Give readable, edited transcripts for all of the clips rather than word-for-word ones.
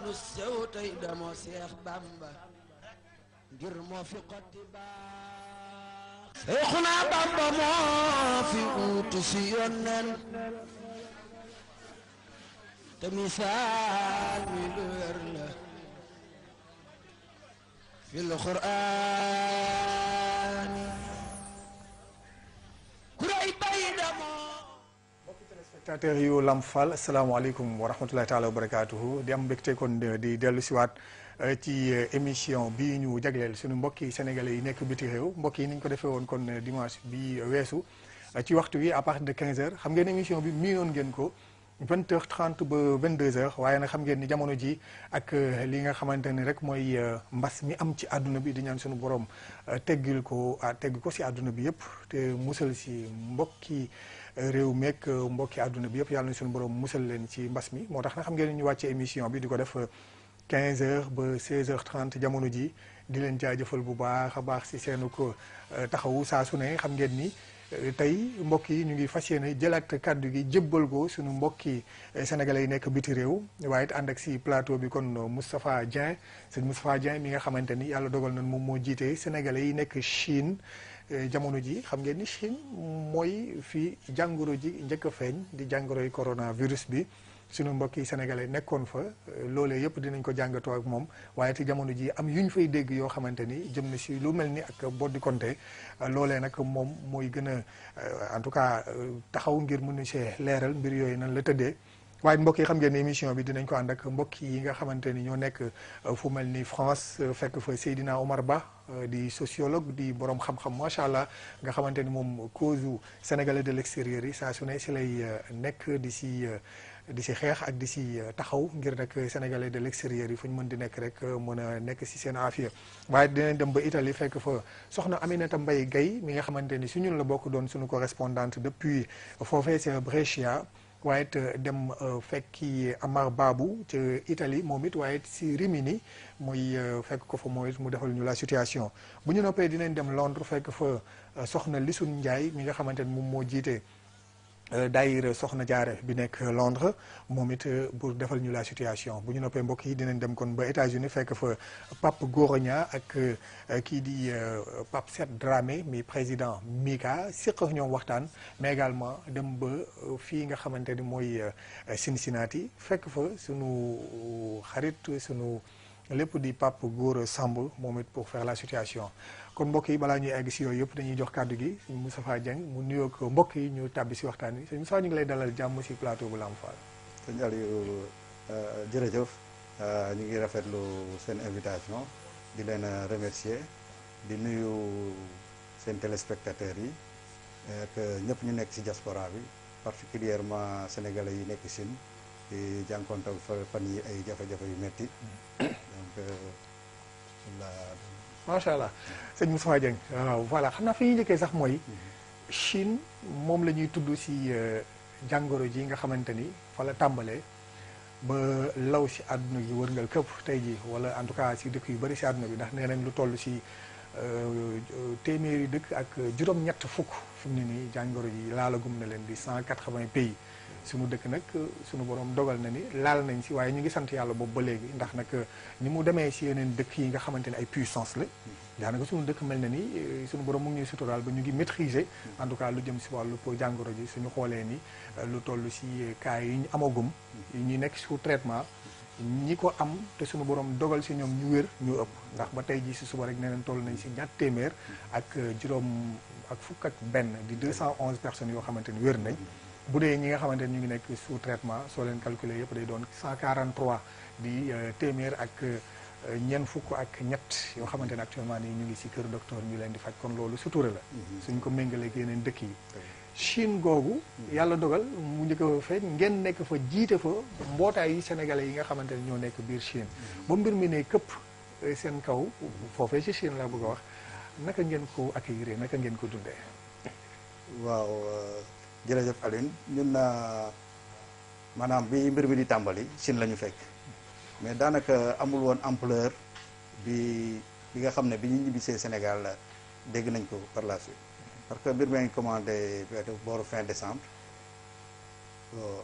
lu sew tey damoo Seex Bamba ngir moo fi xotti baax Seexuna Bamba moo fi uutu si yónneen te misaal mi lu wér la fil Qur'aan kuray bay damoo. mbokki téléspectateurs yu Lamp Fall asalaamaaleykum wa rahmatulahi taala wa barakaatuhu di am mbégte kon di dellu siwaat ci émission bii ñu jagleel suñu mbokki sénégalais yi nekk biti réew mbokk yi ni ñu ko defee woon kon dimanche bi weesu ci waxtu wi à partir de 15h xam ngeen émission bi miinoon ngeen ko 20h30 ba 22h waaye nag xam ngeen ni jamono ji ak li nga xamante ni rek mooy mbas mi am ci àdduna bi di ñaan suñu borom tegg ko si àdduna bi yëpp te musal si mbokki réew meek mbokki àdduna bi yëpp yàlla na suñu borom musal leen ci mbas mi moo tax na xam ngeen ni ñu wàcce émission bi di ko def 15h ba 16h30 jamono ji di leen jaajëfal bu baax a baax si seenu ko taxawu saa su ne xam ngeen ni tey mbokk yi ñu ngi fas yéene jëlaat kàddu gi jébbal ko suñu mbokki sénégalais yi nekk biti réew waaye it ànd ak si plateau bi kon Moustapha Dieng sëñ Moustapha Dieng mi nga xamante ni yàlla dogal na moom moo jiite sénégalais yi nekk Chine jamono ji xam ngeen ni Chine mooy fii jàngoro ji njëkk a feeñ di jàngoroy coronavirus bi suñu mbokki sénégalais nekkoon fa loolee yëpp dinañ ko jàngatoo ak moom waaye te jamono ji am yu ñu fay dégg yoo xamante ni jëm na si lu mel ni ak boddi konte loolee nag moom mooy gën a en tout cas taxaw ngir mën a see leeral mbir yooyu nan la tëddee waaye mbokk yi xam ngeen ne émission bi dinañ ko ànd ak mbokk yi nga xamante ni ñoo nekk fu mel ni France fekk fa Seydina Omar Ba di sociologue di borom xam-xam macha allah nga xamante ni moom cause sénégalais de l'extérieur yi saa su ne si lay nekk di si xeex ak di si taxaw ngir nag sénégalais de l'extérieur yi fu ñu mën di nekk rek mën a nekk si seen affaire waaye dinañ dem ba Italie fekk fa soxna Aminata Mbaye Guèye mi nga xamante ni su ñun la bokk doon suñu correspondante depuis foofee ca Brescia waaye it dem fekki Amar Babou ca Italie moom it waaye it si Rimini muy fekk ko fa mooy mu defal ñu la situation bu ñu noppee dinañ dem Londres fekk fa soxna Lissun Ndiaye mi nga xamante ni moom moo jiite daayira soxna jaare bi nekk Londres moom it pour defal ñu la situation bu ñu noppee mbokk yi dinañ dem kon ba États-Unis fekk fa Pape Goroña ak kii di Pape Set Dramé mi président Mika siq ñoom waxtaan mais également dem ba fii nga xamante ni mooy Cincinnati fekk fa sunu xarit sunu lépp di Pape Gora Samb moom it pour faire la situation kon mbokk yi balaa ñuy egg si yooyu yëpp dañuy jox kàddu gi sëñ Moustapha Dieng mu nuyoo ko mbokk yi ñu tàbbi si waxtaan wi sëñ Moustapha ñu ngi lay dalal jàmm si plateau bu Lamp Fall. sëñ Aliou jërëjëf ñu ngi rafetlu seen invitation di leen remercier di nuyu seen téléspectateurs yi ak ñëpp ñu nekk si diaspora bi particulièrement sénégalais yi nekk Chine di jànkoonte fan yi ay jafe-jafe yu metti donc macha allah sëñ Moustapha Dieng waaw voilà xam naa fi ñuy njëkkee sax mooy Chine moom la ñuy tudd si jàngoro ji nga xamante ni fa la tàmbalee ba law si àdduna gi wërngal këpp tey ji wala en tout cas si dëkk yu bëri si àdduna bi ndax nee nañ lu toll si téeméeri dëkk ak juróom-ñett fukk fi mu ne nii jàngoro ji laalagum na leen di 180 pays suñu dëkk nag suñu borom dogal na ni laal nañ si waaye ñu ngi sant yàlla boobu ba léegi ndax nag ni mu demee si yeneen dëkk yi nga xamante ne ay puissance la daanaka suñu dëkk mel na ni suñu borom mu ngi ñuy suturaal ba ñu ngi maîtriser en tout cas lu jëm si wàllu jàngoro ji suñu xoolee ni lu toll si cas yi ñu amagum yi ñuy nekk sous traitement ñi ko am te suñu borom dogal si ñoom ñu wér ñu ëpp ndax ba tey ji si suba rek nee nañ toll nañ si ñaar téeméer ak juróom ak fukk ak benn di 211 personnes yoo xamante ni wér nañ bu dee ñi nga xamante ni ñu ngi nekk sous traitement soo leen calculer yëpp day doon 143 di téeméer ak ñeent fukk ak ñett yoo xamante ne actuellement nii ñu ngi si kër docteur ñu leen di faj kon loolu sutura la suñ ko méngalee ak yeneen dëkk yi Chine googu yàlla dogal mu njëkk a feeñ ngeen nekk fa jiite fa mbootaay yi sénégalais yi nga xamante ne ñoo nekk biir Chine ba mbir mi ne këpp seen kaw foofee ci Chine laa bëgg a wax naka ngeen ko accueillir naka ngeen ko dundee waaw jërëjëf Alioune ñun maanaam bi mbir mi di tàmbali Chine la ñu fekk mais daanaka amul woon ampleur bi nga xam ne bi ñu ñibbisee Sénégal dégg nañ ko par la suite parce que mbir mi ngi commandé booru fin décembre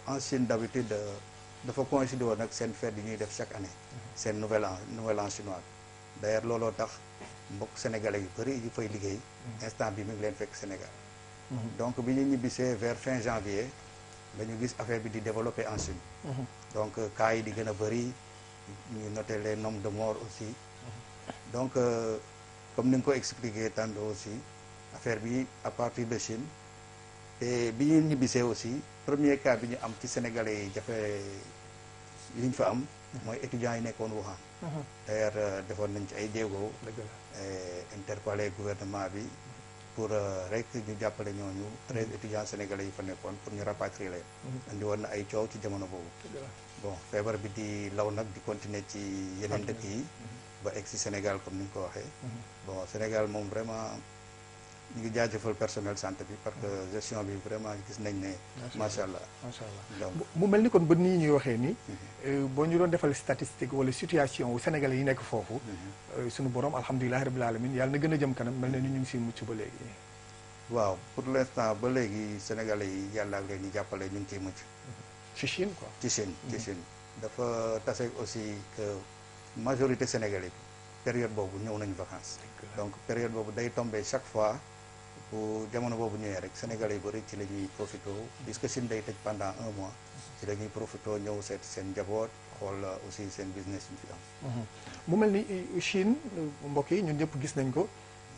en Chine d'habitude dafa coïncider woon nag seen fête yi ñuy def chaque année seen nouvel an chinois d'ailleurs looloo tax mbokk sénégalais yu bëri yu fay liggéey instant bi mi ngi leen fekk Sénégal donc bi ñu ñibbisee vers fin janvier la ñu gis affaire bi di développer en Chine donc cas yi di gën a bëri ñu noter les nombres de morts aussi donc comme ni nga ko expliqué tantôt aussi affaire bi à partir de Chine te bi ñu ñibbisee aussi premier cas bi ñu am ci sénégalais yi jafe li ñu fa am mooy étudiants yi nekkoon Wuhan d'ailleurs defoon nañ ci ay jéego interpellé gouvernement bi pour rek ñu jàppale ñooñu 13 étudiants sénégalais yi fa nekkoon pour ñu rapatrier leen andi woon na ay coow ci jamono boobu bon feebar bi di law nag di continuer ci yeneen dëkk yi ba egg si Sénégal comme ni nga ko waxee bon Sénégal moom vraiment ñu ngi jaajëfal personnel santé bi parce que gestion bi vraiment gis nañ ne macha allah donc mu mel ni kon ba nii ñuy waxee ni boo ñu doon defal statistique wala situation wu sénégalais yi nekk foofu suñu borom alhamdulilahi rabbil alamin yàlla na gën a jëm kanam mel na ni ñu ngi si mucc ba léegi waaw pour l'instant ba léegi sénégalais yi yàlla ak leen ñu jàppale ñu ngi ciy mucc ci Chine quoi ci Chine dafa tase aussi que majorité sénégalais bi période boobu ñëw nañu vacances donc période boobu day tombé chaque fois bu jamono boobu ñëwee rek sénégalais yu bëri ci la ñuy profité puisque Chine day tëj pendant un mois ci la ñuy profité ñëw seet seen njaboot xool aussi seen business yu fi am mu mel ni Chine mbokk yi ñun ñëpp gis nañ ko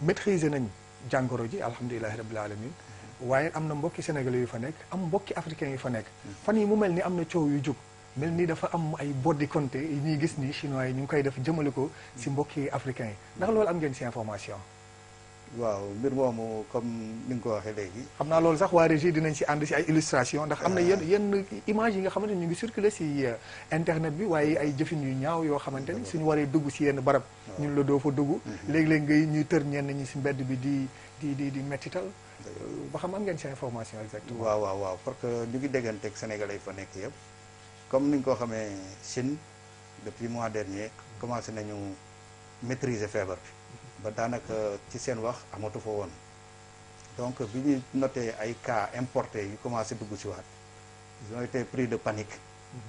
maîtriser nañ jàngoro ji alhamdulilahi rabbil alamin waaye am na mbokki sénégalais yu fa nekk am mbokki africains yu fa nekk fan yi mu mel ni am na coow yu jóg mel ni dafa am ay boddi konté yi ñuy gis ni chinois yi ñu ngi koy def jëmale ko si mbokki africains yi ndax loolu am ngeen si information waaw mbir moomu comme ni nga ko waxee léegi xam naa loolu sax waa régie dinañ si ànd si ay illustration ndax am na yenn image yi nga xamante ni ñu ngi circuler si internet bi waaye ay jëfin yu ñaaw yoo xamante ni suñu waree dugg si yenn barab ñun la doo fa dugg léeg-léeg ngay ñuy tër ñenn ñi si mbedd bi di mettital ba xam am ngeen si information exactement waaw parce que ñu ngi dégganteeg sénégalais yi fa nekk yëpp comme ni nga ko xamee Chine depuis mois dernier commencé nañu maîtriser feebar bi ba daanaka ci seen wax amatu fa woon donc bi ñu noté ay cas importés yu commencé dugg si waat ils ont été pris de panique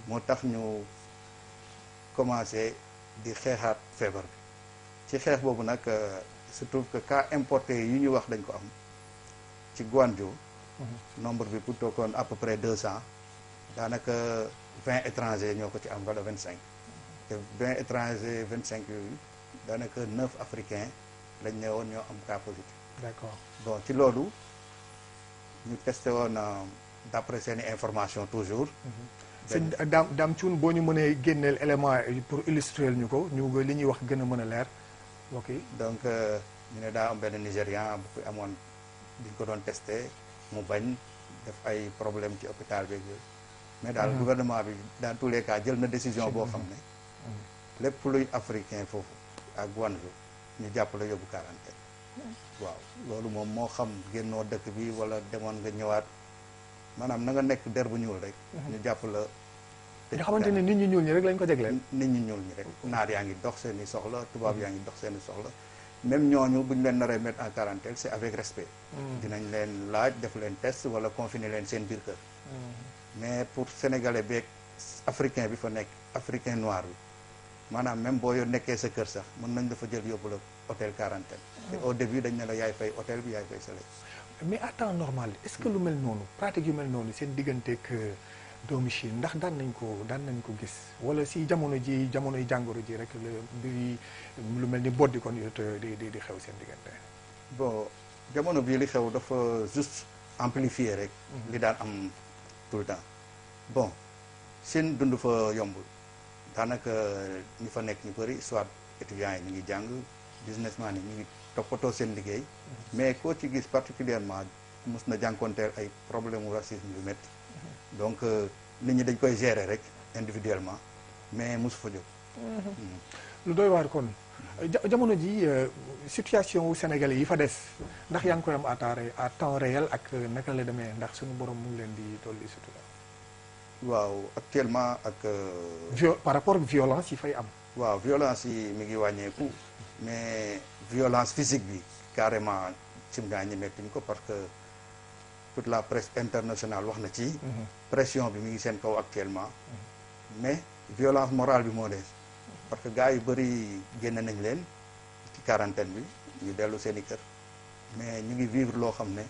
moo tax ñu commencé di xeexaat feebar bi ci xeex boobu nag se trouve que cas importés yu ñu wax dañ ko am ci Guangzhou nombre bi pour toogoon à peu près 200 daanaka 20 étrangers ñoo ko ci am wala 25 te 20 étrangers 25 yooyu daanaka 9 africains lañ ne woon ñoo am cas positif. D'accord. Bon ci loolu ñu testé woon d'après seeni information toujours. sëñ Dame Thioune boo ñu mënee génneel élément pour illustrer ñu ko ñu li ñuy wax gën a mën a leer ok. donc ñu ne daa am benn Nigérian bu fi amoon biñ ko doon testé mu bañ def ay problème ci hôpital beeg yooyu. mais daal gouvernement bi dans tous les cas jël na décision boo xam ne. lépp luy africain foofu ak Guangzhou ñu jàppale yóbbu quarantaine waaw loolu moom moo xam génnoo dëkk bi wala demoon nga ñëwaat maanaam na nga nekk der bu ñuul rek ñu jàpp la nga xamante ne nit ñu ñuul ñi rek lañ ko jagleel nit ñu ñuul ñi rek naar yaa ngi dox seen i soxla tubaab yaa ngi dox seen i soxla même ñooñu buñ leen naree mettre en quarantaine c'est avec respect dinañ leen laaj def leen test wala confiner leen seen biir kër mais pour sénégalais beeg africain bi fa nekk africain noir bi maanaam même boo yoo nekkee sa kër sax mën nañ dafa jël yóbbu la hôtel quarantaine te au début dañ ne la yaay fay hôtel bi yaay fay sale mais à temps normal est-ce que lu mel noonu pratique yu mel noonu seen digganteeg doomu Chine ndax daan nañ ko gis wala si jamonoy jàngoro ji rek la mbir yi lu mel ni boddi kon yo di xew seen diggante bon jamono bii li xew dafa juste amplifier rek li daan am tout le temps bon Chine dund fa yombul daanaka ñi fa nekk ñu bëri soit étudiants yi ñu ngi jàng businessman yi ñu ngi toppatoo seen liggéey mais koo ci gis particulièrement mos na jànkonteel ay problème mu racisme yu métti donc nit ñi dañ koy gérer rek individuellement mais mosu fa jóg lu doy waar kon jamono ji situation wu sénégalais yi fa des ndax yaa ngi koy am à temps réel ak naka la demee ndax suñu borom mu ngi leen di dolli sutura waaw actuellement ak par rapport ak violence yi fay am waaw violence yi mi ngi wàññeeku mais violence physique bi carrément cim gaa ñi mettuñ ko parce que toute la presse internationale wax na ci pression bi mi ngi seen kaw actuellement mais violence morale bi moo des parce que gars yu bëri génn nañ leen ci quarantaine bi ñu dellu seen i kër mais ñu ngi vivre loo xam ne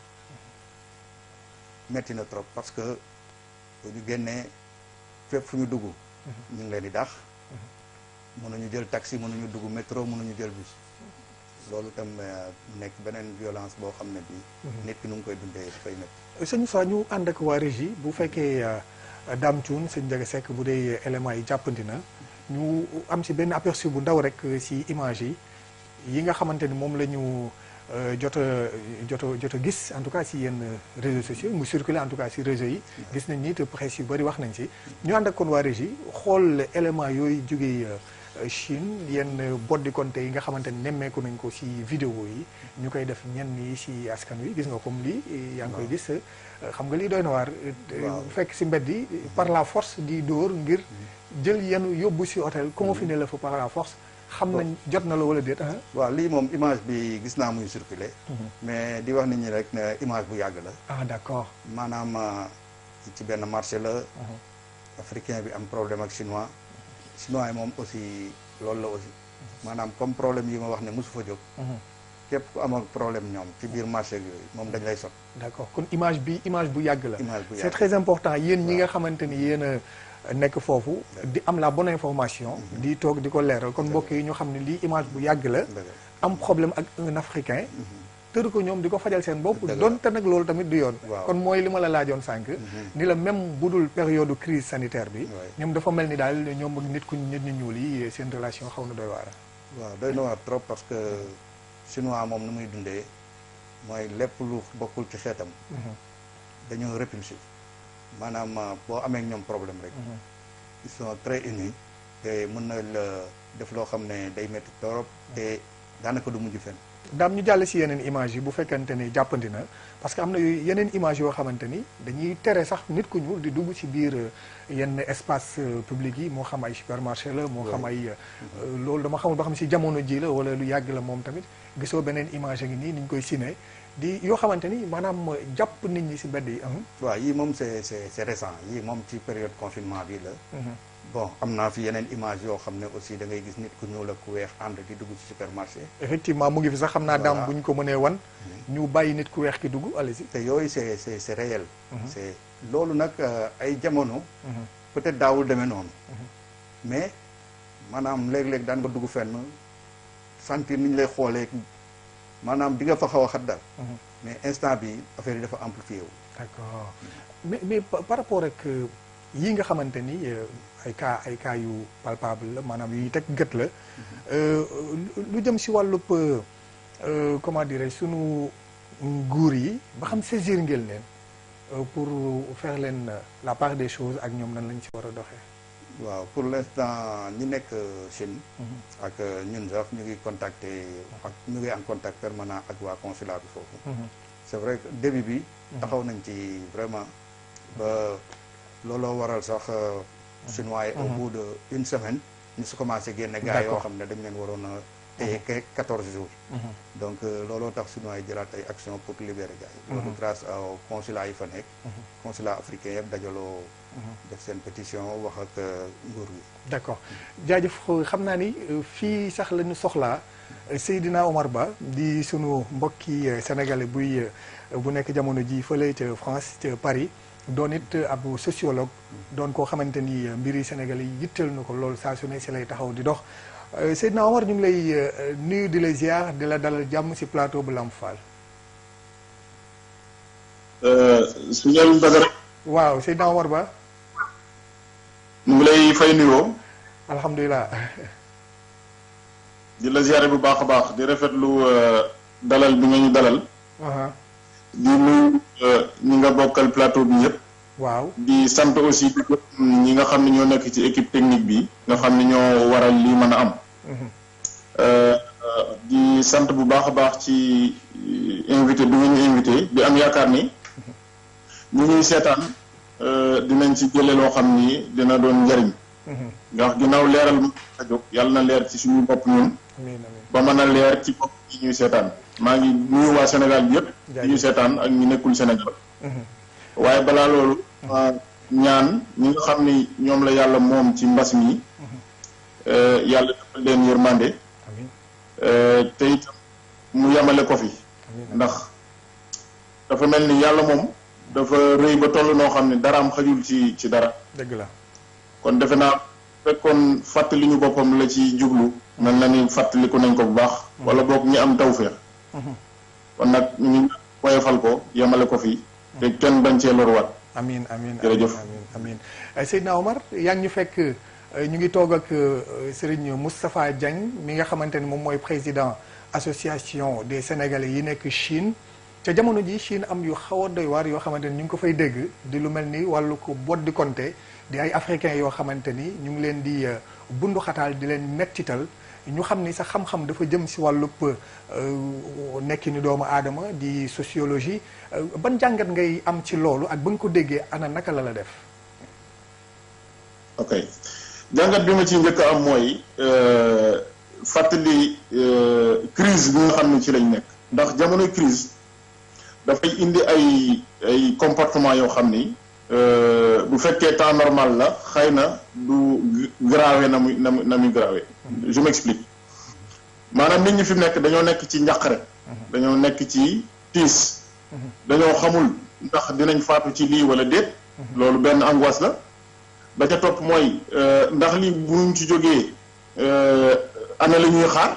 metti na trop parce que bu ñu génnee fépp fu ñu dugg ñu ngi leen di dàq mënuñu jël taxi mënuñu dugg métro mënuñu jël bus loolu tam nekk beneen violence boo xam ne bi nit ki nu ngi koy dundee dafay métti. sëñ Moussa ñu ànd ak waa régie bu fekkee Dame Thioune sëñ Ndiaga Seck bu dee éléments yi jàppandi na ñu am ci benn aperçu bu ndaw rek ci image yi nga xamante ni moom la ñu jot a gis en tout cas ci yenn réseaux sociaux mu circulé en tout cas ci réseaux yi gis nañ ni te presse yu bëri wax nañ ci ñu ànd ak kon waa régie xool éléments yooyu jógee Chine yenn boddi konte yi nga xamante ni nemmeeku nañ ko ci vidéo yi ñu koy def ñenn yi ci askan wi gis nga comme lii yaa ngi koy gis xam nga lii doy na waar fekk ci mbedd yi par la force di dóor ngir jël yenn yóbbu ci hôtel confiné la fa par la force xam nañ jot na la wala déet waaw lii moom image bi gis naa muy circulé mais di wax nit ñi rek ne image bu yàgg la d'accord maanaam ci benn marché la africain bi am problème ak chinois yi moom aussi loolu la aussi maanaam comme problème yi ma wax ne mosu fa jóg képp ku am ak problème ñoom ci biir marché yooyu moom dañ lay sot d'accord kon image bu yàgg la image bu yàgg c'est très important yéen ñi nga xamante ni yéen a nekk foofu di am la bonne information di toog di ko leeral kon mbokk yi ñu xam ne lii image bu yàgg la am problème ak un africain tër ko ñoom di ko fajal seen bopp donte nag loolu tamit du yoon kon mooy li ma la laajoon sànq ni la même bu dul période crise sanitaire bi ñoom dafa mel ni daal ñoom ak nit ñu ñuul yi seen relation xaw na doy waar waaw doy na waar trop parce que chinois moom nu muy dundee mooy lépp lu bokkul ci xeetam dañoo répulsif maanaam boo amee ñoom problème rek ils sont très unis te mën na la def loo xam ne day métti trop te daanaka du mujj fenn daam ñu jàll ci yeneen image yi bu fekkante ni jàppandi na parce que am na yeneen image yoo xamante ni dañuy tere sax nit ku ñuul di dugg ci biir yenn espace public yi moo xam ay supermarché la moo xam ay loolu dama xamul ba xam ci jamono ji la wala lu yàgg la moom tamit gisoo beneen image ngi nii ni ñu koy ciné di yoo xamante ni maanaam jàpp nit ñi ci mbedd yi waaw yii moom c'est récent yii moom ci période confinement bi la bon am naa fi yeneen image yoo xam ne aussi da ngay gis nit ku ñuul ak ku weex ànd di dugg ci supermarché effectivement mu ngi fi sax xam naa daam bu ñu ko mënee wan ñu bàyyi nit ku weex ki dugg allez-y te yooyu c'est réel c'est loolu nag ay jamono peut-être daawul demee noonu mais maanaam léeg-léeg daan nga dugg fenn sentir ni ñu lay xoolee maanaam di nga fa xaw a xat daal mais instant bi affaire yi dafa amplifié wu d'accord mais par rapport ak yii nga xamante ni ay cas yu palpable la maanaam yu teg gët la lu jëm ci wàllub comment dirais sunu nguur yi ba xam saisir ngeen leen pour faire leen la part des choses ak ñoom nan lañ ci war a doxee waaw pour l'instant ñi nekk Chine ak ñun sax ñu ngi contacter ak ñu ngi en contact permanent ak waa consulat bi foofu c'est vrai que début bi taxaw nañ ci vraiment ba looloo waral sax chinois yi au bout de une semaine ñu su commencé génne gars yoo xam ne dañ leen waroon a téye 14 jours donc looloo tax chinois yi jëlaat ay action pour libérer gars yi loolu grâce au consulat yi fa nekk consulat africain yëpp dajaloo def seen pétition wax ak nguur gi d'accord jaajëf xam naa ni fii sax la ñu soxlaa Seydina Omar Ba di sunu mbokki sénégalais bu nekk jamono ji fële ca France ca Paris doon it ab sociologue doon koo xamante ni mbiri sénégalais yi yitteel na ko loolu saa su ne si lay taxaw di dox Seydina Omar ñu ngi lay nuyu di la ziar di la dalal jàmm si plateau bu Lamp Fall. Sëñ Badara. waaw Seydina Omar Ba. ñu ngi lay fay nuyoo. alhamdulilah. di la ziare bu baax a baax di rafetlu dalal bi nga ñu dalal. di nuyu ñi nga bokkal plateau bi yëpp. waaw di sant aussi ñi nga xam ne ñoo nekk ci équipe technique bi nga xam ne ñoo waral lii mën a am. di sant bu baax a baax ci invité bi nga ñu invité di am yaakaar ni ñu ñuy seetaan dinañ ci jële loo xam ni dina doon njariñ. ndax ginnaaw leeral ma a jóg yàlla na leer ci suñu bopp ñun. ba mën a leer ci bopp yi ñuy seetaan maa ngi nuyu waa Sénégal bi yëpp di ñu seetaan ak ñu nekkul Sénégal waaye balaa loolu ñaan ñi nga xam ni ñoom la yàlla moom ci mbas mi yàlla defal leen yërmande te itam mu yamale ko fi ndax dafa mel ni yàlla moom dafa rëy ba toll noo xam ne daraam xajul ci dara. dëgg la kon defe naa fekkoon fàttali ñu boppam la ci jublu mel na ni fàttaliku nañ ko bu baax wala boog ñi am tawféex kon nag ñu woyofal ko yamale ko fi te kenn bañ cee loruwaat. amiin amiin jërëjëf amiin Seydina Omar yaa ngi ñu fekk ñu ngi toog ak Serigne Moustapha Diagne mi nga xamante ni moom mooy président association des sénégalais yi nekk Chine ca jamono ji Chine am yu xaw a doy waar yoo xamante ni ñu ngi ko fay dégg di lu mel ni wàllu ko bot di konte di ay africains yoo xamante ni ñu ngi leen di bundu xataal di leen mettital ñu xam ni sa xam-xam dafa jëm si wàllub nekki ni doomu aadama di sociologie ban jàngat ngay am ci loolu ak ba nga ko déggee ana naka la def. ok jàngat bi ma ci njëkk a am mooy fàttali crise bi nga xam ne ci lañ nekk ndax jamonoy crise dafay indi ay comportement yoo xam ni bu fekkee temps normal la xëy na du grave na muy grave. Je m'explique maanaam nit ñi fi mu nekk dañoo nekk ci njàqare dañoo nekk ci tiis dañoo xamul ndax dinañ faatu ci lii wala déet loolu benn angoisse la ba ca topp mooy ndax lii buñ ci jógee ana la ñuy xaar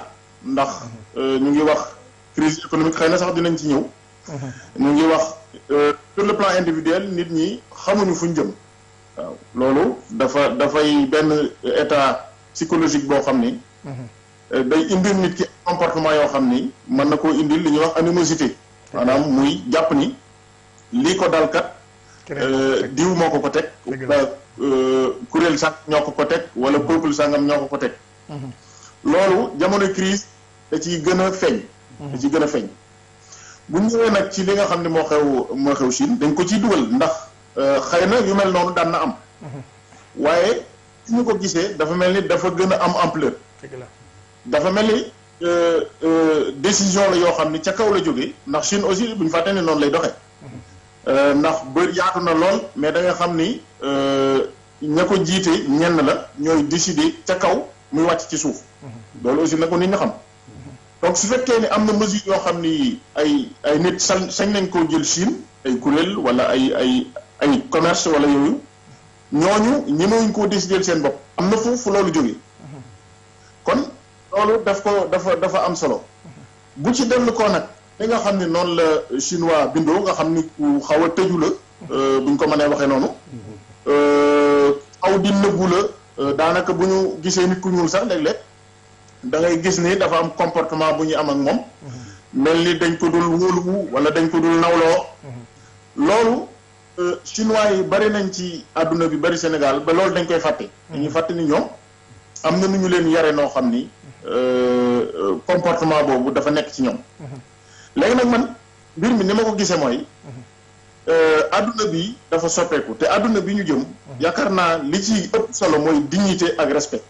ndax ñu ngi wax crise économique xëy na sax dinañ ci ñëw ñu ngi wax sur le plan individuel nit ñi xamuñu fuñ jëm waaw loolu dafay benn état psychologique boo xam ni day indil nit ki comportement yoo xam ni mën na koo indil li ñuy wax animosité maanaam muy jàpp ni lii ko dal kat diw moo ko teg wala kuréel sàng ñoo ko teg wala peuple sàngam ñoo ko teg loolu jamono crise da ciy gën a feeñ bu ñëwee nag ci li nga xam ne moo xew Chine dañ ko ciy dugal ndax xëy na yu mel noonu daan na am waaye su ñu ko gisee dafa mel ni dafa gën a am ampleur dafa mel ni décision la yoo xam ni ca kaw la jógee ndax Chine aussi bu ñu fàtte ne noonu lay doxee ndax bëri yaatu na lool mais da nga xam ni ña ko jiite ñenn la ñooy décider ca kaw muy wàcc ci suuf loolu aussi na ko nit ñi xam donc su fekkee ni am na mesure yoo xam ni ay nit sañ nañ koo jël Chine ay kuréel wala ay commerce wala yooyu ñooñu ñemewuñ koo décider seen bopp am na fu loolu jógee kon loolu dafa am solo bu ci dellu ko nag li nga xam ne noonu la chinois bindoo nga xam ni ku xaw a tëju la buñ ko mënee waxee noonu xaw di nëbbu la daanaka bu ñu gisee nit ku ñuul sax léeg-léeg da ngay gis ni dafa am comportement bu ñu am ak moom mel ni dañ ko dul wóoluwu wala dañ ko dul nawloo loolu chinois yi bari nañ ci àdduna bi bari Sénégal ba loolu dañ koy fàtte dañuy fàtte ni ñoom am na nu ñu leen yare noo xam ni comportement boobu dafa nekk ci ñoom léegi nag man mbir mi ni ma ko gisee mooy àdduna bi dafa soppeeku te àdduna bi ñu jëm yaakaar naa li ci ëpp solo mooy dignité ak respect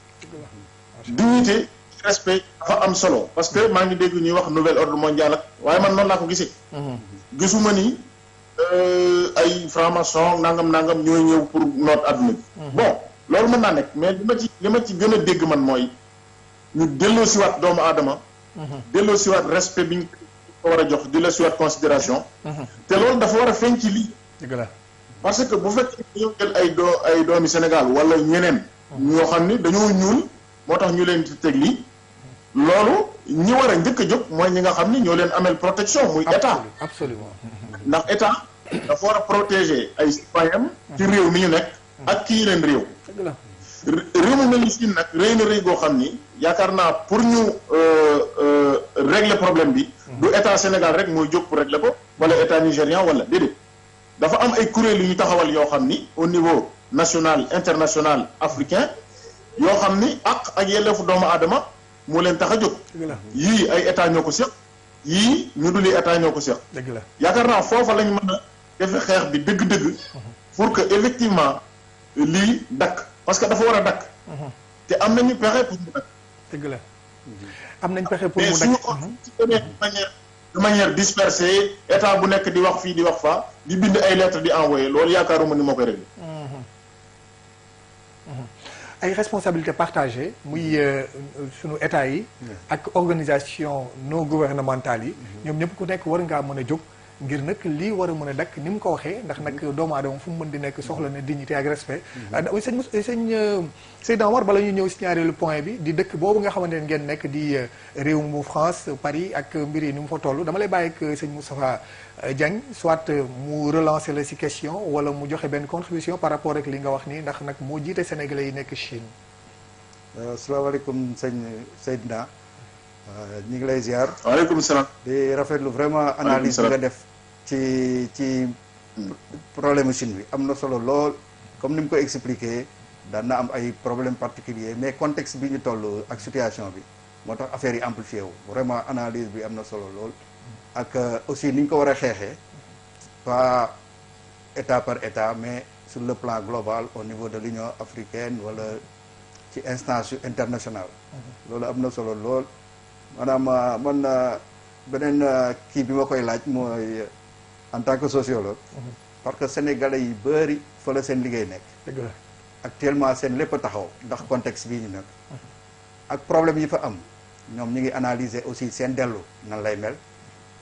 dignité respect dafa am solo parce que maa ngi dégg ñuy wax nouvel ordre mondial ak waaye man noonu laa ko gisee gisuma ni ay franc-maçon nangam ñooy ñëw pour noot àdduna bi bon loolu mën naa nekk mais li ma ci gën a dégg man mooy ñu delloo siwaat doomu aadama delloo siwaat respect bi ñu ko war a jox di la siwaat considération te loolu dafa war a feeñ ci lii parce que bu fekkee dañoo jël ay doomi Sénégal wala ñeneen ñoo xam ni dañoo ñuul moo tax ñu leen di teg lii loolu ñi war a njëkk a jóg mooy ñi nga xam ni ñoo leen amel protection muy état absolument ndax état dafa war a protéger ay citoyens ci réew mi ñu nekk ak ci yeneen réew réew mu mel ni Chine nag réy na réy goo xam ni yaakaar naa pour ñu régler problème bi du état Sénégal rek mooy jóg pour régler ko wala état nigérian wala déedéet dafa am ay kuréel yu ñu taxawal yoo xam ni au niveau national international africain yoo xam ni ak yelleefu doomu aadama moo leen tax a jóg yii ay état ñoo ko séq yii ñu duli état ñoo ko séq yaakaar naa foofa lañ mën a defe xeex bi dëgg-dëgg pour que effectivement lii dakk parce que dafa war a dakk te am nañu pexe pour mu dakk dëgg la am nañ pexe pour mu dakk mais suñu ko ci demee de manière dispersée état bu nekk di wax fii di wax fa di bind ay lettres di envoyé loolu yaakaaruma ni moo koy réglé ay responsabilités partagées muy sunu état yi ak organisation non gouvernementale yi ñoom ñëpp ku nekk war ngaa mën a jóg ngir nag lii war a mën a dakk ni mu ko waxee ndax nag doomu aadama fu mu mën di nekk soxla na dignité ak respect sëñ Seydina Omar bala ñu ñëw si ñaareelu point bi di dëkk boobu nga xamante ne ngeen nekk di réew mu France Paris ak mbir yi ni mu fa toll dama lay bàyyi ak sëñ Moustapha Diagne soit mu relancer la si question wala mu joxe benn contribution par rapport ak li nga wax nii ndax nag moo jiite sénégalais yi nekk Chine. asalaamaaleykum sëñ Seydina ñu ngi lay ziar. waaleykum salaam. di rafetlu vraiment analyse bi nga def ci problème Chine bi am na solo lool comme ni mu ko expliqué daan na am ay problème particulier mais contexte bi ñu toll ak situation bi moo tax affaire yi amplifié wu vraiment analyse bi am na solo lool ak aussi ni ñu ko war a xeexee pas état par état mais sur le plan global au niveau de l'Union africaine wala ci instance internationale loolu am na solo lool maanaam man beneen kii bi ma koy laaj mooy en tant que sociologue parce que sénégalais yi bëri fa la seen liggéey nekk actuellement seen lépp a taxaw ndax contexte bii ñu nekk ak problème yi fa am ñoom ñu ngi analyser aussi seen dellu nan lay mel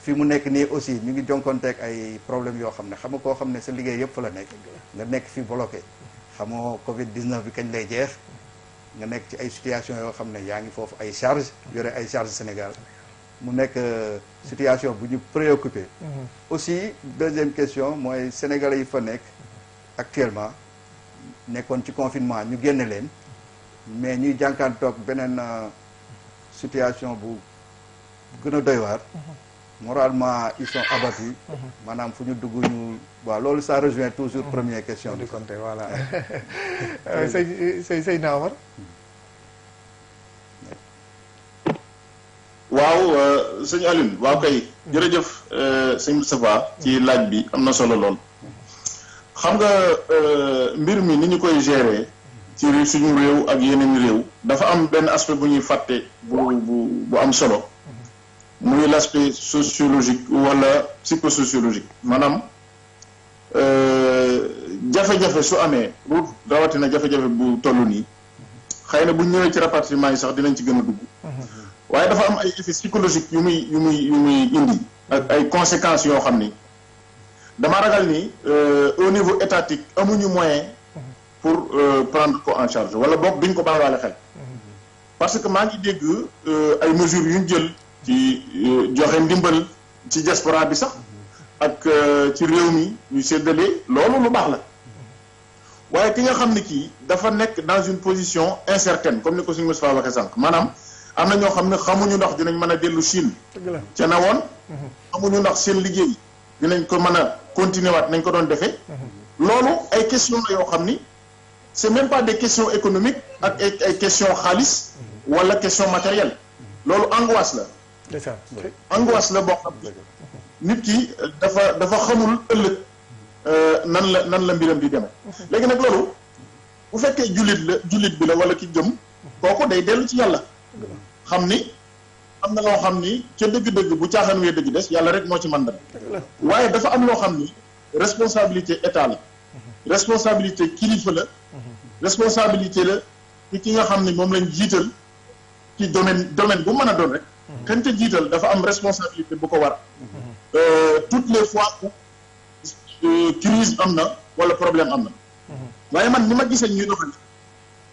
fi mu nekk nii aussi ñu ngi jonkonteeg ay problèmes yoo xam ne xam nga koo xam ne sa liggéey yëpp fa la nekk nga nekk fi bloqué xamoo Covid 19 bi kañ lay jeex nga nekk ci ay situation yoo xam ne yaa ngi foofu ay charge yore ay charge Sénégal mu nekk situation bu ñu préoccupé aussi deuxième question mooy sénégalais yi fa nekk actuellement nekkoon ci confinement ñu génne leen mais ñuy jànkaantoog beneen situation bu gën a doy waar moralement ils sont abattus maanaam fu ñu dugg ñu waaw loolu ça rejoint toujours première question du compte voilà Seydina Omar waaw sëñ Alioune waaw kay jërëjëf sëñ Moustapha ci laaj bi am na solo lool xam nga mbir mi ni ñu koy gérer ci suñu réew ak yeneen réew dafa am benn aspect bu ñuy fàtte bu am solo muy l'aspect sociologique wala psychosociologique maanaam jafe-jafe su amee rawatina jafe-jafe bu toll nii xëy na bu ñu ñëwee ci rapatriement yi sax dinañ ci gën a dugg waaye dafa am ay effets psychologiques yu muy indi ak ay conséquences yoo xam ni dama ragal ni au niveau étatique amuñu moyen pour prendre ko en charge wala boog duñ ko baawaale xel parce que maa ngi dégg ay mesures yu ñu jël ci joxe ndimbal ci diaspora bi sax ak ci réew mi ñu séddale loolu lu baax la waaye ki nga xam ne kii dafa nekk dans une position incertaine comme ni ko suñu Moustapha waxee sànq maanaam am na ñoo xam ne xamuñu ndax dinañ mën a dellu Chine ca na woon xamuñu ndax seen liggéey dinañ ko mën a continuer waat nañ ko doon defee loolu ay questions la yoo xam ni c'est même pas des questions économiques ak ay questions xaalis wala question matérielle loolu angoisse la angoisse la boo xam nit ki dafa xamul ëllëg nan la mbiram di demee léegi nag loolu bu fekkee jullit bi la wala ki gëm kooku day dellu ci yàlla xam ni am na loo xam ni ca dëgg-dëgg bu caaxaan wee dëgg des yàlla rek moo ci mën dara waaye dafa am loo xam ni responsabilité état la responsabilité kilifa la responsabilité la ci ki nga xam ni moom lañ jiital ci domaine bu mën a doon rek kan ca jiital dafa am responsabilité bu ko war toutes les fois où crise am na wala problème am na waaye man ni ma gisee ñuy doxal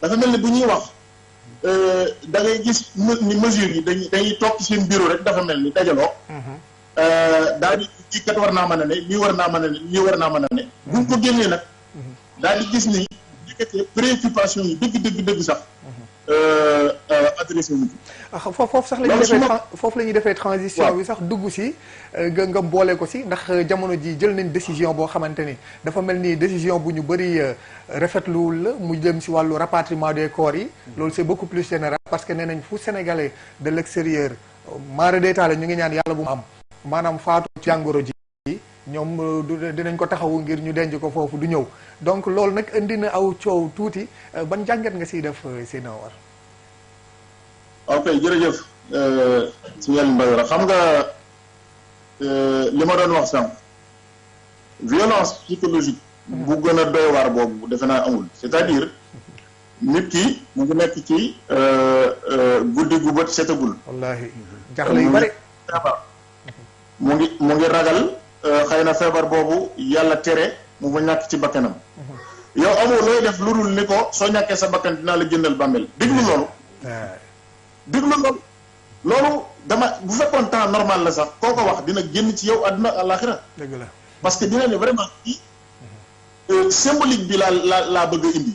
dafa mel ni bu ñuy wax da ngay gis ni mesures yi dañuy toog ci seen bureau rek dafa mel ni dajaloo daal di lii kat war naa mën a ne lii war naa mën a ne lii war naa mën a ne buñ ko génnee nag daal di gis ni dikkatee préoccupation yi dëgg sax adressé wu foofu sax la ñuy defee foofu la ñuy defee transition bi sax dugg si nga boole ko si ndax jamono ji jël nañ décision boo xamante ni dafa mel ni décision bu ñu bëri rafetluwul la mu jëm si wàllu rapatriement des corps yi loolu c'est beaucoup plus général parce que nee nañ fu sénégalais de l'extérieur maara détaillé ñu ngi ñaan yàlla bu mu am maanaam faatu jàngoro ji ñoom dinañ ko taxawu ngir ñu denc ko foofu du ñëw donc loolu nag indi na aw coow tuuti ban jàngat nga siy def Seydina Omar. ok jërëjëf suñu yàlla mbay xam nga li ma doon wax sànq violence psychologique bu gën a doy waar boobu defe naa amul c'est-à-dire nit ki mu ngi nekk ci guddi gu bët setagul. wallaahi jaaxle yu bari. mu ngi ragal xëy na feebar boobu yàlla tere mu fa ñàkk ci bakkanam. yow amoo looy def lu dul ni ko soo ñàkkee sa bakkan dinaa la jëndal bàmmeel déglu loolu. déglu loolu dama bu fekkoon temps normal la sax koo ko wax dina génn ci yow àdduna àllaaxira. dëgg la parce que dina ne vraiment symbolique bi laa bëgg a indi.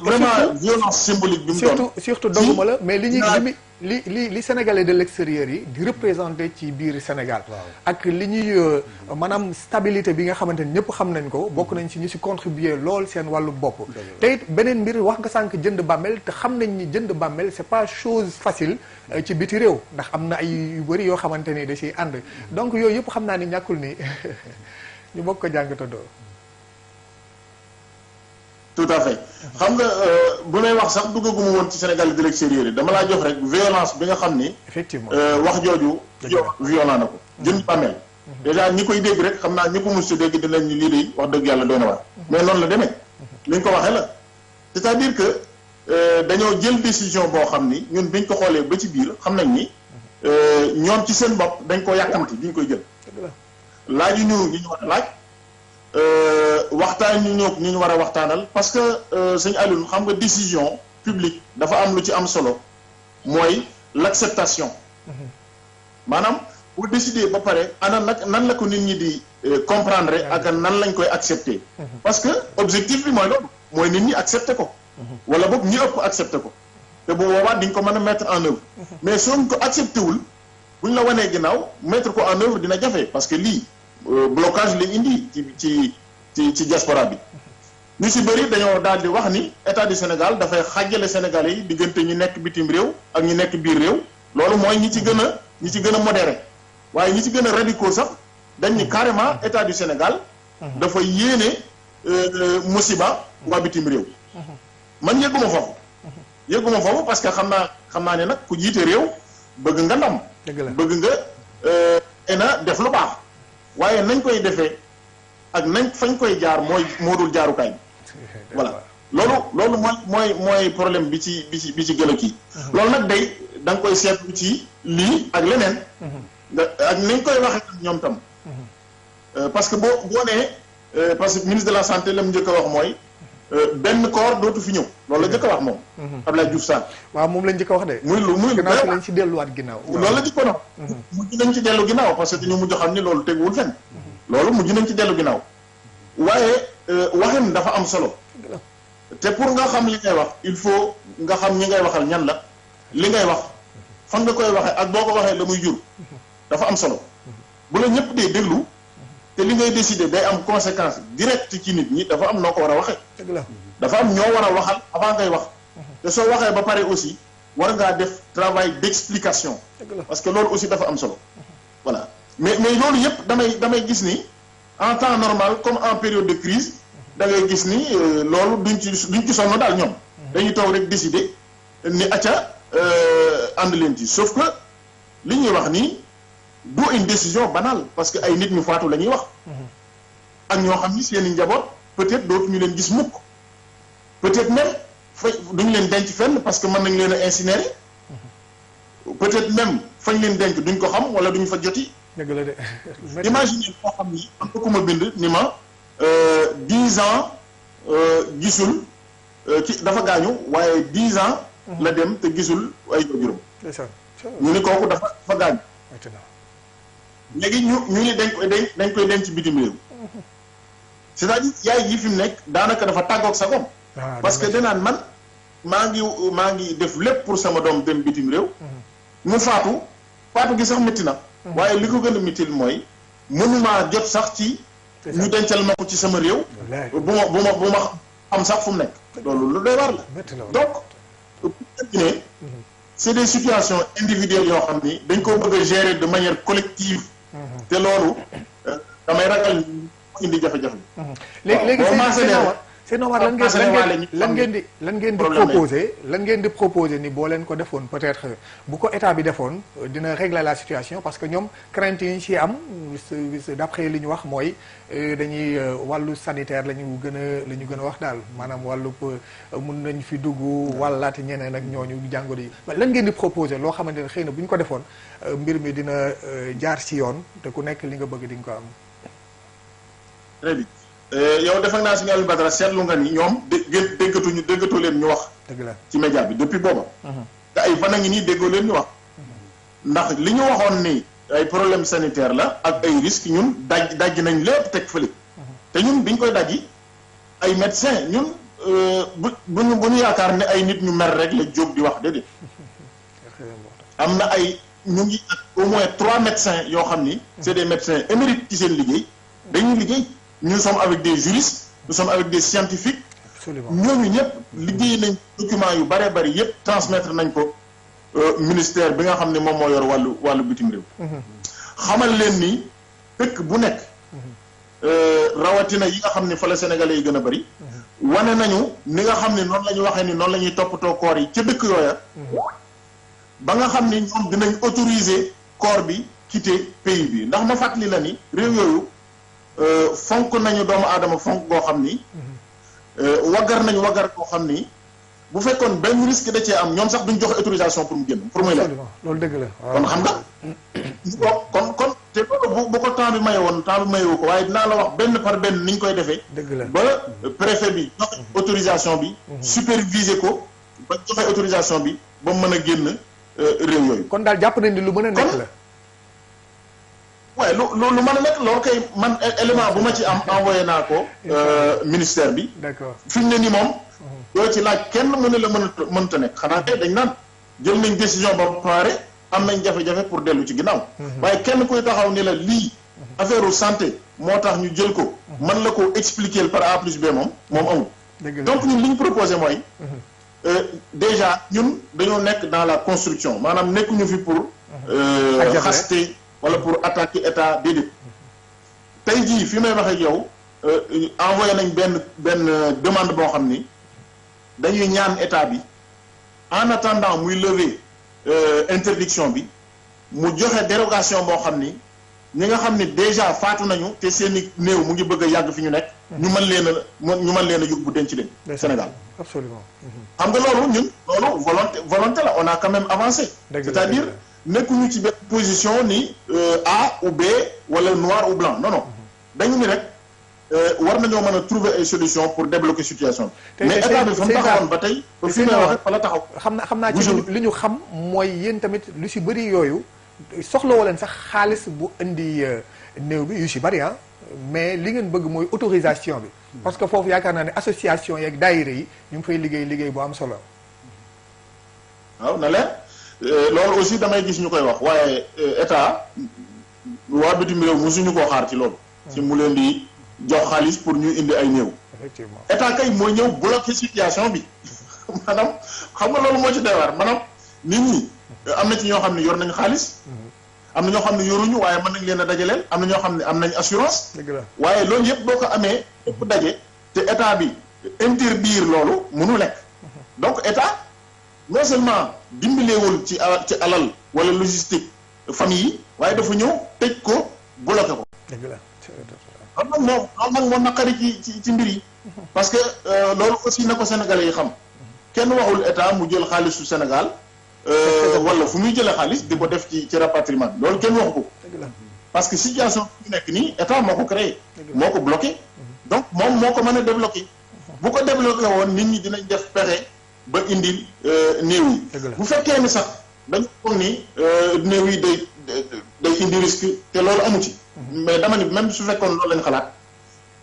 vraiment violence symbolique bi mu doon. surtout doguma la mais li sénégalais de l'extérieur yi di représenté ci biir Sénégal. ak li ñuy maanaam stabilité bi nga xamante ni ñëpp xam nañ ko bokk nañ ci ñu si contribuer lool seen wàllu bopp. te it beneen mbir wax nga sànq jënd bàmmeel te xam nañ ni jënd bàmmeel c'est pas chose facile ci biti réew ndax am na ay yu bëri yoo xamante ni da ciy ànd donc yooyu yëpp xam naa ni ñàkkul ni ñu bokk ko jàngatandoo. tout à fait xam nga bu may wax sax duggaguma woon ci Sénégal de l'extérieur yi dama laa jox rek violence bi nga xam ni. effectivement wax jooju. violent na ko. jënd bàmmeel. déjà ñi koy dégg rek xam naa ñi ko mos a dégg dinañ ni lii de wax dëgg yàlla doy na waar. mais noonu la demee. li ñu ko waxee la. c'est-à-dire que dañoo jël décision boo xam ni ñun biñ ko xoolee ba ci biir xam nañ ni ñoom ci seen bopp dañ ko yàkkamti biñ koy jël. laaj yu ñu war a laaj. waxtaan ñu ñu war a waxtaanal parce que sëñ Alioune xam nga décision publique dafa am lu ci am solo mooy l'acceptation maanaam bu décider ba pare ana nag nan la ko nit ñi di comprendre ak nan lañ koy accepter parce que objectif bi mooy loolu mooy nit ñi accepter ko wala boog ñi ëpp accepter ko te bu boobaa diñ ko mën a mettre en œuvre mais soo ko accepté wul buñ la wanee ginnaaw mettre ko en œuvre dina jafe parce que lii blocage lañ indi ci diaspora bi ñu ci bëri dañoo daal di wax ni état du Sénégal dafay xàjjale Sénégalais yi diggante ñi nekk bitim réew ak ñi nekk biir réew loolu mooy ñi ci gën a modéré waaye ñi ci gën a radicaux sax dañ ni carrément état du Sénégal dafa yéene musiba waa bitim réew man yëgguma foofu parce que xam naa ne nag ku jiite réew bëgg nga ndam bëgg nga ena def lu baax waaye nañ koy defee ak nañ fañ koy jaar moo dul jaarukaay bi voilà loolu mooy problème bi ci gën a kii loolu nag day da nga koy seetlu ci lii ak leneen ak nañ koy waxee ñoom tam parce que boo nee parce que ministre de la santé la mu njëkk a wax mooy benn corps dootu fi ñëw loolu la njëkk a wax moom Abdoulaye Diouf Sarr waaw moom lañ njëkk a wax de muy lu ginnaaw si lañ ci delluwaat ginnaaw loolu la jëkkoon wax mujj nañ ci dellu ginnaaw parce que ñu mujj xam ni loolu teguwul fenn loolu mujj nañ ci dellu ginnaaw waaye waxin dafa am solo te pour nga xam li ngay wax il faut nga xam ñi ngay waxal ñan la li ngay wax fan nga koy waxee ak boo ko waxee la muy jur dafa am solo bu la ñëpp dee déglu te li ngay décider day am conséquence directe ci nit ñi dafa am noo ko war a waxee dafa am ñoo war a waxal avant ngay wax te soo waxee ba pare aussi war ngaa def travail d'explication parce que loolu aussi dafa am solo voilà mais loolu yëpp damay gis ni en temps normal comme en période de crise da ngay gis ni loolu duñ ci sonn daal ñoom dañuy toog rek décider ni acca ànd leen ci sauf que li ñuy wax nii du une décision banale parce que ay nit ñu faatu la ñuy wax ak ñoo xam ni seeni njaboot peut-être dootuñu leen gis mukk peut-être même duñ leen denc fenn parce que mën nañ leen a incinérer peut-être même fañ leen denc duñ ko xam wala duñ fa joti dëgg la de imagine koo xam ni am na ku ma bind ni ma 10 ans gisul dafa gaañu waaye 10 ans la dem te gisul ay juróom ñu ni kooku dafa gaañu léegi ñu ni dañ koy denc bitim réew c'est-à-dire yaay ji fi mu nekk daanaka dafa tàggoog sa gom parce que danaan man maa ngi def lépp pour sama doom dem bitim réew mu faatu gi sax métti na waaye li ko gën a métti mooy mënumaa jot sax ci ñu dencal ma ko ci sama réew bu ma xam sax fu mu nekk loolu lu doy war la donc pour terminer c'est des situations individuelles yoo xam ni dañ ko bëgg a gérer de manière collective te loolu damay ragal indi jafe-jafe léegi c'est normal lan ngeen di proposer ni boo leen ko defoon peut-être bu ko état bi defoon dina régler la situation parce que ñoom crainte yi ñu ci am d'après li ñu wax mooy dañuy wàllu sanitaire la ñu gën a wax daal maanaam wàllu mun nañ fi dugg wàllaati ñeneen ak ñooñu jàngoro yi lan ngeen di proposer loo xamante ne xëy na bu ñu ko defoon mbir mi dina jaar ci yoon te ku nekk li nga bëgg di nga ko am. très bien yow defe naa si ne Aliou Badara seetlu nga ni ñoom déggatoo leen ñu wax. dëgg la ci média bi depuis booba. te ay fan a ngi nii déggoo leen ñu wax. ndax li ñu waxoon ni ay problème sanitaire la ak ay risques ñun daj nañ lépp teg fële. te ñun biñ koy dajji ay médecins ñun bu ñu yaakaar ne ay nit ñu mer rek la jóg di wax déedéet. am na ay ñu ngi ak au moins 3 médecins yoo xam ni. c'est des médecins émérites ci seen liggéey. dañuy liggéey. nous sommes avec des juristes nous sommes avec des scientifiques. absolument ñooñu ñëpp liggéey nañ documents yu bare bari yëpp transmettre nañ ko ministère bi nga xam ne moom moo yor wàllu bitim réew. xamal leen ni dëkk bu nekk. rawatina yi nga xam ne fa la sénégalais yi gën a bari. wane nañu ni nga xam ne noonu la ñu waxee ni noonu la ñuy toppatoo koor yi ca dëkk yooya. ba nga xam ni ñoom dinañ autoriser koor bi quitter pays bi ndax ma fàttali la ni réew yooyu. fonk nañu doomu aadama fonk goo xam ni waggar nañu waggar goo xam ni bu fekkoon benn risque da cee am ñoom sax duñ joxe autorisation pour mu génn pour muy leer. loolu dëgg la kon xam nga kon te loolu bu ko temps bi maye woon temps bi mayewu ko waaye dinaa la wax benn par benn ni ñu koy defee. dëgg la ba préfet bi joxe autorisation bi. superviser ko ba joxe autorisation bi ba mën a génn réew yooyu. kon daal jàpp nañ ni lu mën a nekk la. waaye lu mën a nekk loolu kay man élément bu ma ci am envoyé naa ko ministère bi. d'accord fi mu ne nii moom. doo ci laaj kenn mu ne la mënta nekk xanaa kay dañ naan jël nañ décision ba pare am nañ jafe-jafe pour dellu ci ginnaaw. waaye kenn kuy taxaw ni la lii affaire santé moo tax ñu jël ko. mën la ko expliquer par A plus B moom amul. donc ñun li ñu proposé mooy. déjà ñun dañoo nekk dans la construction maanaam nekkuñu fi pour. xaste wala pour attaquer état déedéet tey jii fi may waxee ak yow envoyé nañ benn demande boo xam ni dañuy ñaan état bi en attendant muy lever interdiction bi mu joxe dérogation boo xam ni ñi nga xam ni déjà faatu nañu te seeni néew mu ngi bëgg a yàgg fi ñu nekk. ñu mën leen a yóbbu denc leen. Sénégal absolument. xam nga loolu ñun loolu volonté la on a quand même avancé. c'est-à-dire. nekkuñu ci benn position ni A ou B wala noir ou blanc non dañu ni rek war nañoo mën a trouver ay solution pour débloquer situation bi. mais état bi fa mu taxawoon ba tey. ba fi may wax fa la taxaw. xam naa ci li ñu xam mooy yéen tamit lu si bëri yooyu soxlawoo leen sax xaalis bu indi néew bi yu si bëri mais li ngeen bëgg mooy autorisation bi. parce que foofu yaakaar naa ne association yeeg daayira yi ñu ngi fay liggéey bu am solo. waaw na leen. loolu aussi damay gis ñu koy wax waaye état waa bitim réew mosuñu koo xaar ci loolu. ci mu leen di jox xaalis pour ñu indi ay néew. effectivement état kay mooy ñëw bloquer situation bi maanaam xam nga loolu moo ci doy waar maanaam nit ñi am na ci ñoo xam ne yor nañu xaalis. am na ñoo xam ne yoruñu waaye mën nañ leen a dajaleel am na ñoo xam ne am nañ assurance. dëgg la waaye loolu yëpp boo ko amee ëpp daje te état bi interdire loolu mënu lekk donc état. non seulement dimbalewul ci alal wala logistique famille yi waaye dafa ñëw tëj ko bloqué ko. dëgg la. loolu nag moo naqari ci mbir yi. parce que loolu aussi na ko sénégalais yi xam kenn waxul état mu jël xaalisu Sénégal wala fu muy jëlee xaalis di ko def ci rapatriement bi loolu kenn waxu ko. parce que situation bi nekk nii état moo ko créé. moo ko bloqué. donc moom moo ko mën a débloqué. bu ko débloqué woon nit ñi dinañ def pexe. ba indi néew yi. bu fekkee ni sax dañu foog ni néew yi day indi risque te loolu amu ci. mais dama ni même su fekkoon loolu lañ xalaat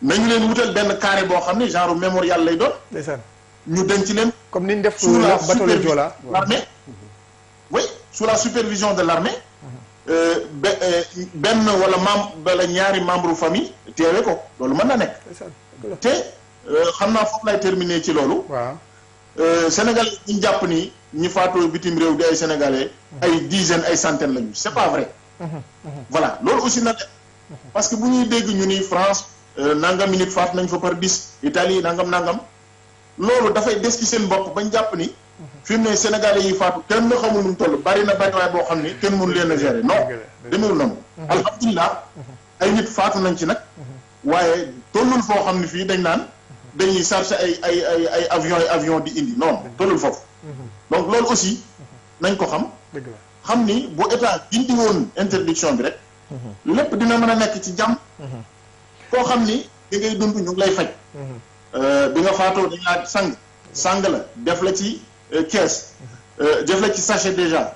nañu leen wutal benn carré boo xam ne genre mémorial lay doon. ndeysaan ñu denc leen. comme ni ñu def sous la bateau le Joola. l'armée oui sous la supervision de l'armée benn wala ñaari membre famille teewe ko loolu mën na nekk. te xam naa foofu lay terminer ci loolu. waaw. Sénégal ñu jàpp ni ñi faatoo bitim réew di ay sénégalais ay dizaines ay centaines lañu c'est pas vrai. voilà loolu aussi na parce que bu ñuy dégg ñu ni France nangami nit faat nañ fa par bis Italie nangam loolu dafay des ci seen bopp bañ jàpp ni fi mu ne Sénégalais yi faatu kenn xamul nu mu toll bari na bari waay boo xam ni kenn mënu leen a gérer non demeewul noonu alhamdulilah ay nit faatu nañ ci nag waaye tollul foo xam ne fii dañ naan dañuy charger ay avion di indi non tollul foofu donc loolu aussi nañ ko xam ni bu état dindi woon interdiction bi rek lépp dina mën a nekk ci jàmm koo xam ni di ngay dund ñu ngi lay faj bi nga faatoo dañ laa sang la def la ci kees def la ci sachet déjà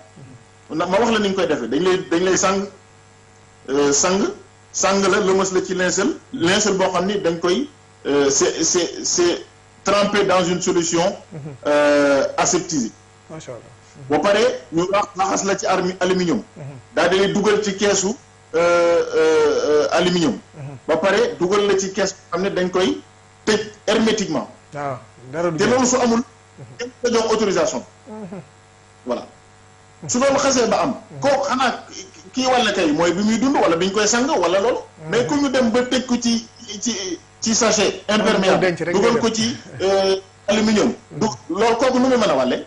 ma wax la ni ñu koy defee dañ lay sang la lëmas la ci linceul boo xam ni dañ koy c'est trempé dans une solution aseptisée macha allah ba pare ñu raxas la ci aluminium daal di dugal ci keesu aluminium ba pare dugal la ci kees boo xam ne dañ koy tëj hermétiquement te loolu su amul dañ ko jox autorisation voilà su loolu xasee ba am kooku xanaa kii wàll kay mooy bi muy dund wala bi ñu koy sang wala loolu mais ku ñu dem ba tëj ko ci sachet imperméable dugal ko ci aluminium loolu kooku nu muy mën a wàlle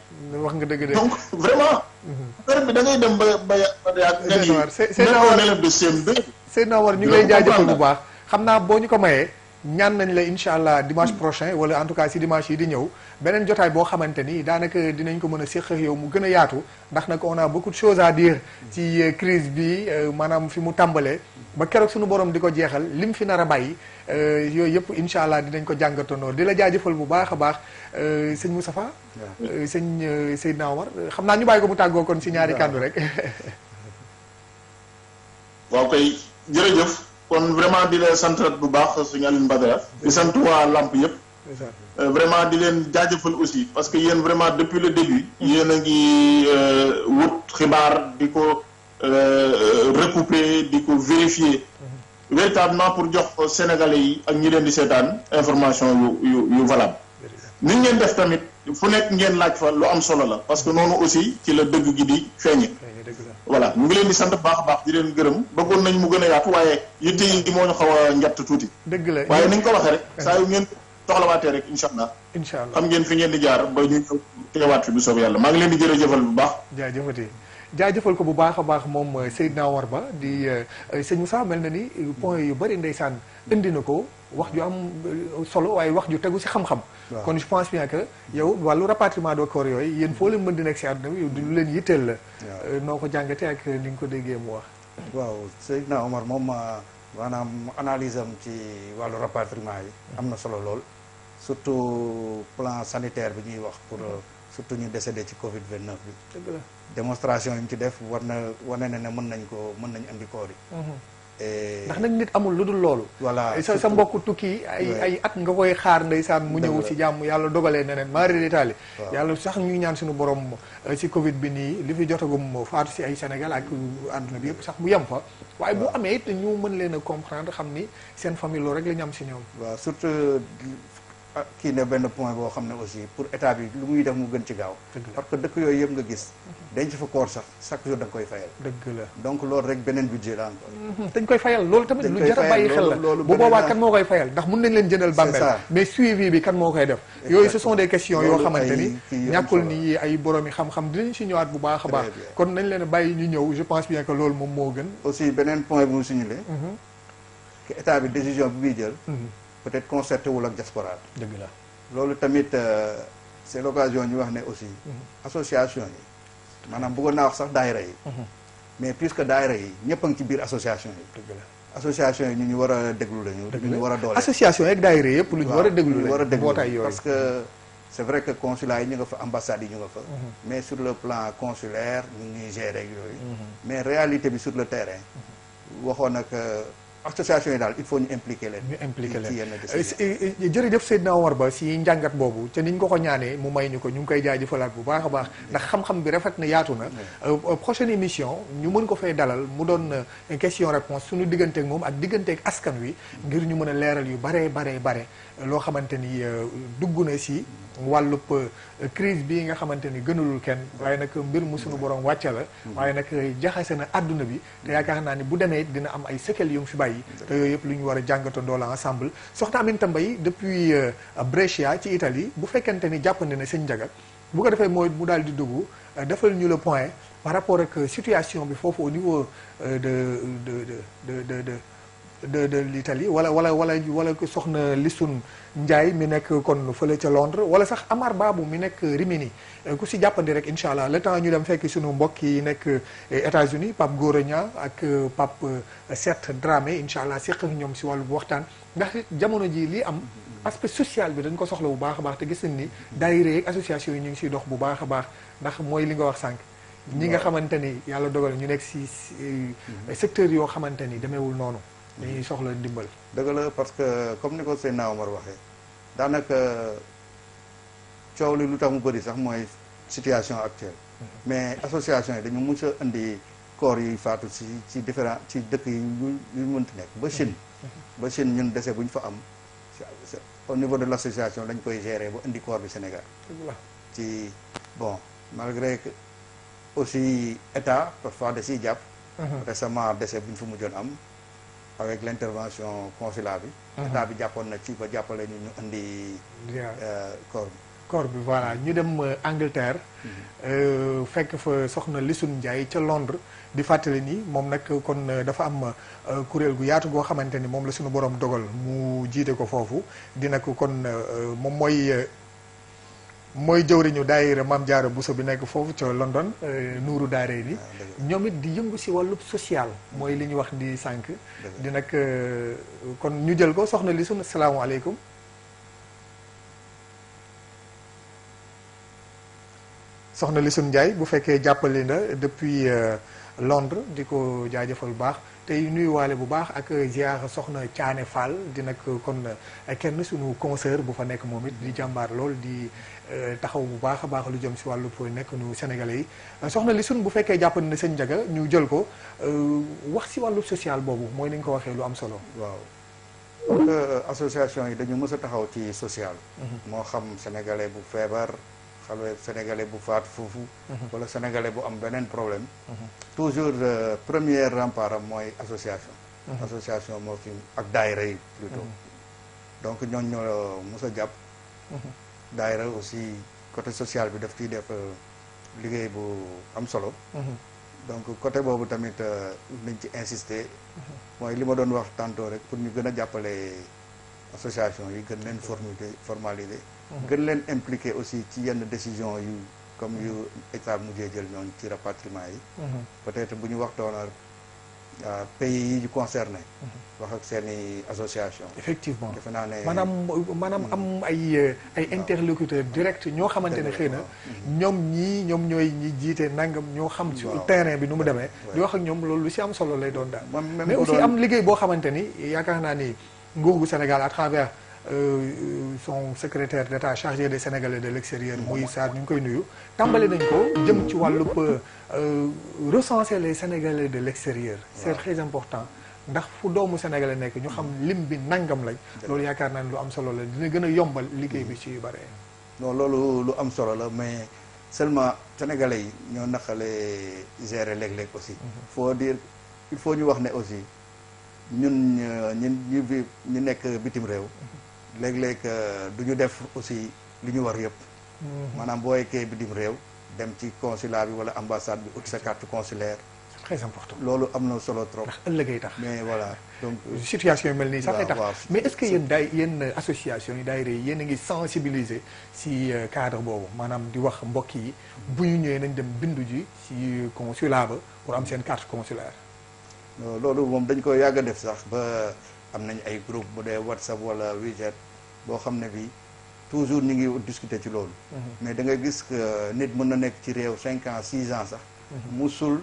wax nga dëgg de donc vraiment affaire bi da ngay dem ba nga ni élève de CM2 Seydina Omar ñu ngi lay jaajëfal bu baax xam naa boo ñu ko mayee ñaan nañ la incha allah dimanche prochain wala en tout cas si dimanche yi di ñëw beneen jotaay boo xamante ni daanaka dinañ ko mën a séq ak yow mu gën a yaatu ndax nag on a beaucoup de choses à dire ci crise bi maanaam fi mu tàmbalee ba keroog suñu borom di ko jeexal lim fi nar a bàyyi yooyu yëpp incha allah dinañ ko jàngatandoo di la jaajëfal bu baax a baax sëñ Moustapha sëñ Seydina Omar xam naa ñu bàyyi ko mu tàggoo kon si ñaari kàddu rek waaw kay jërëjëf kon vraiment di leen sant bu baax suñu Alioune Badara di sant waa Lamp yëpp vraiment di leen jaajëfal aussi parce que yéen vraiment depuis le début yéen a ngi wut xibaar di ko recouper di ko vérifier véritablement pour jox Sénégalais yi ak ñi leen di seetaan information yu valable ni ngeen def tamit fu nekk ngeen laaj fa lu am solo la parce que noonu aussi ci la dëgg gi di feeñe voilà ñu ngi leen di sant baax a baax di leen gërëm bëggoon nañ mu gën a yaatu waaye yitte yi moo ñu xaw a njatt tuuti dëgg la waaye ni ñu ko waxee rek saa yu ngeen soxlawaatee rek incha allah xam ngeen fi ngeen di jaar ba ñu ñëw teewaat fi bu soob yàlla maa ngi leen di jërëjëfal bu baax jaajëfal ko bu baax a baax moom Seydina Omar Ba di sëñ Moussa mel na ni point yu bëri ndeysaan indi na ko wax ju am solo waaye wax ju tegu si xam-xam kon je pense bien que yow wàllu rapatriement de corps yooyu yéen foo leen mën di nekk si àdduna bi du leen yitteel la noo ko jàngatee ak ni nga ko déggee mu wax waaw Seydina Omar moom maanaam analyse am ci wàllu rapatriement yi am na solo lool surtout plan sanitaire bi ñuy wax pour surtout ñu décédé ci Covid 29 bi dëgg la démonstration yi mu ci def wane na ne mën nañ andi koor yi ndax nag nit amul lu dul loolu voilà sa mbokk tukki ay at nga koy xaar ndeysaan mu ñëw si jàmm yàlla dogalee neneen maari détaali yàlla sax ñuy ñaan suñu borom si Covid bi nii li fi jotagum faatu si ay Sénégal ak àdduna bi yëpp sax mu yem fa waaye bu amee it ñu mën leen a comprendre xam ni seen famille loolu rek la ñu am si ñoom waaw surtout kii ne benn point boo xam ne aussi pour état bi lu muy def mu gën ci gaaw parce que dëkk yooyu yëpp nga gis denc fa koor sax chaque jour da nga koy fayal dëgg la donc loolu rek beneen budget la encore dañ koy fayal loolu tamit lu jar a bàyyi xel la bu boobaa kan moo koy fayal ndax mun nañ leen jëndal bàmmeel mais suivi bi kan moo koy def yooyu ce sont des questions yoo xamante ni ñàkkul ni ay borom yi xam-xam dinañ si ñëwaat bu baax a baax kon nañ leen a bàyyi ñu ñëw je pense bien que loolu moom moo gën aussi beneen point bu mu signalé que état bi décision bi muy jël peut-être concerté wul ak diaspora dëgg la loolu tamit c'est l'occasion ñu wax ne aussi association yi maanaam bëggoon naa wax sax daayira yi mais puisque daayira yi ñëpp a ngi ci biir association yi dëgg la association yi ñu war a déglu lañu ñu war a doole association yi ak daayira yëpp lu ñu war a déglu la mbootaay yooyu parce que c'est vrai que consulat yi ñu nga fa ambassades yi ñu nga fa mais sur le plan consulaire ñu ngi gérer ak yooyu mais réalité bi sur le terrain waxoon nag association yi daal il faut ñu impliquer leen. ñu impliquer leen jërëjëf Seydina Omar Ba si njàngat boobu te niñ ko ko ñaanee mu may ñu ko ñu ngi koy jaajëfalaat bu baax a baax ndax xam-xam bi rafet na yaatu na. prochaine émission ñu mën ko fay dalal mu doon question réponse suñu digganteeg moom ak digganteeg askan wi ngir ñu mën a leeral yu bare loo xamante ni dugg na si wàllub crise bii nga xamante ni gënalul kenn waaye nag mbir mu suñu borom wàcce la waaye nag jaxase na àdduna bi te yaakaar naa ni bu demee dina am ay séquelles yu mu fi bàyyi bàyyi te yooyu yëpp lu ñu war a jàngatandoo la ensemble soxna Aminata Mbaye depuis Brescia ci Italie bu fekkente ni jàppandi na sëñ Ndiaga bu ko defee mooy mu daal di dugg defal ñu le point par rapport ak situation bi foofu au niveau de l'Italie wala soxna Lissun Ndiaye mi nekk kon fële ca Londres wala sax Amar Babou mi nekk Rimini ku si jàppandi rek incha allah le temps ñu dem fekk suñu mbokk yi nekk États-Unis Pape Gora Niang ak Pape Seth Dramé incha allah seq ak ñoom si wàllu waxtaan ndax jamono ji lii am aspect social bi dañ ko soxla bu baax a baax te gis nañ ni daayira yeeg association yi ñu ngi siy dox bu baax a baax ndax mooy li nga wax sànq ñi nga xamante ni yàlla dogal ñu nekk si secteur yoo xamante ni demeewul noonu dañuy soxla ndimbal. dëgg la parce que comme ni ko Seydina Omar waxee daanaka coow li lu tax mu bëri sax mooy situation actuelle mais association yi dañu mës a indi corps yi faatu ci différent ci dëkk yi yu mënti nekk ba Chine ñun dese bu ñu fa am au niveau de l' association dañ koy gérer ba indi corps bi Sénégal ci bon malgré que aussi état parfois da siy jàpp récemment dese bu ñu fa mujjoon am avec l' intervention consulat bi état bi jàppoon na ci ba jàppale ñu indi corps bi voilà ñu dem Angleterre fekk fa soxna Lissun Ndiaye ca Londres di fàttali ni moom nag kon dafa am kuréel gu yaatu goo xamante ni moom la suñu borom dogal mu jiite ko foofu dina ko kon moom mooy jëwriñu daayira Maam Jaara Buso bi nekk foofu ca London Nuuru Daarayni ñoom it di yëngu si wàllu social mooy li ñu wax di sànq di nag kon ñu jël ko soxna Lissun asalaamaaleykum soxna Lissun Ndiaye bu fekkee jàppale na depuis Londres di ko jaajëfal bu baax tey nuyuwaale bu baax ak ziar soxna Thiané Fall di nag kon kenn suñu concert bu fa nekk moom it di jàmbaar lool di taxaw bu baax a baax lu jëm si wàllu pour nekk nu Sénégalais yi soxna Lissun bu fekkee jàppale na sëñ Ndiaga ñu jël ko wax si wàllu social boobu mooy ni nga ko waxee lu am solo. waaw donc association yi dañu mës a taxaw ci social. moo xam sénégalais bu feebar. xale sénégalais bu faat foofu wala sénégalais bu am beneen problème toujours premier rempart am mooy association moo fi ak daayira yi plutôt donc ñooñ ñoo mos a jàpp daayira aussi côté social bi daf ciy def liggéey bu am solo donc côté boobu tamit nañ ci insister mooy li ma doon wax tantôt rek pour ñu gën a jàppale association yi gën leen formaliser gën leen impliqué aussi ci yenn décision yu comme yu état mujjee jël ñoon ci rapatriement yi peut-être bu ñu waxtoona pays yi concerné wax ak seeni association effectivement defe naa ne maanaam am ay interlocuteurs direct ñoo xamante ne xëy na ñoom ñooy ñi jiite nangam ñoo xam ci terrain bi nu mu demee di wax ak ñoom loolu lu si am solo lay doon daal mais aussi am liggéey boo xamante ni yaakaar naa ni nguur gu Sénégal à travers son secrétaire d'État chargé des Sénégalais de l'extérieur muy Sarr ñu ngi koy nuyu tàmbali nañ ko jëm ci wàllub recenser les Sénégalais de l'extérieur c'est très important ndax fu doomu Sénégalais nekk ñu xam lim bi nangam lañ loolu yaakaar naa ne lu am solo la dina gën a yombal liggéey bi ci yu bare non loolu lu am solo la mais seulement Sénégalais yi ñoo naqale gérer léeg-léeg aussi il faut ñu wax ne aussi ñun ñu nekk bitim réew léeg-léeg du ñu def aussi li ñu war yëpp maanaam boo yeggee bitim réew dem ci consulat bi wala ambassade bi ut sa carte consulaire c'est très important loolu am na solo trop ndax ëllëgay tax mais voilà donc situation yu mel nii sax ay tax mais est-ce que yéen association yi daayira yi yéen a ngi sensibiliser si cadre boobu maanaam di wax mbokk yi bu ñu ñëwee nañ dem bindu ji si consulat ba pour am seen carte consulaire loolu moom dañ ko yàgg a def sax ba am nañ ay groupe bu dee WhatsApp wala WeChat boo xam ne bi toujours ñu ngi discuter ci loolu mais da nga gis que nit mën na nekk ci réew 5 ans 6 ans sax musul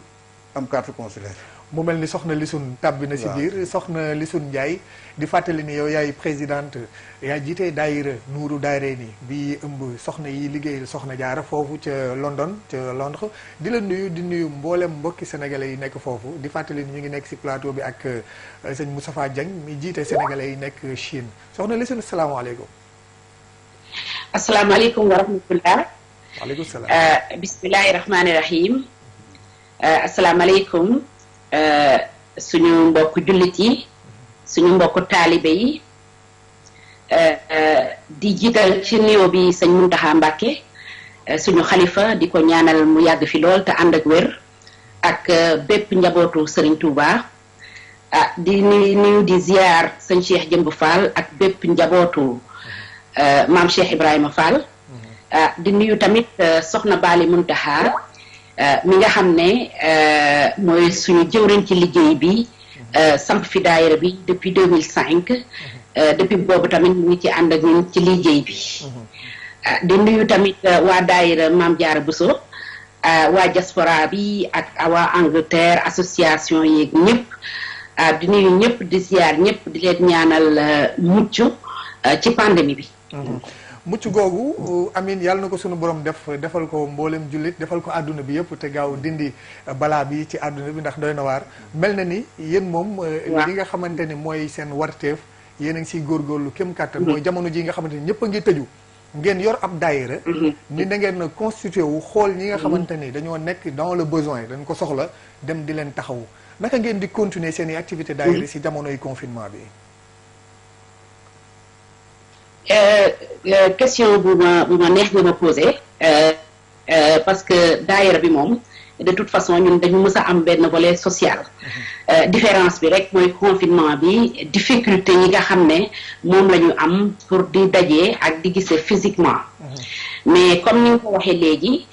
am carte consulaire mu mel ni soxna Lissun tàbbi na si biir soxna Lissun Ndiaye di fàttali ni yow yaay présidente yaa jiite daayira Nuuru Daarayni bi ëmb soxna yi liggéeyal soxna Jaara foofu ca London ca Londres di la nuyu di nuyu mboolem mbokki sénégalais yi nekk foofu di fàttali ni ñu ngi nekk si plateau bi ak sëñ Moustapha Dieng mi jiite sénégalais yi nekk Chine soxna Lissun asalaamaaleykum. asalaamaaleykum wa rahmatullah. waaleykum salaam. bismillahi rahmaani rahim. asalaamaaleykum suñu mbokk jullit yi suñu mbokku taalibe yi di jiital ci nuyoo bi sëñ Muntaxa Mbàkke suñu xalifa di ko ñaanal mu yàgg fi lool te ànd ak wér ak bépp njabootu Serigne Touba di nuyu di ziar sëñ Cheikh Jëmb Fall ak bépp njabootu maam Cheikh Ibrahima Fall di nuyu tamit soxna Bali Muntaxa mi nga xam ne mooy suñu jëwriñ ci liggéey bi samp fi daayira bi depuis 2005 depuis boobu tamit mu ngi ci ànd ak ñun ci liggéey bi di nuyu tamit waa daayira Maam Jaara Buso waa diaspora bi ak waa Angleterre association yeeg ñëpp di nuyu ñëpp di ziar ñëpp di leen ñaanal mucc ci pandémie bi. mucc googu amin yàlla na ko sunu borom defal ko mboolem jullit defal ko àdduna bi yëpp te gaaw dindi balaa bi ci àdduna bi ndax doy na waar mel na ni yéen moom. li nga xamante ni mooy seen warteef yéen a ngi siy góorgóorlu kem kàttan. mooy jamono ji nga xamante ni ñëpp a ngi tëju. ngeen yor ab daayira ni da ngeen constitué wu xool ñi nga xamante ni dañoo nekk dans le besoin dañ ko soxla dem di leen taxawu naka ngeen di continuer seen i activité daayira si jamonoy confinement bi. Question bu ma neex nga ma posé parce que daayira bi moom de toute façon ñun dañu mës a am benn volet social. Différence bi rek mooy confinement bi difficulté yi nga xam ne moom la ñu am pour di dajee ak di gisee physiquement. Mais comme ni nga ko waxee léegi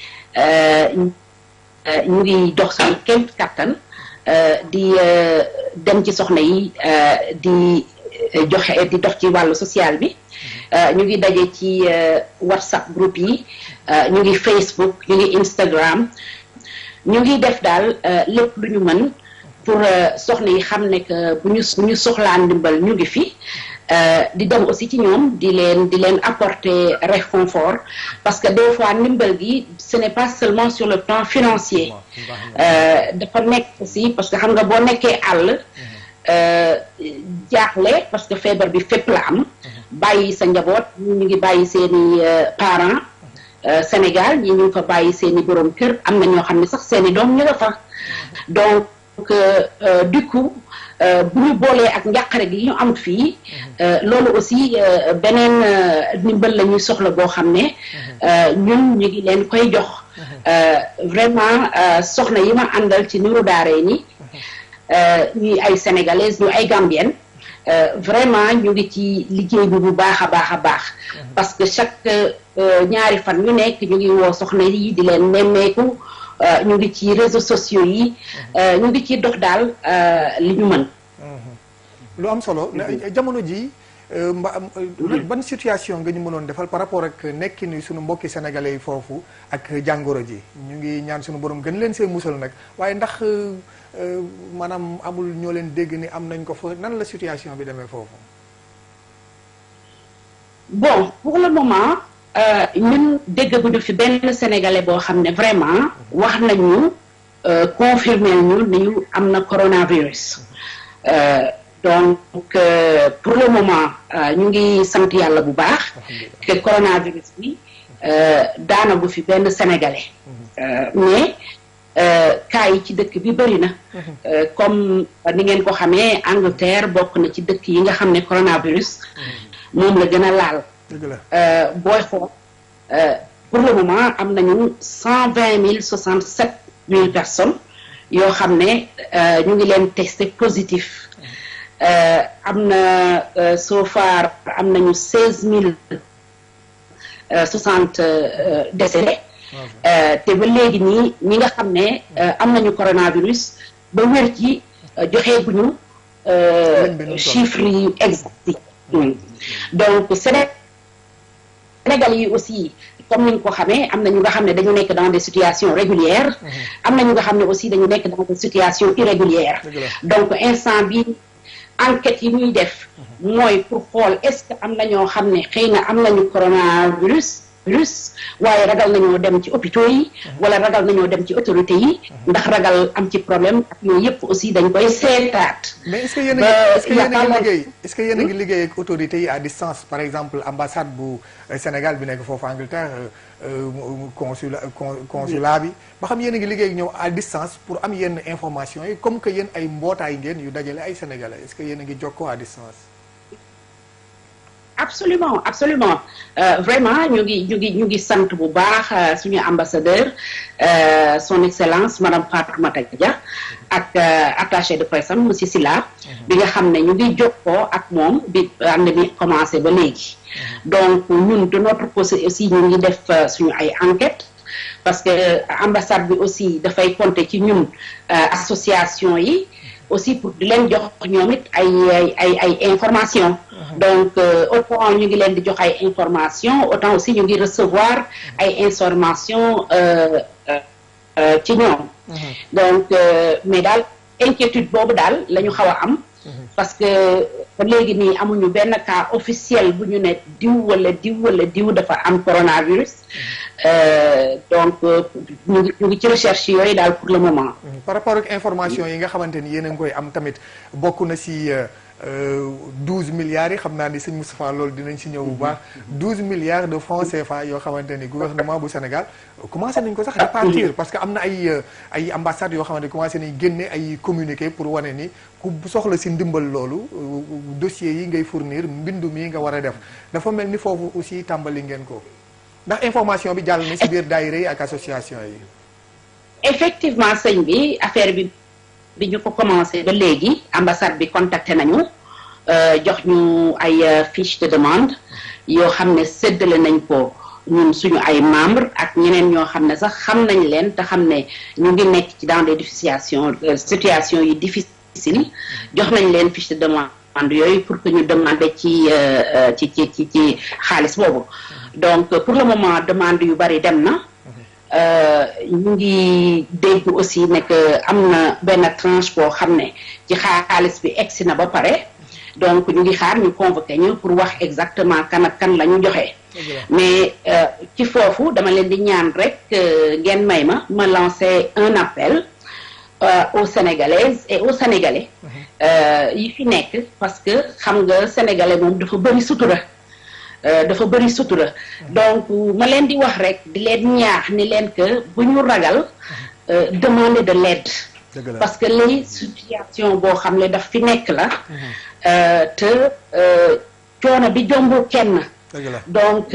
ñu ngi dox suñu kéem kattan di dem ci soxna yi di joxe di dox ci wàllu social bi. ñu ngi daje ci WhatsApp groupe yi ñu ngi Facebook ñu ngi Instagram ñu ngi def daal lépp lu ñu mën pour soxna yi xam ne que bu ñu soxlaa ndimbal ñu ngi fi di dem aussi ci ñoom di leen apporter réconfort parce que des fois ndimbal gi ce n'est pas seulement sur le plan financier dafa nekk aussi parce que xam nga boo nekkee àll jaaxle parce que feebar bi fépp la am bàyyi sa njaboot ñu ngi bàyyi seeni parents Sénégal ñi ñu ngi fa bàyyi seeni borom kër am na ñoo xam ne sax seeni doom ñu nga fa donc du coup bu ñu boolee ak njàqare gi ñu am fii loolu aussi beneen ndimbal la ñuy soxla boo xam ne ñun ñu ngi leen koy jox vraiment soxna yi ma àndal ci Nourou Darayni ñuy ay sénégalaises ñu ay gambiennes vraiment ñu ngi ci liggéey bi bu baax a baax a baax parce que chaque ñaari fan yu nekk ñu ngi woo soxna yi di leen nemmeeku ñu ngi ci réseaux sociaux yi ñu ngi ci dox daal li ñu mën. lu am solo jamono ji ban situation nga ñu mënoon defal par rapport ak nekki ni sunu mbokki sénégalais yi foofu ak jàngoro ji ñu ngi ñaan sunu borom gën leen see musal nag waaye ndax maanaam amul ñoo leen dégg ni am nañ ko fa nan la situation bi demee foofu. Bon pour le moment ñun déggaguñu fi benn sénégalais boo xam ne vraiment wax nañu confirmer ñu ni ñu am na coronavirus. Donc pour le moment ñu ngi sant yàlla bu baax que coronavirus bi daanagu fi benn sénégalais mais cas yi ci dëkk bi bëri na comme ni ngeen ko xamee Angleterre bokk na ci dëkk yi nga xam ne coronavirus moom la gën a laal booy xool pour le moment am nañu 120,067 personnes yoo xam ne ñu ngi leen testé positif am na so far am nañu 16,060 décédés te ba léegi nii ñi nga xam ne am nañu coronavirus ba wér ci joxeeguñu chiffres yi exact yi donc Sénégal yi aussi comme ni ñu ko xamee am na ñu nga xam ne dañu nekk dans des situations régulières am na ñu nga xam ne aussi dañu nekk dans des situations irrégulières donc instant bi enquête yi ñuy def mooy pour xool est-ce que am na ñoo xam ne xëy na am nañu coronavirus coronavirus waaye ragal nañoo dem ci hôpitaux yi wala ragal nañoo dem ci autorités yi ndax ragal am ci problème ak yooyu yëpp aussi dañ koy seetaat. mais est-ce que yéen a ngi liggéey ak autorités yi à distance par exemple ambassade bu Sénégal bi nekk foofu Angleterre consulat bi ba xam yéen a ngi liggéey ak ñëw à distance pour am yenn information yi comme que yéen ay mbootaay ngeen yu dajale ay sénégalais est-ce que yéen a ngi jokkoo à distance. absolument vraiment ñu ngi sant bu baax suñu ambassadeur son excellence madame Fatoumata Dia ak attaché de presse am monsieur Silla bi nga xam ne ñu ngi jokkoo ak moom bi ànd mi commencé ba léegi donc ñun de notre côté aussi ñu ngi def suñu ay enquête parce que ambassade bi aussi dafay compter ci ñun association yi aussi pour di leen jox ñoom it ay information donc autant ñu ngi leen di jox ay information autant aussi ñu ngi recevoir ay information ci ñoom donc mais daal inquiétude boobu daal la ñu xaw a am parce que ba léegi nii amuñu benn cas officiel bu ñu ne diw wala diw dafa am coronavirus donc ñu ngi ci recherche yooyu daal pour le moment. par rapport ak information yi nga xamante ni yéen a ngi koy am tamit bokk na si 12 milliards yi xam naa ni sëñ Moustapha loolu dinañ si ñëw bu baax 12 milliards de francs CFA yoo xamante ni gouvernement bu Sénégal commencé nañ ko sax répartir parce que am na ay ambassades yoo xamante ni commencé nañ génne ay communiqué pour wane ni ku soxla si ndimbal loolu dossiers yi ngay fournir mbindu mi nga war a def dafa mel ni foofu aussi tàmbali ngeen ko ndax information bi jàll na si biir daayira yi ak association yi. effectivement sëñ bi affaire bi ñu ko commencé ba léegi ambassade bi contacté nañu jox ñu ay fiche de demande yoo xam ne séddale nañ ko ñun suñu ay membres ak ñeneen ñoo xam ne sax xam nañ leen te xam ne ñu ngi nekk ci dans des situations yi difficile jox nañ leen fiche de demande yooyu pour que ñu demander ci xaalis boobu donc pour le moment demande yu bari dem na ñu ngi dégg aussi ne que am na benn tranche boo xam ne ci xaalis bi egsi na ba pare donc ñu ngi xaar ñu convoqué ñu pour wax exactement kan ak kan la ñu joxe. mais ci foofu dama leen di ñaan rek ngeen may ma lancer un appel aux Sénégalaises et aux Sénégalais yi fi nekk parce que xam nga sénégalais moom dafa bëri sutura. donc ma leen di wax rek di leen ñaax ni leen que bu ñu ragal demander de l'aide parce que lii situation boo xam ne daf fi nekk la te coono bi jombul kenn donc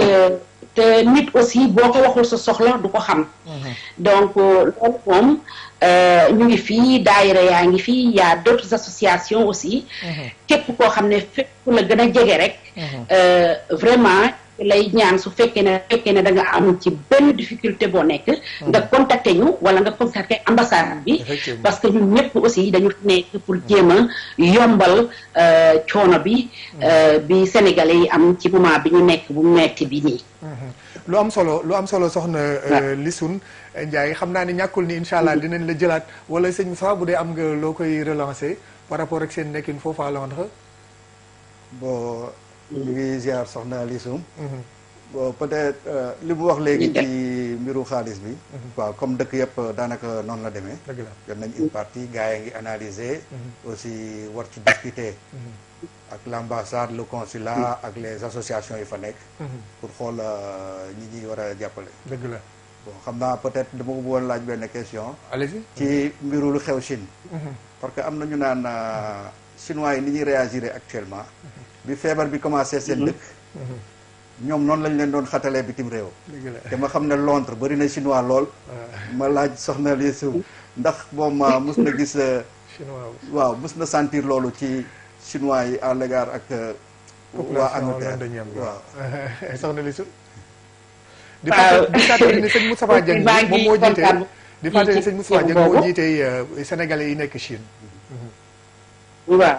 te nit aussi boo ko waxul sa soxla du ko xam donc loolu moom ñu ngi fii daayira yaa ngi fii y a d'autres associations aussi képp koo xam ne fépp la gën a jege rek vraiment lay ñaan su fekkee ne da nga am ci benn difficulté boo nekk nga contacter ñu wala nga contacter ambassade bi parce que ñun ñëpp aussi dañu nekk pour jéem a yombal coono bi sénégalais yi am ci moment bi ñu nekk bu metti bi nii lu am solo soxna Lissoune Ndiaye xam naa ni ñàkkul ni incha allah dinañ la jëlaat wala sëñ Moussa bu dee am nga loo koy relancer par rapport ak seen nekkin foofu à Londres. bon ñu ngi ziar soxna Lissoune. bon peut-être li mu wax léegi ci mbiru xaalis bi. waaw comme dëkk yëpp daanaka noonu la demee. dëgg la jot nañ une partie gars yi ngi analyser. aussi war ci discuter. ak l'ambassade le consulat ak les associations yi fa nekk. pour xool ñi ñuy war a jàppale. dëgg la. bon xam naa peut-être dama ko bëggoon laaj benn question. allez-y ci mbiru lu xew Chine. parce que am na ñu naan chinois yi ni ñuy réagir actuellement. bi feebar bi commencé seen dëkk. ñoom noonu lañ leen doon xatalee bitim réew. te ma xam ne Londres bari na chinois lool. ma laaj soxna Lissoune ndax moom mus na gis. chinois waaw mus na sentir loolu ci chinois yi à l'égard ak. waa Angleterre waaw soxna Lissoune. di fàttali ni sëñ Moustapha Dieng moom moo jiite di fàttali ni sëñ Moustapha Dieng moo jiite sénégalais yi nekk Chine. waaw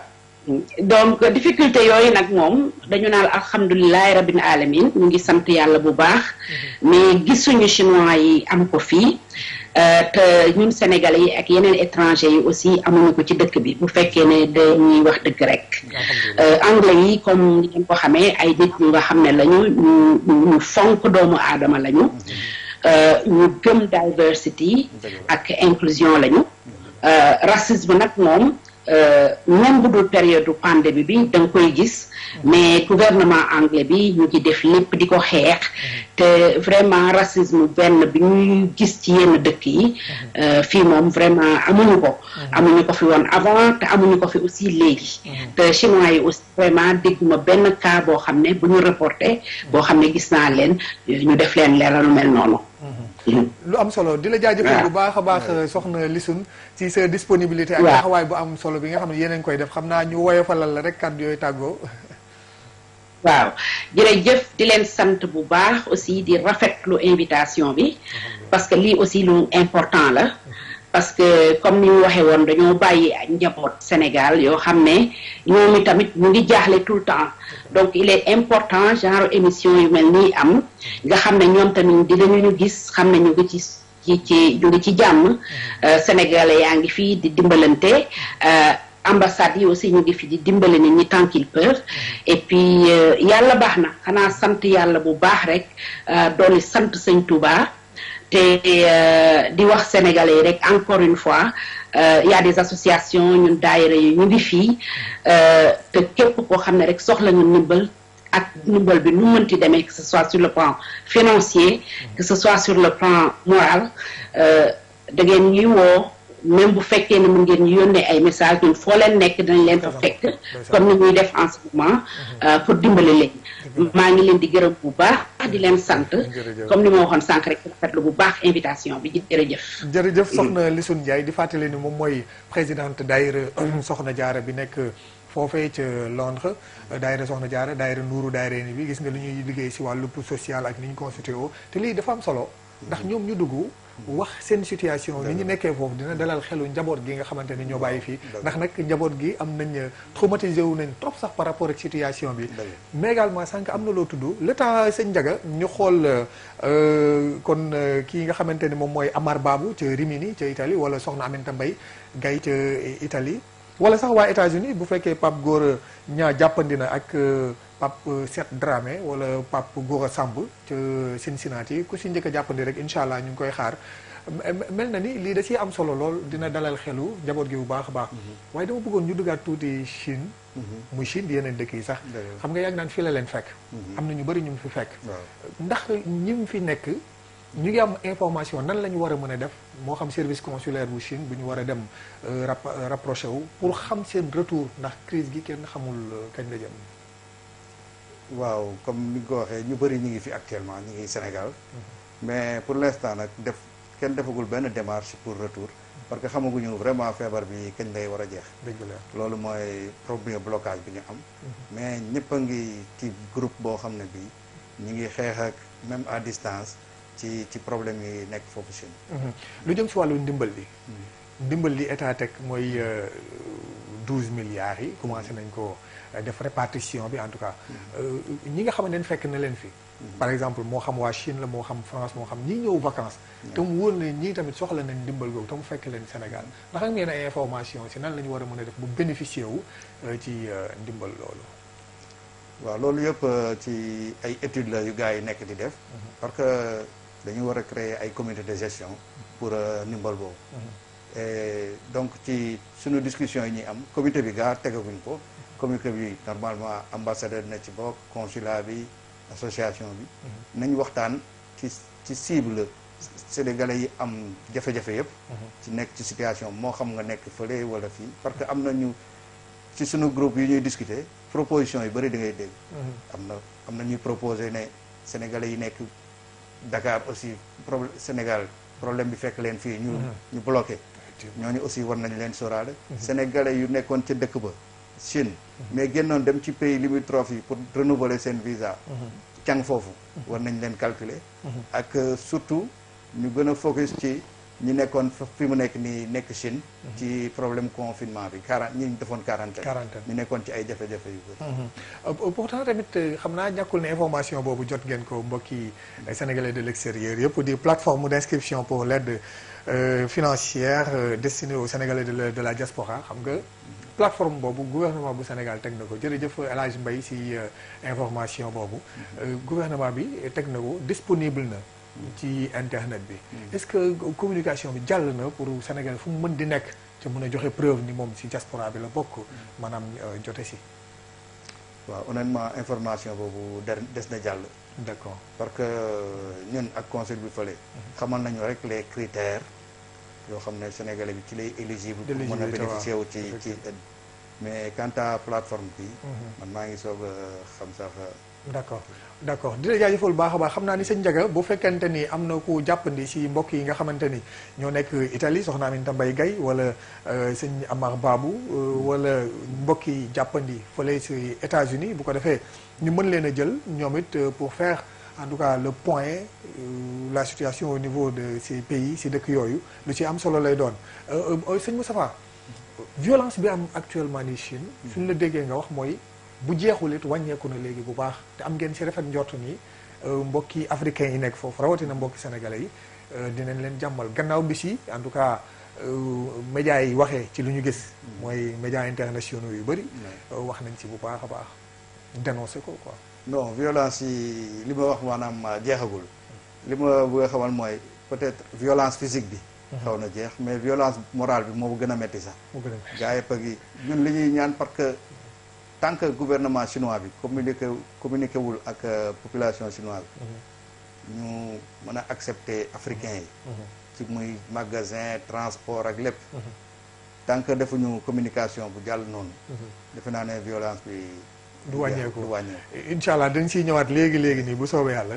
donc difficulté yooyu nag moom dañu naan alhamdulilahi rabbil alamin ñu ngi sant yàlla bu baax mais gisuñu chinois yi am ko fii te ñun sénégalais yi ak yeneen étrangers yi aussi amuñu ko ci dëkk bi bu fekkee ne dañuy wax dëgg rek. anglais yi comme ni ngeen ko xamee ay nit ñu nga xam ne lañu ñu fonk doomu aadama lañu. ñu gëm diversity ak inclusion lañu. racisme nag moom même bu dul période pandémie bi da nga koy gis mais gouvernement anglais bi ñu ngi def lépp di ko xeex te vraiment racisme benn bi ñuy gis ci yenn dëkk yi fii moom vraiment amuñu ko fi woon avant te amuñu ko fi aussi léegi te chinois yi aussi vraiment dégguma benn cas boo xam ne bu ñu reporté boo xam ne gis naa leen ñu def leen leeral lu mel noonu. lu am solo di la jaajëfal bu baax a baax soxna Lisoun ci sa disponibilité ak taxawaay bu am solo bi nga xam ne yéen a ngi koy def xam naa ñu woyofalal la rek kàddu yooyu tàggoo. waaw jërëjëf di leen sant bu baax aussi di rafetlu invitation bi parce que lii aussi lu important la parce que comme ni ñu waxee woon dañoo bàyyi ak njaboot Sénégal yoo xam ne ñoom itamit ñu ngi jaaxle tout le temps donc il est important genre émission yu mel nii am nga xam ne ñoom tamit dinañu gis xam ne ñu ngi ci jàmm sénégalais yaa ngi fii di dimbalante ambassade yi aussi ñu ngi fi di dimbale nit ñi tant qu'ils peuvent et puis yàlla baax na xanaa sant yàlla bu baax rek dooli sant sëñ Touba te di wax sénégalais yi rek encore une fois y a des associations ñun daayira yi ñu ngi fii te képp koo xam ne rek soxla ñu ndimbal ak ndimbal bi nu mënti demee que ce soit sur le plan financier que ce soit sur le plan moral da ngeen ñuy woo même bu fekkee ne mu ngeen ñu yónnee ay message ñun foo leen nekk dinañ leen fa fekk comme ni ñuy def en ce moment pour dimbali leen maa ngi leen di gërëm bu baax di leen sant comme ni ma waxoon sànq rek rafetlu bu baax invitation bi jërëjëf soxna Lisoun Ndiaye di fàttali ni moom mooy présidente daayira soxna jaara bi nekk foofee ca Londres daayira soxna jaara daayira nuuru daayira ni bi gis nga lu ñuy liggéey si wàllu social ak ni ñu constitué woo te lii dafa am solo ndax ñoom ñu dugg wax seen situation ni ñu nekkee foofu dina dalal xelu njaboot gi nga xamante ni ñoo bàyyi fii ndax nag njaboot gi am nañ traumatisé wu nañ trop sax par rapport ak situation bi mais également sànq am na loo tudd le temps sëñ Ndiaga ñu xool kon kii nga xamante ni moom mooy Amar Babou ca Rimini ca Italie wala soxna Aminata Mbaye Gaye ca Italie wala sax waa États-Unis bu fekkee Pape Gora ñaa jàppandi na ak Pape Set Dramé wala Pape Gora Samb ca Cincinnati ku si njëkk a jàppandi rek incha allah ñu ngi koy xaar mel na ni lii da ciy am solo lool dina dalal xelu njaboot gi bu baax a baax waaye dama bëggoon ñu duggaat tuuti Chine muy Chine di yeneen dëkk yi sax xam nga yàgg naan fii la leen fekk am na ñu bëri ñu fi fekk ndax ñi mu fi nekk ñu ngi am information nan la ñu war a mën a def moo xam service consulaire bu Chine bu ñu war a dem rapproché wu pour xam seen retour ndax crise gi kenn xamul kañ la jëm. waaw comme ni nga ko waxee ñu bëri ñu ngi fi actuellement ñu ngi Sénégal mais pour l'instant nag kenn defagul benn démarche pour retour parce que xamaguñu vraiment feebar bi kañ lay war a jeex. dëgg la loolu mooy premier blocage bi ñu am. mais ñëpp a ngi ci groupe boo xam ne bii ñu ngi xeex ak même à distance. ci problème yi nekk foofu Chine. lu jëm si wàllu ndimbal li ndimbal li état teg mooy 12 milliards yi commencé nañ ko def répartition bi en tout cas ñi nga xamante ne fekk na leen fi par exemple moo xam waa Chine la moo xam France moo xam ñi ñëw vacances te mu wóor na ñii tamit soxla nañ ndimbal googu te mu fekk leen Sénégal ndax am ngeen ay information si nan la ñu war a mën a def bu bénéficier wu ci ndimbal loolu. waaw loolu yëpp ci ay études la yu gars yi nekk di def parce que dañu war a créer ay comité de gestion pour ndimbal boobu et donc ci suñu discussion yi ñuy am comité bi gaa tegaguñ ko comité bi normalement ambassadeur na ci bokk consulat bi association bi nañ waxtaan ci cible sénégalais yi am jafe-jafe yëpp ci nekk ci situation moo xam nga nekk fële wala fii parce que am nañu ci suñu groupe yi ñuy discuter proposition yu bëri da ngay dégg am na ñuy proposer ne sénégalais yi nekk Dakar aussi Sénégal problème bi fekk leen fii ñu bloqué ñooñu aussi war nañ leen sóoraale sénégalais yu nekkoon ca dëkk ba Chine mais génnoon dem ci pays limitrophes yi pour renouveler seen visa càng foofu war nañ leen calculer ak surtout ñu gën a focus ci ñi nekkoon fi mu nekk nii nekk Chine. ci problème confinement bi ñi defoon quarantaine. ñu nekkoon ci ay jafe-jafe yu bëri. pourtant tamit xam naa ñàkkul ne information boobu jot ngeen ko mbokki sénégalais de l'extérieur yëpp di plateforme d'inscription pour l'aide financière destinée aux sénégalais de la diaspora xam nga. plateforme boobu gouvernement bu Sénégal teg na ko jërëjëf El Hadj Mbaye si information boobu. gouvernement bi teg na ko disponible na. ci internet bi. est-ce que communication bi jàll na pour Sénégal fu mu mën di nekk te mën a joxe preuve ni moom si diaspora bi la bokk maanaam jote si. waaw honnêtement information boobu des na jàll. d'accord parce que ñun ak conseil bi fële. xamal nañu rek les critères yoo xam ne Sénégalais bi ci lay éligible. pour mën a bénéficier wu ci mais quant à plateforme bi. man maa ngi soog a xam sax. d'accord di la jaajëfal baax a baax xam naa ni sëñ Ndiaga bu fekkente ni am na ku jàppandi si mbokk yi nga xamante ni ñoo nekk Italie soxna Aminata Mbaye Gaye wala sëñ Amar Babou wala mbokk yi jàppandi fële si États-Unis bu ko defee ñu mën leen a jël ñoom it pour faire en tout cas le point la situation au niveau de ces pays si dëkk yooyu lu ci am solo lay doon sëñ Moustapha violence bi am actuellement ni Chine suñu la déggee nga wax mooy bu jeexul it wàññeeku na léegi bu baax te am ngeen ci rafet njort ni mbokki africains yi nekk foofu rawatina mbokki sénégalais yi dinañ leen jàmmal gannaaw bi si en tout cas médias yi waxee ci lu ñu gis mooy médias internationaux yu bëri wax nañ ci bu baax a baax dénoncé ko quoi. non violence yi li ma wax maanaam jeexagul li ma bëgg a xamal mooy peut-être violence physique bi. xaw na jeex mais violence morale bi moo gën a metti sax. moo gën a metti gaa yëpp a ngi ñun li ñuy ñaan parce que. tant que gouvernement chinois bi communiqué wul ak population chinoise ñu mën a accepter africains yi ci muy magasin transport ak lépp tant que defuñu communication bu jàll noonu defe naa ne violence bi du wàññeeku incha allah dañ siy ñëwaat léegi nii bu soobee yàlla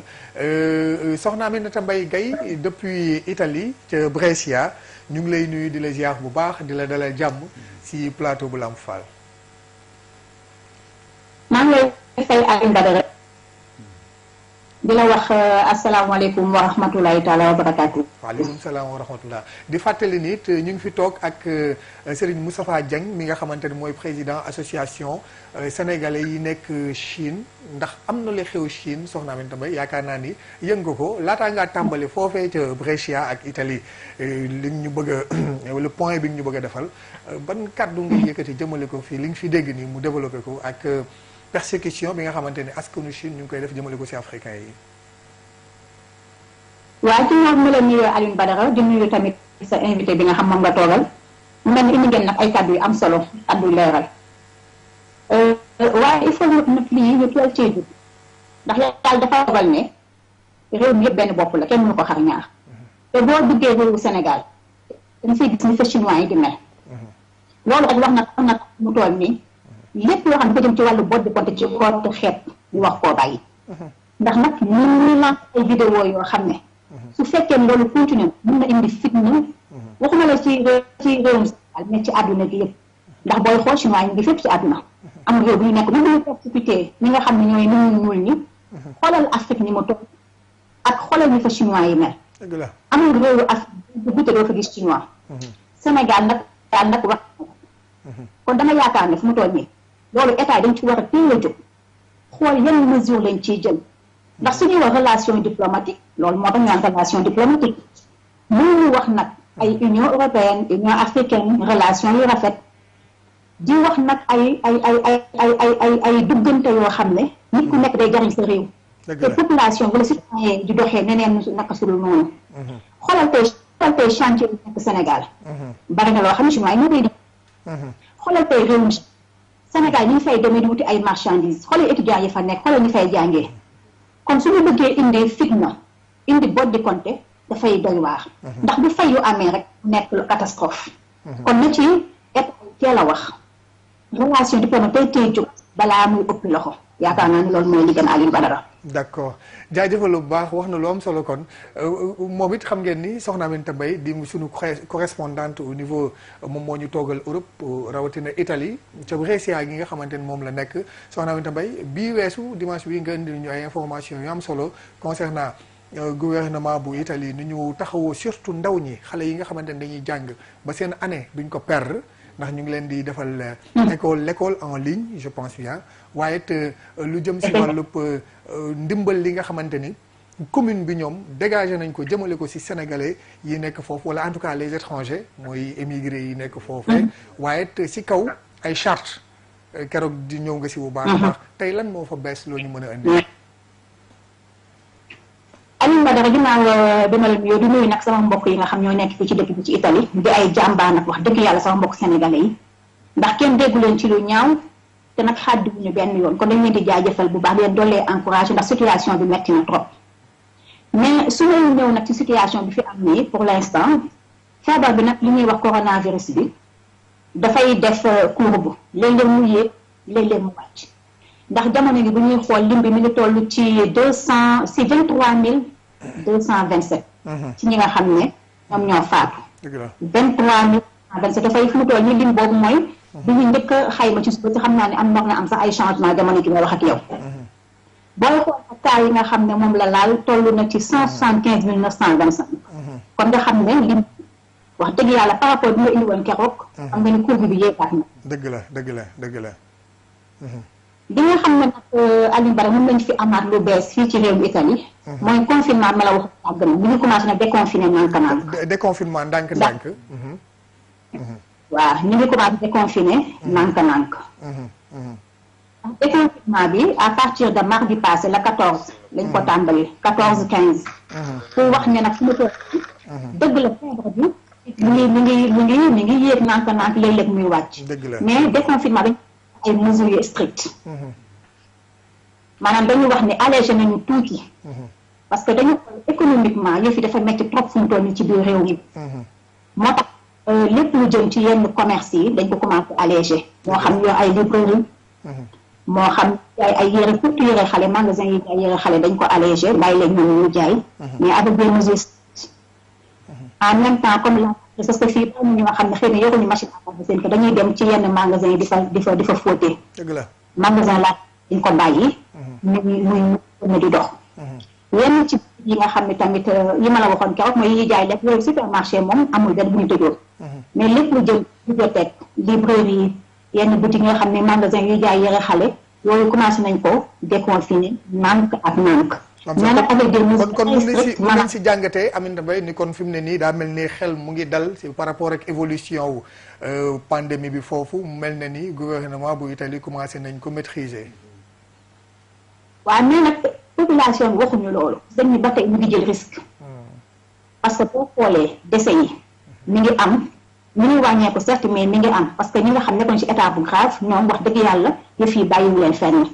soxna Aminata Mbaye Gaye depuis Italie ca Brescia ñu ngi lay nuyu di la ziar bu baax di la dalal jàmm si plateau bu Lamp Fall. maa ngi lay fay Alioune Badara di la wax asalaamaaleykum wa rahmatulahi taala wa barakaatu. waaleykum salaam wa rahmatullah di fàttali nit ñu ngi fi toog ak Serigne Moustapha Dieng mi nga xamante ne mooy président association sénégalais yi nekk Chine ndax am na lu xew Chine soxna Aminata Mbaye yaakaar naa ni yëng nga ko laataa ngaa tàmbali foofee ca Brescia ak Italie li ñu bëgg a le point bi ñu bëgg a defal ban kàddu nga yëkkati jëmale ko fii li nga fi dégg nii mu développé ko ak. persécution bi nga xamante ne askanu Chine ñu ngi koy def jëmale ko ci africain yi. waaw ci ñoom ma la nuyoo Alioune Badara di nuyu tamit sa invité bi nga xam moom nga toogal mu mel ni indi ngeen nag ay kàddu yu am solo kàddu yu leeral waaye il faut nag lii ñu teel cee jub ndax yàlla dafa dogal ne réew mi yëpp benn bopp la kenn mënu ko xar ñaar te boo duggee réewu Sénégal dañ fay gis ni fa chinois yi di mel loolu rek wax nag mu toll nii. lépp loo xam ne dafa jëm ci wàllu bot di compte ci kootu xeet ñu wax koo bàyyi ndax nag ñu lancé ay vidéo yoo xam ne su fekkee loolu continué mën na indi fitna waxuma la ci réewum Sénégal mais ci àdduna gi yëpp ndax booy xool chinois yi ngi fépp ci àdduna amul réew bu ñu nekk mën nañu persécuté ñi nga xam ne ñooy nit ñu ñuul ñi xoolal Afrique ni mu toll ak xoolal ñi fa chinois yi mel amul réewu Afrique bu gute doo fa gis chinois Sénégal nag wax kon dama yaakaar ne fu mu toll nii loolu état dañ ci war a teel a jóg xool yan mesure lañ ciy jël ndax suñuy wax relation diplomatique loolu moo tax ñu naan relation diplomatique mënuñu wax nag ay Union européenne Union africaine relation yu rafet di wax nag ay duggante yoo xam ne nit ku nekk day jariñ sa réew te population wala citoyen di doxee neneen naka sudul noonu xoolal tey chantier yu nekk Sénégal bari na loo xam ne chinois ñoo koy di xoolal tey réewum Sénégal ñu ngi fay demee di wuti ay marchandises xoolal étudiants yi fa nekk xoolal ñu fay jàngee kon suñu bëggee indi fitna indi bot di compter dafay doy waar ndax bu fay yu amee rek nekk lu catastrophe kon na ci état teel a wax relation diplomatique tey jóg balaa muy ëpp loxo yaakaar naa ni loolu mooy li gën Alioune Badara. d'accord jaajëfal bu baax wax na lu am solo kon moom it xam ngeen ni soxna Aminata Mbaye di suñu correspondante au niveau moom moo ñu toogal Europe rawatina Italie ca Brescia gi nga xamante ni moom la nekk soxna Aminata Mbaye bii weesu dimanche bi nga indi ñu ay information yu am solo concernant gouvernement bu Italie ni ñu taxawoo surtout ndaw ñi xale yi nga xamante ne dañuy jàng ba seen année duñ ko perdre ndax ñu ngi leen di defal l'école en ligne je pense bien waaye it lu jëm si wàllub ndimbal li nga xamante ni commune bi ñoom dégagé nañ ko jëmale ko si sénégalais yi nekk foofu wala en tout cas les étrangers mooy émigrés yi nekk foofu waaye it si kaw ay charte keroog di ñëw nga si bu baax a baax tey lan moo fa bees loo ñu mën a indi. Alioune Badara ginnaaw dama la nuyoo di nuyu nag sama mbokk yi nga xam ñoo nekk fii ci dëkk bi ci Italie di ay jàmbaar nag wax dëgg yàlla sama mbokk sénégalais yi ndax kenn déggu leen ci lu ñaaw te nag xàddiwuñu benn yoon kon dañ leen di jaajëfal bu baax di leen doolee encouragé ndax situation bi metti na trop mais su may ñëw nag ci situation bi fi am nii pour l'instant feebar bi nag li ñuy wax coronavirus bi dafay def courbe léeg-léeg mu yéeg léeg-léeg mu wàcc ndax jamono gi bu ñuy xool lim bi mi ngi toll ci 23,227 ci ñi nga xam ne ñoom ñoo faatu 23,227 dafay fu mu toll ni lim boobu mooy bi ñu njëkk a xayma ci suba ci xam naa ne am war na am sax ay changement jamono gi nga wax ak yow booy xool ak cas yi nga xam ne moom la laal toll na ci 175,925 kon nga xam ne lim wax dëgg yàlla par rapport bi nga indi woon keroog xam nga ni courbe bi yéegaat na dëgg la li nga xam ne nag Alioune Bara mën nañu fi amaat lu bees fii ci réewu Italie mooy confinement ma la wax àgg na bu ñu commencé nag déconfiné ndànk-ndànk déconfinement ndànk-ndànk waaw ñu ngi commencé déconfiné ndànk-ndànk déconfinement bi à partir de mardi passé la 14 lañ ko tàmbali 14-15 pour wax ne nag fu mu toll dëgg la feebar bi mi ngi yéeg ndànk-ndànk léeg-léeg muy wàcc mais déconfinement dañ ay mesures yu strictes maanaam dañu wax ne allégé nañu tuuti parce que dañu xool économiquement yëf yi dafa metti trop fu mu toll nii ci biir réew mi moo tax lépp lu jëm ci yenn commerce yi dañ ko commencé allégé moo xam yoo ay librairie moo xam ay yére surtout yére xale magasin yi jaay yére xale dañ ko allégé bàyyi leen ñoom ñu jaay mais avec des mesures strictes en même temps comme la parce que fii am ñoo xam ne xëy na yoruñu machine à laver seen kër dañuy dem ci yenn magasin yi di fa fóotee magasin la dañ ko bàyyi muy di dox yenn ci yi nga xam ne tamit yi ma la waxoon keroog mooy yi jaay lekk yooyu supermarché moom amul benn bu ñu tëjoon mais lépp lu jëm bibliothèque librairie yenn boutique yi nga xam ne magasin yu jaay yére xale yooyu commencé nañ ko déconfiné nànk ak nànk mais nag avec des mesures kon mun nañ si jàngatee Aminata Mbaye ni kon fi mu ne nii daa mel ni xel mu ngi dal si par rapport ak évolution wu pandémie bi foofu mu mel na ni gouvernement bu Italie commencé nañ ko maîtriser. waaw mais nag population bi waxuñu loolu dañ ni ba tey ñu ngi jël risque parce que boo xoolee décès yi mi ngi am mi ngi wàññeeku certes mais mi ngi am parce que ñi nga xam nekkoon ci état bu grave ñoom wax dëgg yàlla yëf yi bàyyiwu leen fenn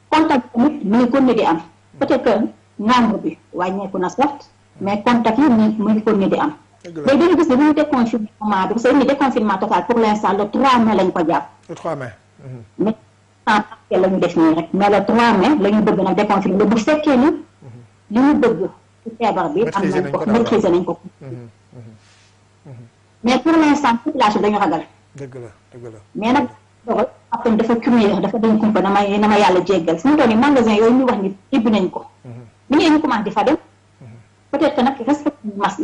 contact tamit mi ngi continuer di am peut-être que nombre bi wàññeeku na certes mais contact yi mu ngi continuer di am léegi dañu gis ne bu ñu déconfinement bi parce que ñu déconfinement total pour l'instant le 3 mai lañ ko jàpp le 3 mai mais la ñu def nii rek mais le 3 mai la ñu bëgg nag déconfinement bu fekkee ni li ñu bëgg ci feebar bi am nañ ko maîtriser nañ ko mais pour l'instant population dañu ragal dëgg la mais nag dogal après dafa cumulé dafa dañ kumpa na ma yàlla jéggal fu mu toll nii magasin yooyu ñu wax ni ibbi nañ ko mi ngi ñu commencé di fa dem peut-être que nag respecté masque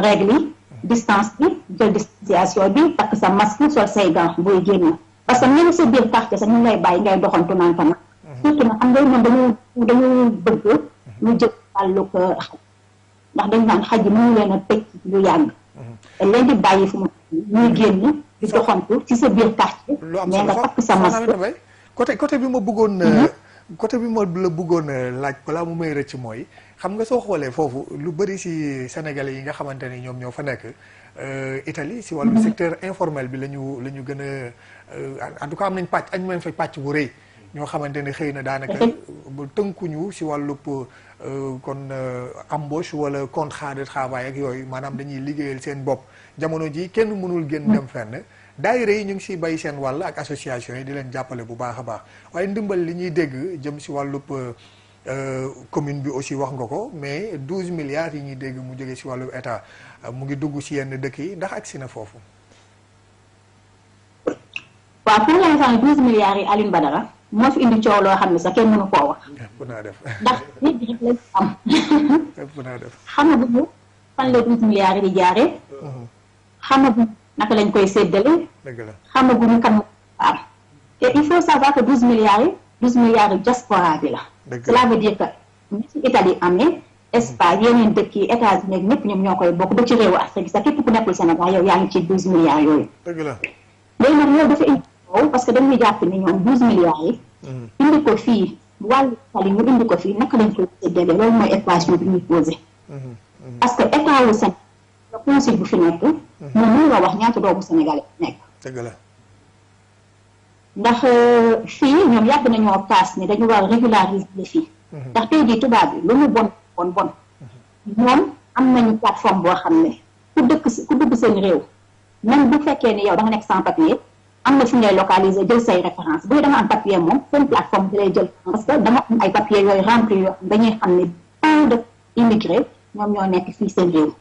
règle yi distance bi jël distanciation bi takk sa masque sol say gants booy génn parce que même sa biir quartier sax ñu lay bàyyi ngay doxantu naan fa nag surtout nag xam nga ñoom dañu bëgg ñu jël wàllug xaj ndax dañ naan xaj yi mënu leen a tëj lu yàgg dañ leen di bàyyi fu mu ñuy génn di doxantu ci sa biir quartier mais nga takk sa masque côté bi ma bëggoon côté bi ma la bëggoon laaj balaa mu may rëcc mooy xam nga soo xoolee foofu lu bëri si sénégalais yi nga xamante ni ñoom ñoo fa nekk Italie si wàllu secteur informel bi la ñu gën a en tout cas am nañ fa pàcc bu rëy ñoo xamante ne xëy na daanaka tënkuñu si wàllub kon embauche wala contrat de travail ak yooyu maanaam dañuy liggéeyal seen bopp jamono ji kenn mënul génn dem fenn daayira yi ñu ngi siy bay seen wàll ak association yi di leen jàppale bu baax a baax waaye ndimbal li ñuy dégg jëm si wàllub commune bi aussi wax nga ko mais 12 milliards yi ñuy dégg mu jóge si wàllub état mu ngi dugg si yenn dëkk yi ndax agsi na foofu. waaw pour l'instant 12 milliards yi Alioune Badara moo fi indi coow loo xam ne sax kenn mënu koo wax. ëpp naa def. ndax nit ñi rek lañ am. ëpp naa def. xamaguñu fan la 12 milliards yi di jaaree. xamaguñu naka lañ koy séddale. dëgg la xamaguñu kan moo am. te il faut savoir que 12 milliards yi diaspora bi la. cela veut dire que ni ci Italie amee. Espagne yeneen dëkk yi États-Unis ñëpp ñoom ñoo koy bokk ba ci réewu Afrique sax képp ku nekkul Sénégal yow yaa ngi ci 12 milliards yooyu. dëgg la léegi nag loolu dafa indi coow parce que dañuy jàpp ni ñoom 12 milliards yi. indi ko fii wàllu Italie ñu indi ko fii naka lañ koy séddale loolu mooy équation bi ñuy posé. parce que état wu Sénégal le consul bu fi nekk. moom mën nga wax ñaata doomu Sénégal nekk. dëgg la. ndax fii ñoom yàgg nañoo kaas ni dañu war a régulariser fii. ndax tey jii tubaab bi lu mu bon ñoom am nañu plateforme boo xam ne ku dugg seen réew même bu fekkee ni yow da nga nekk sans papier am na fi ngay localiser jël say référence bu dee da nga am papier moom seen plateforme bi lay jël parce que dama am ay papier yooyu rempli yoo xam dañuy xam ne tant de immigré ñoom ñoo nekk fii seen réew.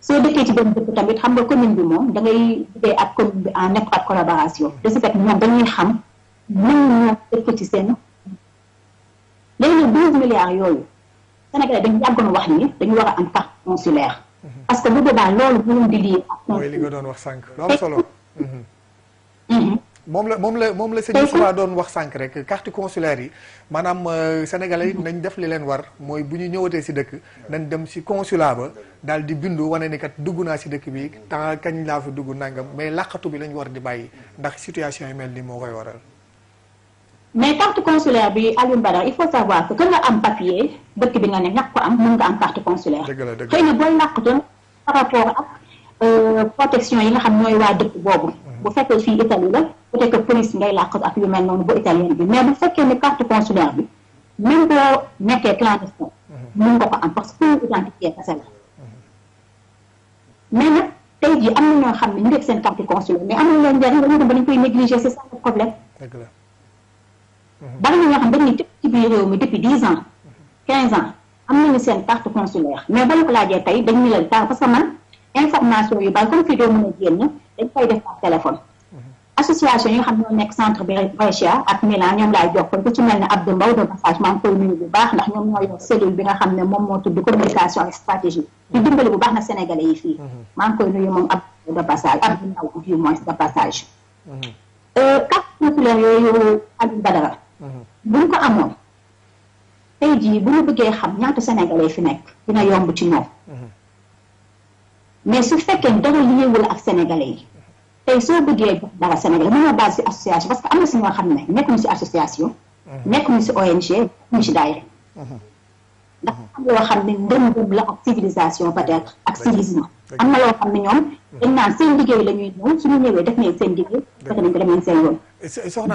soo dëkkee ci benn dëkk tamit xam nga commune bi moom da ngay liggéey ak commune bi en étroite collaboration de ce fait ñoom dañuy xam ñun ñoo dëkk ci seen léegi nag 12 milliards yooyu Sénégalais dañu yàggoon wax ni dañu war a am carte consulaire. parce que bu boobaa loolu bu leen di lii ak. mooy li nga doon wax sànq lu am solo. moom la sëñ Moussa doon wax sànq rek carte consulaire yi maanaam sénégalais yi nañ def li leen war mooy bu ñu ñëwatee si dëkk nañ dem si consulat ba daal di bindu wane ni kat dugg naa si dëkk bi temps kañ laa fi dugg nangam mais làqatu bi lañ war di bàyyi ndax situation yi mel ni moo koy waral. mais carte consulaire bi Alioune Badara il faut savoir que nga am papier dëkk bi nga ne ñàkk ko am mën nga am carte consulaire. dëgg la xëy na booy làqatu par rapport ak protection yi nga xam ñooy waa dëkk boobu. bu fekkee fii Italie la peut-être que police ngay làqatu ak yu mel noonu bu italien bi mais bu fekkee ne carte consulaire bi même boo nekkee clandestin mën nga ko am parce que pour identifier kese la. mais nag tey jii am na ñoo xam ne ñu def seen carte consulaire mais amul leen njëriñ dañu dem ba dañ koy négliger c'est ça le problème. dëgg la. bari na ñoo xam dañuy tëb ci biir réew mi depuis 10 ans 15 ans am nañu seen carte consulaire mais ba ñu ko laajee tey dañu leen taal parce que man information yu bari comme fii doo mën a génn dañ koy def par téléphone. association yi nga xam ñoo nekk centre Brescia ak Milan ñoom laay jox ko ci mel ne Abdou Mbow de passage maa ngi koy nuyu bu baax ndax ñoom ñoo yor cellule bi nga xam ne moom moo tudd communication et stratégie di dimbali bu baax na sénégalais yi fii maa ngi koy nuyu moom Abdou de passage Abdou Mbow du moins de passage. carte consulaire yooyu Alioune Badara. bu ñu ko amoon tey jii bu ñu bëggee xam ñaata sénégalais fi nekk dina yomb ci ñoom mais su fekkee dara liéewul ak sénégalais yi tey soo bëggee jox dara sénégalais mën nga base si association parce que am na si ñoo xam ne nekkuñu si association nekkuñu si ONG nekkuñu si daayira ndax am loo xam ne ndëm la ak civilisation peut-être ak civisme am na loo xam ne ñoom dañ naan seen liggéey la ñuy ñëw suñu ñëwee def nañ seen liggéey fekk nañ ko demeen seen yoon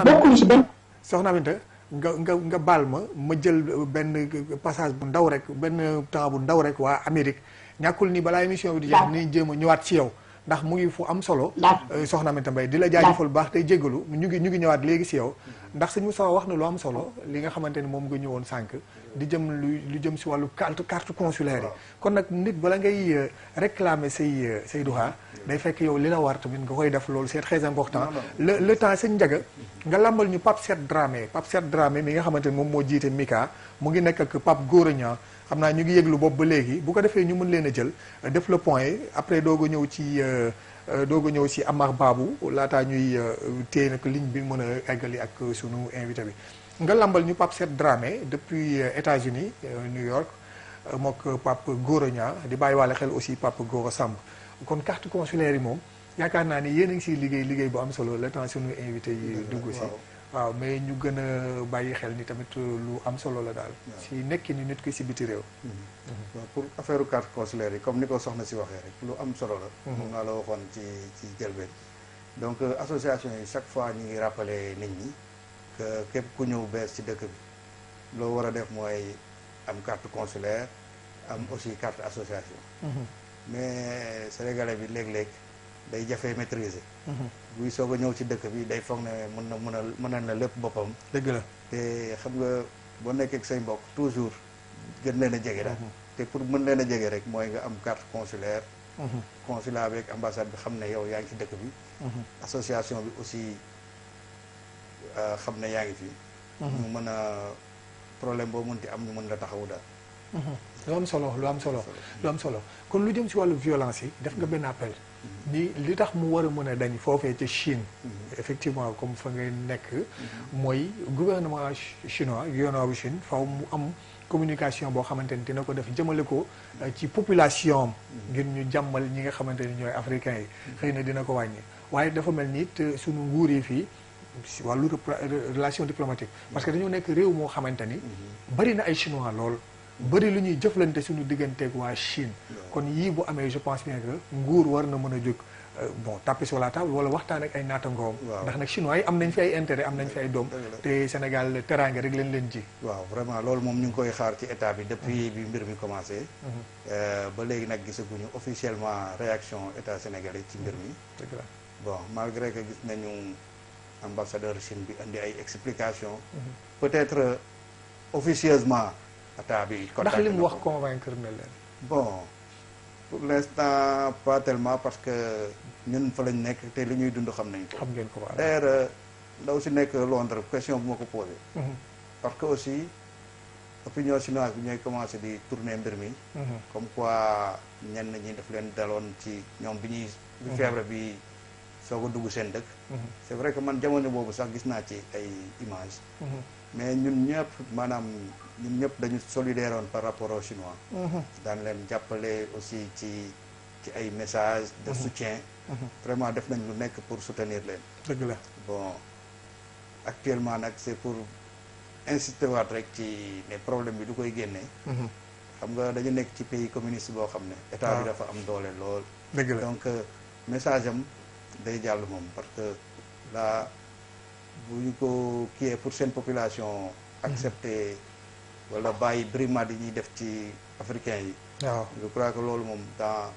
bokkuñu si benn soxna Aminta nga baal ma jël benn passage bu ndaw rek benn temps bu ndaw rek waa Amérique ñàkkul ni balaa émission bi di jeex ni jéem a ñëwaat ci yow ndax mu ngi fu am solo soxna Aminta Mbaye di la jaajëfal bu baax tey jéggalu ñu ngi ñëwaat léegi si yow ndax sëñ Moussa wax na lu am solo li nga xamante ni moom nga ñëwoon sànq di jëm lu jëm si wàllu carte consulaire yi kon nag nit bala ngay réclamer say droit day fekk yow li la war tamit nga koy def loolu c'est très important le temps sëñ Ndiaga nga lambal ñu Pape Cheikh Dramé mi nga xamante ni moom moo jiite Mika mu ngi nekk ak Pape Gora Niang xam naa ñu ngi yëglu boobu ba léegi bu ko defee ñu mën leen a jël def le point après doog a ñëw ci Amar Babou laataa ñuy téye nag ligne bi mën a eggali ak sunu invité bi nga lambal ñu Pape Cheikh Dramé depuis États-Unis New York mook Pape Gora Niang di bàyyi waale xel aussi Pape Gora Samb kon carte consulaire yi moom yaakaar naa ni yéen a ngi siy liggéey bu am solo le temps sunu invité yi dugg si waaw mais ñu gën a bàyyi xel ni tamit lu am solo la daal si nekki ni nit ki si biti réew pour affaire carte consulaire yi comme ni ko soxna si waxee rek lu am solo la moom naa la waxoon ci jëlbeen donc association yi chaque fois ñu ngi rappeler nit ñi que képp ku ñëw bees ci dëkk bi loo war a def mooy am carte consulaire am aussi carte association mais sénégalais bi léeg-léeg day jafee maîtriser buy soog a ñëw ci dëkk bi day foog ne mën na lépp boppam dëgg la te xam nga boo nekkee ak say mbokk toujours gën leen a jege daal te pour mën leen a jege rek mooy nga am carte consulaire consulat bi ak ambassade bi xam ne yow yaa ngi ci dëkk bi association bi aussi xam ne yaa ngi fi. ñu mën a problème boo mënti am ñu mën la taxawu daal. lu am solo lu am solo lu am solo kon lu jëm si wàllu violence yi def nga benn appel ni li tax mu war a mën a dañ foofee ca Chine effectivement comme fa ngay nekk mooy gouvernement chinois gouvernement bu Chine faw mu am communication boo xamante ni dina ko def jëmale ko ci population am ngir ñu jàmmal ñi nga xamante ni ñooy africains yi xëy na dina ko wàññi waaye dafa mel ni it suñu nguur yi fii si wàllu relation diplomatique parce que dañoo nekk réew moo xamante ni bari na ay chinois lool bëri lu ñuy jëflante suñu digganteeg waa Chine kon yii bu amee je pense bien que nguur war na mën a jóg bon taper sur la table wala waxtaan ak ay naatangoom ndax nag chinois yi am nañ fi ay intérêt am nañ fi ay doom te Sénégal teraanga rek leen ji waaw vraiment loolu moom ñu ngi koy xaar ci état bi depuis bi mbir mi commencé ba léegi nag gisaguñu officiellement réaction état sénégalais ci mbir mi bon malgré que gis nañu ambassadeur Chine bi indi ay explication peut-être officieusement état bi ndax li mu wax convaincre na leen bon pour l'instant pas tellement parce que ñun fa lañ nekk te li ñuy dund xam nañ ko xam ngeen ko waaw d'ailleurs ndaw si nekk Londres question bu ma ko posé parce que aussi opinion chinoise bi ñooy commencé di tourner mbir mi comme quoi ñenn ñi daf leen daloon ci ñoom bi ñuy bi feebar bi soo ko dugg seen dëkk c'est vrai que man jamono boobu sax gis naa ci ay image mais ñun ñëpp maanaam ñun ñëpp dañu solidaire woon par rapport aux Chinois daan leen jàppale aussi ci ay messages de soutien vraiment def nañ lu nekk pour soutenir leen dëgg la bon actuellement nag c'est pour insister waat rek ci ne problème bi du koy génnee xam nga dañu nekk ci pays communiste boo xam ne état bi dafa am doole lool dëgg la donc message am day jàll moom parce que là bu ñu ko kiiyee pour seen population accepter wala bàyyi brimade yi ñuy def ci africains yi waaw je crois que loolu moom dans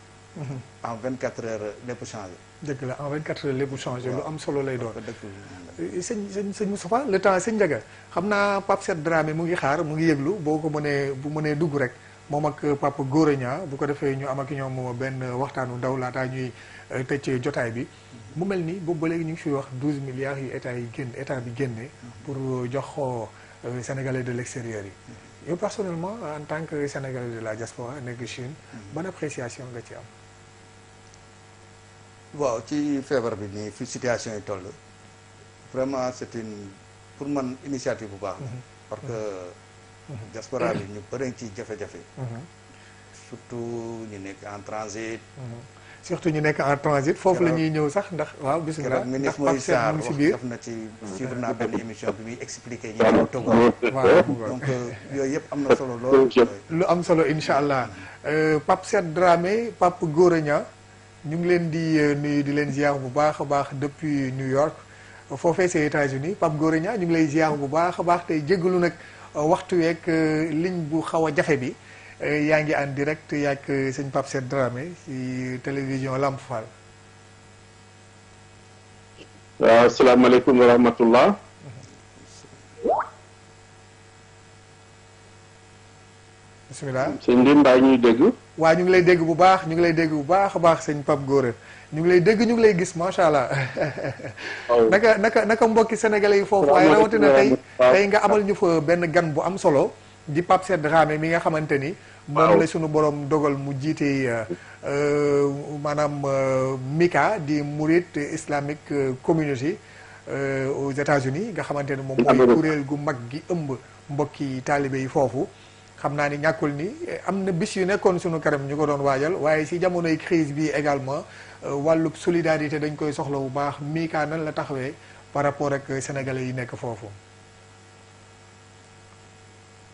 en 24 heures lépp changé dëgg la en 24 heures lépp changé lu am solo lay doon dëkk sëñ Moustapha le temps sëñ Ndiaga xam naa Pape Seth Dramé mu ngi xaar mu ngi yëglu boo ko mënee bu mënee dugg rek moom ak Pape Gora Niang bu ko defee ñu am ak ñoom benn waxtaanu ndaw laataa ñuy tëj jotaay bi mu mel ni boobu ba léegi ñu ngi fi wax 12 milliards yu état bi génne pour jox sénégalais de l'extérieur yi yow personnellement en tant que sénégalais de la diaspora nekk Chine ban appréciation nga ci am waaw ci feebar bi nii fi situation yi toll vraiment c'est une pour man initiative bu baax la parce que diaspora bi ñu bëri ci jafe-jafe surtout ñu nekk en transit surtout ñu nekk en transit foofu la ñuy ñëw sax ndax waaw bismillah ndax Pape Seth mu ngi si biir def na ci suivre naa benn émission bi muy expliquer ñi ñëw Togo waaw donc yooyu yëpp am na solo lool lu am solo incha allah Pape Seth Dramé Pape Gora Niang ñu ngi leen di nuyu di leen ziar bu baax a baax depuis New York foofee c'est États-Unis Pape Gora Niang ñu ngi lay ziar bu baax a baax tey jéggalu nag waxtu week ligne bu xaw a jafe bi yaa ngi en direct yaak sëñ Pape Seth Dramé ci télévision Lamp Fall. waaw asalaamaaleykum wa rahmatullah. bisimilah. sëñ bi mbaa ñuy dégg. waa ñu ngi lay dégg bu baax ñu ngi lay dégg bu baax a baax sëñ Pape Gora ñu ngi lay dégg ñu ngi lay gis macha allah. naka mbokki sénégalais yi foofu waaye rawatina tey nga amal ñu fa benn gan bu am solo. di Pape Seth Dramé mi nga xamante ni moom la sunu borom dogal mu jiite maanaam MICA di Mouride Islamic Community aux États-Unis nga xamante ni moom mooy kuréel gu mag gi ëmb mbokki taalibe yi foofu xam naa ni ñàkkul ni am na bis yu nekkoon sunu kanam ñu ko doon waajal waaye si jamonoy crise bi également wàllub solidarité dañ koy soxla bu baax MICA nan la taxawee par rapport ak sénégalais yi nekk foofu.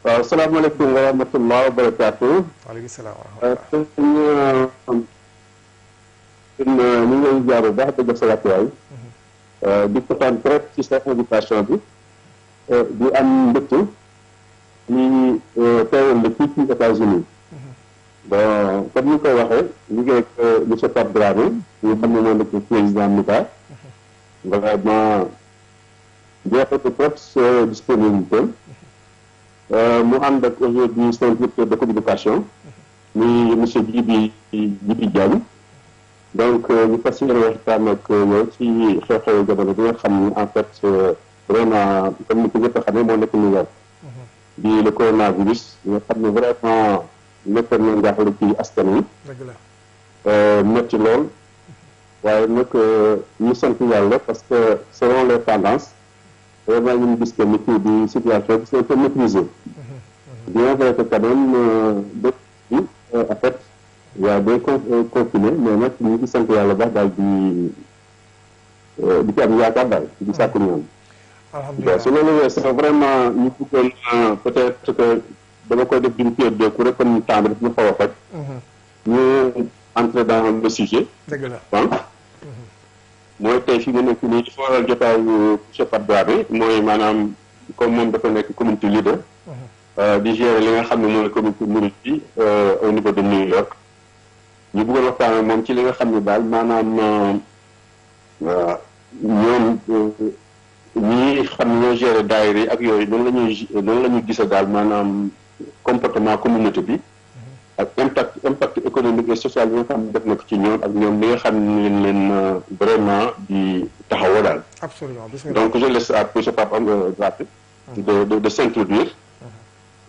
waaw salaamaaleykum wa rahmatullah wa barakaatu. waaleykum salaam wa rahmatullah. ñu ngi lay jaar bu baax di def sa wàccuwaay. di kontaan trop ci sa invitation bi. di am mbégte. ñu teewal la fii ci États-Unis. bon comme ni koy waxee liggéey ak monsieur Pape Dramé ñu xam ne moo nekk président MICA. vraiment jeexatu trop sa disponibilité. mu ànd ak aujourd'hui son directeur de communication muy monsieur Djibi Diagne donc ñu fas yéene waxtaan ak yow ci xew-xewu jamono bi nga xam ni en fait vraiment comme ni ko ñëpp a xamee moo nekk New York di le coronavirus nga xam ne vraiment nekkoon na njaaxle ci askan wi métti lool waaye nag ñu sant yàlla parce que selon les tendances vraiment ñu gis que ni kii bi situation bi c'est un peu maîtrisée bien vrai que quand même dëkk bi en fait il y a des confinés mais nag ñu ngi sant yàlla baax daal di ci am yaakaar daal di sàkku ñoom alhamdulilah su loolu weesoo vraiment ñu bëggoon peut-être que dama koy def d'une pierre deux coups rek comme temps bi daf ñu xaw a faj ñu entrer dans le sujet donc mooy tey fi mu nekk nii dafa waral jotaayu monsieur Pape Dramé mooy maanaam comme moom dafa nekk community leader di gérer li nga xam ne mooy communauté mouride bi au niveau de New York ñu bëggoon waxtaan ak moom ci li nga xam ne daal maanaam ñoom ñi xam ne ñoo gérer daayira yi ak yooyu noonu la ñuy gise daal maanaam comportement communauté bi ak impact économique et social bi nga xam ne def na ko ci ñoom ak ñoom li nga xam ne leen vraiment di taxawoo daal. Absolument. Donc je laisse à monsieur Pape Dramé de s'introduire.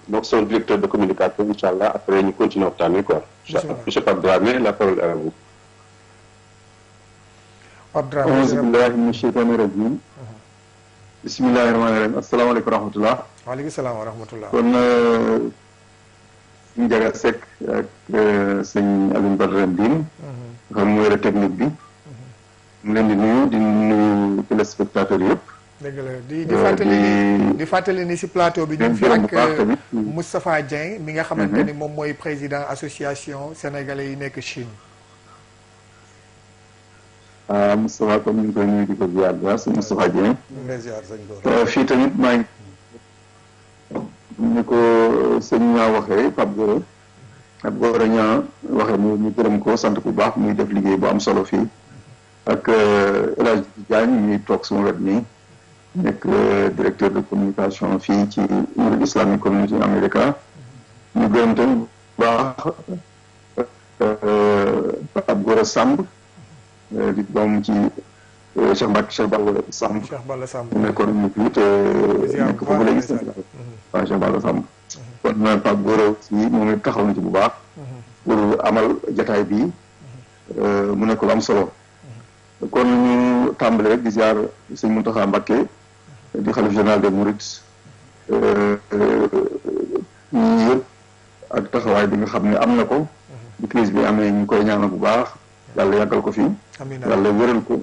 Donc son directeur de communication inchallah après ñu continuer waxtaan quoi. Monsieur Pape Dramé, la parole est à vous. Pape Dramé. Auzu billahi mina shaytani rajim. Bismillahi rahmani rahim. Assalamu alaykum wa rahmatullah. Wa alaykum salaam wa rahmatullah. Kon Ndiaga Seck ak sëñ Alioune Badara Ndine xam mooy la technique bi mu leen di nuyu téléspectateurs yëpp. dëgg la di fàttali ni si plateau bi ñu fi ak Moustapha Dieng mi nga xamante ni moom mooy président association sénégalais yi nekk Chine. Moustapha comme ñu ngi koy nuyu di ko ziar bu baax sëñ Moustapha Dieng. Fii tamit maa ngi ni ko sëñ ñaa waxee Pape Gora ñaa waxee ñu gërëm ko sant bu baax muy def liggéey bu am solo fii ak El Hadj Diagne ñuy toog sama wet nii nekk directeur de communication fii ci Mouride Islamic Community America ñu gërëm tamit bu baax Pape Gora Samb di doom ci Cheikh Balla Samb nekkoon ñu fii te nekk foofu léegi Sénégal waaw Cheikh Balla Samb kon Pape Gora aussi moom it taxaw na ci bu baax pour amal jataay bi mu nekk lu am solo kon ñu tàmbale rek di ziar sëñ Mountakha Mbacké di xalif général des Mourides ñi yëpp ak taxawaay bi nga xam ne am na ko di crise bi amee ñu koy ñaanal bu baax yàlla yàggal ko fi yàlla wéral ko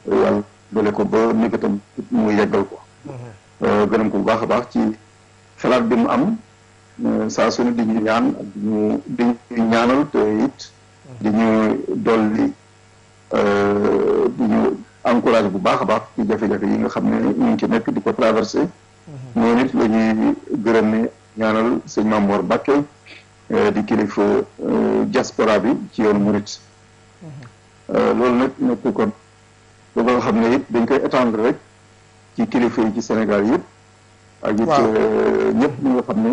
yàlla dole ko ba nekkatam mu yeggal ko gërëm ko bu baax a baax ci xalaat bi mu am saa su ne di ñu ñaan ak di ñu ñaanal te it di ñu dolli di ñu encouragé bu baax a baax ci jafe-jafe yi nga xam ne ñu ngi ci nekk di ko traversé noonu it la ñuy gërëm ne ñaanal sëñ Mamour Mbacké di kilifa diaspora bi ci yoonu murit loolu nag nekk kon ba nga xam ne it dañ koy étendre rek ci kilifa yi ci Sénégal yëpp ak it ñëpp ñi nga xam ne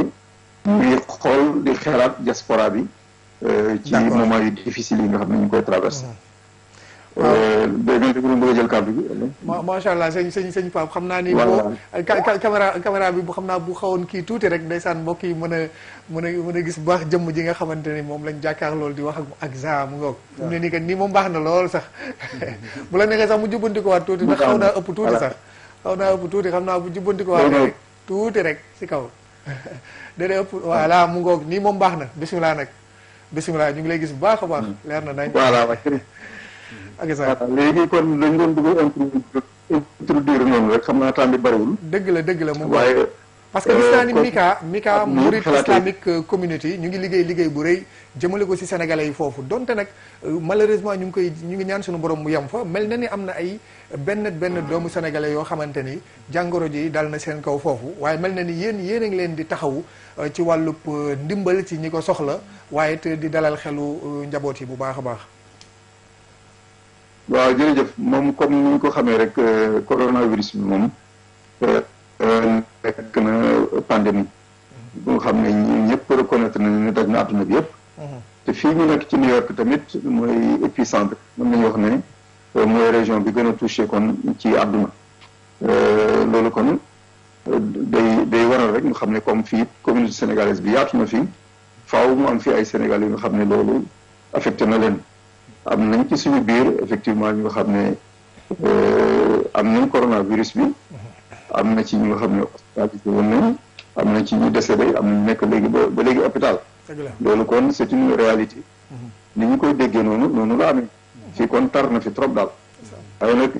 ñuy xool di xelaat diaspora bi ci moment yu difficile yi nga xam ne ñu ngi koy traversé dégg nga bëgg a jël kàddu gi macha allah sëñ Pape xam naa ni boo caméra bi bu xam naa bu xawoon kii tuuti rek ndeysaan mbokk yi mën a gis bu baax jëmm ji nga xamante ni moom lañ jàkkaar loolu di wax ak za mu ngoog mu ne nii que nii moom baax na lool sax bu la neexee sax mu jubbanti ko waat tuuti ndax xaw naa ëpp tuuti sax xaw naa ëpp tuuti xam naa bu jubbanti ko waat rek tuuti rek si kaw dana ëpp voilà mu ngoog nii moom baax na bisimilah nag bisimilah ñu ngi lay gis bu baax a baax leer na nañ ak léegi kon dañ doon bëgg a introduire noonu rek xam naa temps bi bariwul. dëgg la mu waaye parce que gis naa ni Mika Mouride Islamic Community ñu ngi liggéey bu rëy jëmale ko ci sénégalais yi foofu donte nag malheureusement ñu ngi ñaan suñu borom mu yem fa mel na ni am na ay benn doomu sénégalais yoo xamante ni jàngoro ji dal na seen kaw foofu waaye mel na ni yéen a ngi leen di taxawu ci wàllub ndimbal ci ñi ko soxla waaye te di dalal xelu njaboot yi bu baax a baax. waaw jërëjëf moom comme ni ñu ko xamee rek coronavirus bi moom nekk na pandémie bu nga xam ne ñëpp reconnaître nañu ne daj na àdduna bi yëpp te fii ñu nekk ci New York tamit mooy épicentre mën nañu wax ne mooy région bi gën a touché kon ci àdduna loolu kon day waral rek nga xam ne comme fii communauté sénégalaise bi yaatu na fi faaw mu am fi ay Sénégalais yu nga xam ne loolu affecté na leen. am nañ ci suñu biir effectivement ñu nga xam ne am nañ coronavirus bi am na ci ñu nga xam ne hospitalisé woon nañ am na ci ñu décédé am nañ nekk léegi ba léegi hôpital loolu kon c'est une réalité ni ñu koy déggee noonu la amee fii kon tar na fi trop daal waaye nag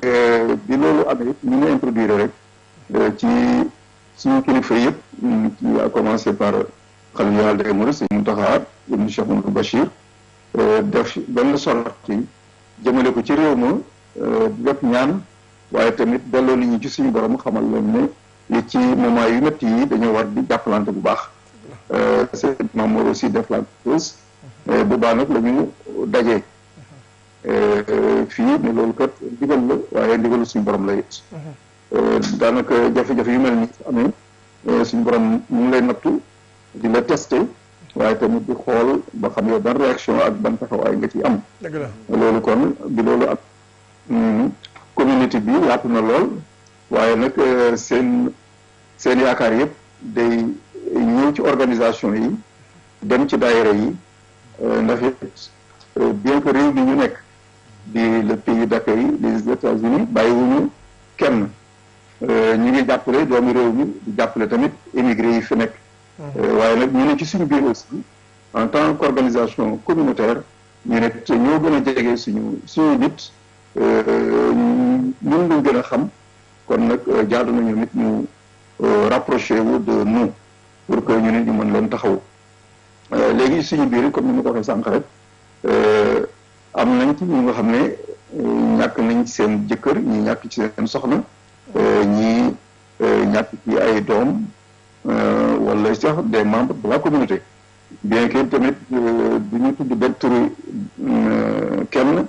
bi loolu amee ñu ngi introduire rek ci suñu kilifa yëpp ci a commencé par xalifa général des mourides Sëñ Mountakha ibn Cheikh Mouhamadou Bachir def benn sortie jëmale ko ci réew ma def ñaan waaye tamit delloo nit ñi ci suñu borom xamal leen ne ci moment yu métti yi dañoo war di jàppalante bu baax c'est Mamour aussi def la chose bu baax nag la ñu dajee fii ne loolu kat ndigal la waaye ndigalu suñu borom la it daanaka jafe-jafe yu mel ni amee suñu borom mu ngi lay nattu di la testé waaye tamit di xool ba xam yow ban réaction ak ban taxawaay nga ci am loolu kon bi loolu ak communauté bi yaatu na lool waaye nag seen yaakaar yëpp day ñëw ci organisation yi dem ci daayira yi ndax it bien que réew mi ñu nekk di le pays d'accueil des États-Unis bàyyiwuñu kenn ñu ngi jàppale doomu réew mi di jàppale tamit émigré yi fi nekk waaye nag ñu ne ci suñu biir aussi en tant qu'organisation communautaire ñu ne te ñoo gën a jege suñu nit ñun lañ gën a xam kon nag jaadu nañu nit ñu rapproché wu de nous pour que ñu ne ñu mën leen taxaw léegi suñu biir comme ni ma ko waxee sànq rek am nañ ci ñu nga xam ne ñàkk nañ ci seen jëkkër ñi ñàkk ci seen soxna ñi ñàkk ci ay doom wala sax des membres de la communauté bien que tamit du ñu tudd benn turu kenn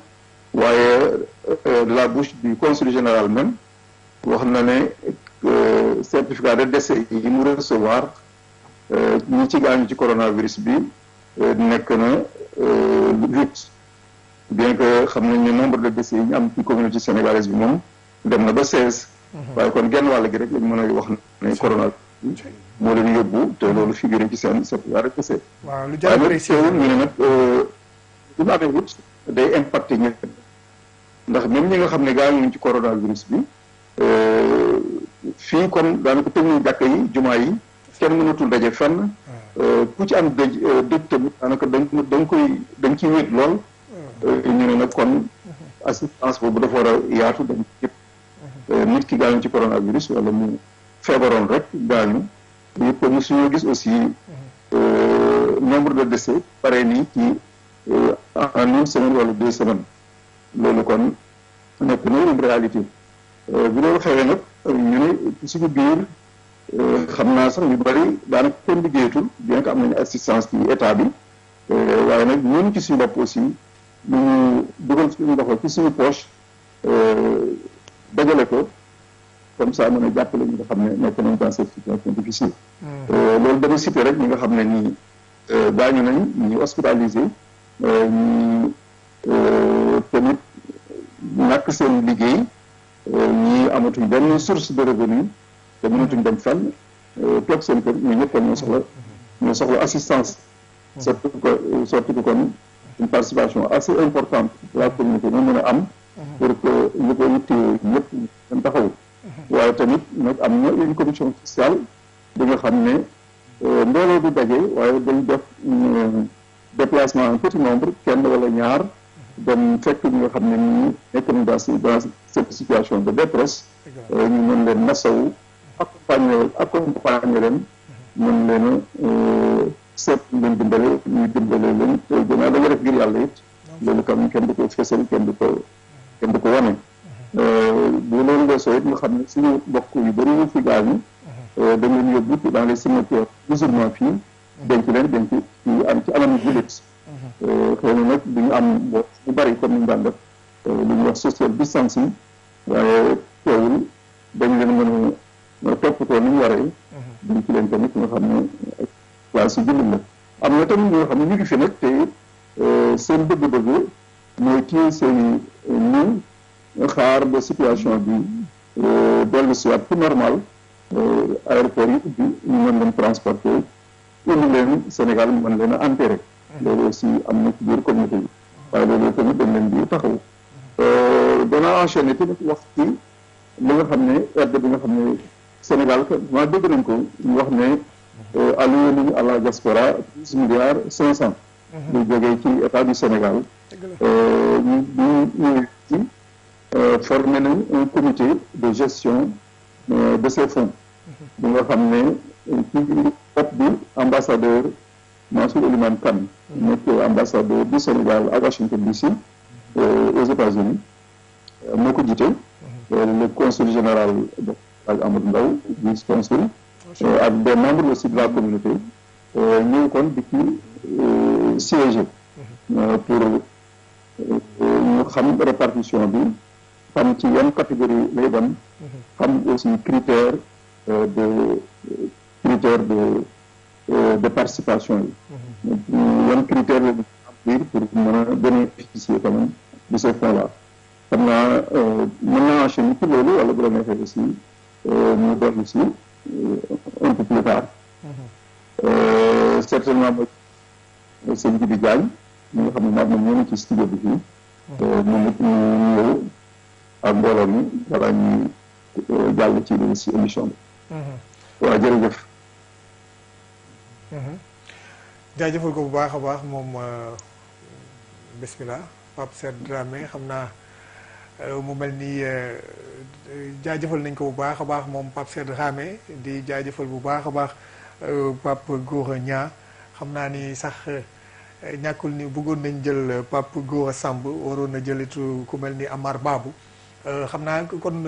waaye de la bouche du consul général même wax na ne certificat de décès yi mu recevoir ñi ci gaañu ci coronavirus bi nekk na 8 bien que xam nañ ne nombre de décès yi ñu am ci communauté sénégalaise bi moom dem na ba 16 waaye kon genn wàll gi rek lañ mën a wax ne coronavirus moo leen yóbbu te loolu figuré ci seen certificat de décès waaw lu jar a préciser ñu ne nag bu ñu amee wut day impacté ñëpp ndax même ñi nga xam ne gaañu ci coronavirus bi fii kon daanaka tëj nañ jàkka yi jumaa yi kenn mënatul daje fenn ku ci am dëj tamit daanaka dañ ciy wéet lool ñu ne nag kon assistance boobu dafa war a yaatu dañ ci yëpp nit ki gaañu ci coronavirus wala mu feebaroon rek gaañu yëpp mu suñu gis aussi nombre de décès pare nii ci en une semaine wala 2 semaines loolu kon nekk na une réalité bi loolu xewee nag ñu ne ci suñu biir xam naa sax ñu bari daanaka kenn liggéeyatul bien que am nañu assistance ci état bi waaye nag ñun ci suñu bopp aussi ñu dugal suñu loxo ci suñu poche dajale ko comme ça mën a jàppale ñi nga xam ne nekk nañ dans cette situation difficile loolu dama cité rek ñi nga xam ne nii gaañu nañ ñi hospitalisé ñi tamit ñàkk seen liggéey ñi amatuñ benn source de revenu te mënatuñ dem fenn toog seen kër ñu ñëpp ñoo soxla assistance surtout que kon une participation assez importante de la communauté moo mën a am pour que ñu ko yittewoo ñëpp dañ taxaw waaye tamit nag am na une commission sociale bi nga xam ne mbooloo du daje waaye dañ def déplacement en petit nombre kenn wala ñaar dem fekk ñi nga xam ne nii nekk nañ dans cette situation de détresse ñu mën leen masawu accompagner leen mën leen a seet leen dimbale ñu dimbale leen te gannaaw da nga def ngir yàlla it loolu kam kenn du ko fësal kenn du ko wane bu loolu weesoo it nga xam ne suñu mbokk yu bëri yu fi gaañu dañ leen yóbbu dans les cimetières musulmans fii denc leen denc ci am ci anam jullit xëy na nag du ñu am bu bëri comme ni ñu daan def lu ñuy wax social distancing waaye teewul dañ leen mën a toppatoo ni ñu waree duñ ci leen tamit nga xam ne place si jullit la am na tamit ñoo xam ne ñu ngi fi nag te seen bëgg-bëgg mooy téye seen i xaar ba situation bi dellu si waat fu normal aéroport yi ubbi ñu mën leen transporter indi leen Sénégal mën leen a enterrer. loolu aussi am na ci biir communauté yi waaye loolu tamit dañ leen di taxaw. danaa enchaîner tamit wax ci li nga xam ne aide bi nga xam ne Sénégal maa dégg nañ ko ñu wax ne alloué nañu à la diaspora 10 milliards 500. lu jógee ci état du Sénégal. ñu formé nañ un comité de gestion de ces fonds. bi nga xam ne ci bopp bi ambassadeur Mansour Elimane Kane nekk ambassadeur du Sénégal à Washington DC aux États-Unis moo ko jiite. le consul général ak Amadou Ndaw vice consul ak des membres aussi de la communauté ñëw kon di ci siéger pour ñu xam répartition bi xam ci yan catégorie lay dem xam aussi critère de participation yi yan critère la remplir pour mën a bénéficier quand même de ces fonds là xam naa mën naa enchaîner ci loolu wala bu la neexee aussi ñu dellu si un peu plus tard certainement mooy sëñ Jibi Diagne ñi nga xam ne maag moom ñoo ci studio bi fii moom it ñu ñëw ak mbooloo mi balaa ñuy jàll ci si émission bi waaw jërëjëf jaajëfal ko bu baax a baax moom bismillah Pape Cheikh Dramé xam naa mu mel ni jaajëfal nañ ko bu baax a baax moom Pape Cheikh Dramé di jaajëfal bu baax a baax Pape Gora Niang xam naa ni sax ñàkkul ni bëggoon nañ jël Pape Gora Samb waroon na jëlitu ku mel ni Amar Babou xam naa kon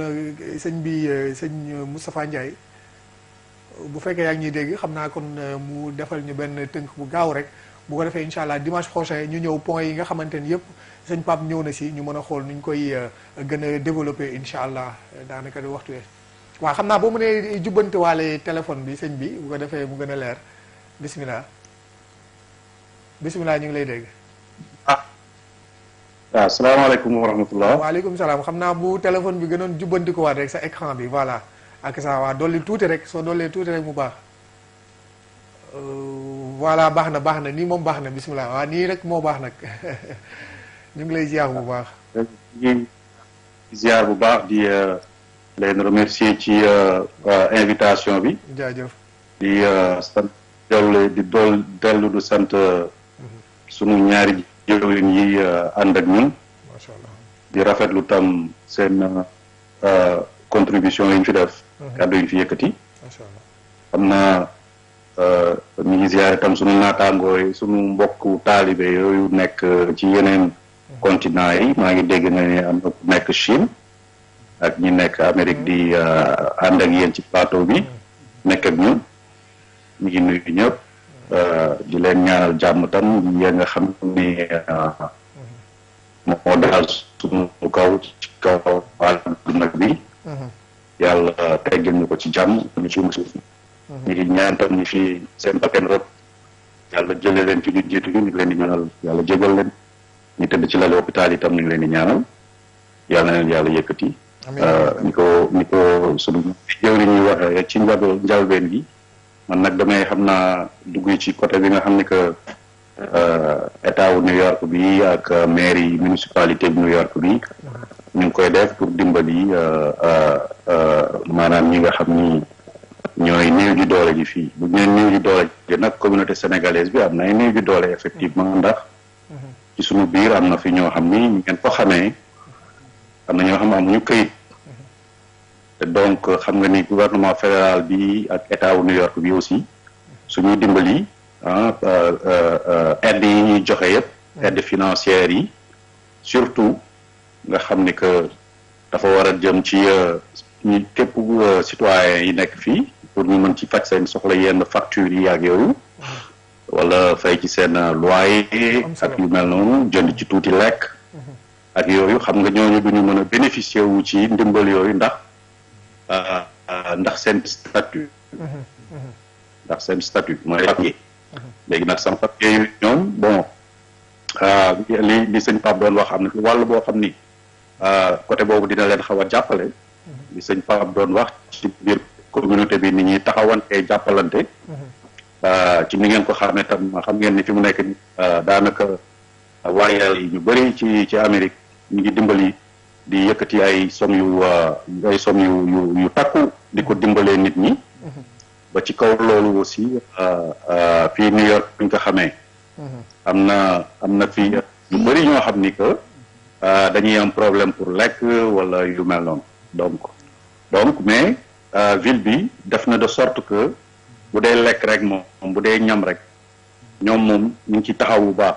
sëñ bi sëñ Moustapha Ndiaye bu fekkee yaa ngi ñuy dégg xam naa kon mu defal ñu benn tënk bu gaaw rek bu ko defee incha allah dimanche prochain ñu ñëw point yi nga xamante ni yëpp sëñ Pape ñëw na si ñu mën a xool nu ñu koy gën a développé incha allah daanaka di waxtu wee waaw xam naa boo mënee jubbante waale téléphone bi sëñ bi bu ko defee mu gën a leer bismillah bismillah ñu ngi lay dégg. waaw salaamaaleykum wa rahmatullah. waaleykum salaam xam naa bu téléphone bi gënoon jubbanti ko waat rek sa écran bi voilà ak ça waa dolli tuuti rek soo dollee tuuti rek mu baax voilà baax na nii moom baax na bismillah waaw nii rek moo baax nag ñu ngi lay ziar bu baax. ñu ziar bu baax di leen remercier ci invitation bi. jaajëf. di sant dellu du sant sunu ñaari jëwriñ yi ànd ak ñun. macha allah di rafetlu tam seen contribution yi ñu fi def. kàddu yi ñu fi yëkkati. macha allah xam naa ñu ngi ziare tam sunu naataangoo yi sunu mbokku taalibe yooyu nekk ci yeneen continent yi maa ngi dégg nga ne am na ku nekk Chine ak ñi nekk Amérique di ànd ak yéen ci plateau bi nekk ak ñun ñu ngi nuyu ñëpp di leen ñaanal jàmm tam yéen nga xam ni moo daal sunu kaw ci kaw àdduna bi yàlla teggil ñu ko ci jàmm ñu ci musul ñu ngi ñaan tam ñu fi seen bakkan rëbb yàlla jëlee leen ci ñu jiitu ñu ngi leen di ñaanal yàlla jégal leen ñu tëdd ci lal hôpital yi tam ñu ngi leen di ñaanal yàlla na leen yàlla yëkkati ni ko sunu jëwri ñuy waxee ci njalbeen gi man nag damay xam naa dugg ci côté bi nga xam ni que état wu New York bi ak mairie municipalité bu New York bi ñu ngi koy def pour dimbali maanaam ñi nga xam ni ñooy néew ji doole ji fii bu ñu nee néew ji doole ji nag communauté sénégalaise bi am na ay néew ji doole effectivement ndax ci sunu biir am na fi ñoo xam ni ngeen ko xamee am na ñoo xam amuñu këyit te donc xam nga ni gouvernement fédéral bi ak état wu New York bi aussi suñuy dimbali aide yi ñuy joxe yëpp aide financière yi surtout nga xam ni que dafa war a jëm ci ñu képp citoyen yi nekk fii pour ñu mën ci faj seen soxla yenn factures yi ak yooyu wala fay ci seen loyer ak yu mel noonu jënd ci tuuti lekk ak yooyu xam nga ñooñu duñu mën a bénéficier wu ci ndimbal yooyu ndax seen statut mooy papier léegi nag sama papier yu ñoom bon li sëñ Pape doon wax am na wàll boo xam ni côté boobu dina leen xaw a jàppale li sëñ Pape doon wax ci biir communauté bi ni ñuy taxawante jàppalante ci ni ngeen ko xamee tam xam ngeen ni fi mu nekk ni daanaka waayal yi ñu bëri ci Amérique ñu ngi dimbali di yëkkati ay somme yu takku di ko dimbalee nit ñi ba ci kaw loolu aussi fii New York buñ ko xamee am na fii ñu bëri ñoo xam ni que dañuy am problème pour lekk wala yu mel noonu donc mais ville bi def na de sorte que bu dee lekk rek moom bu dee ñam rek ñoom moom ñu ngi ci taxaw bu baax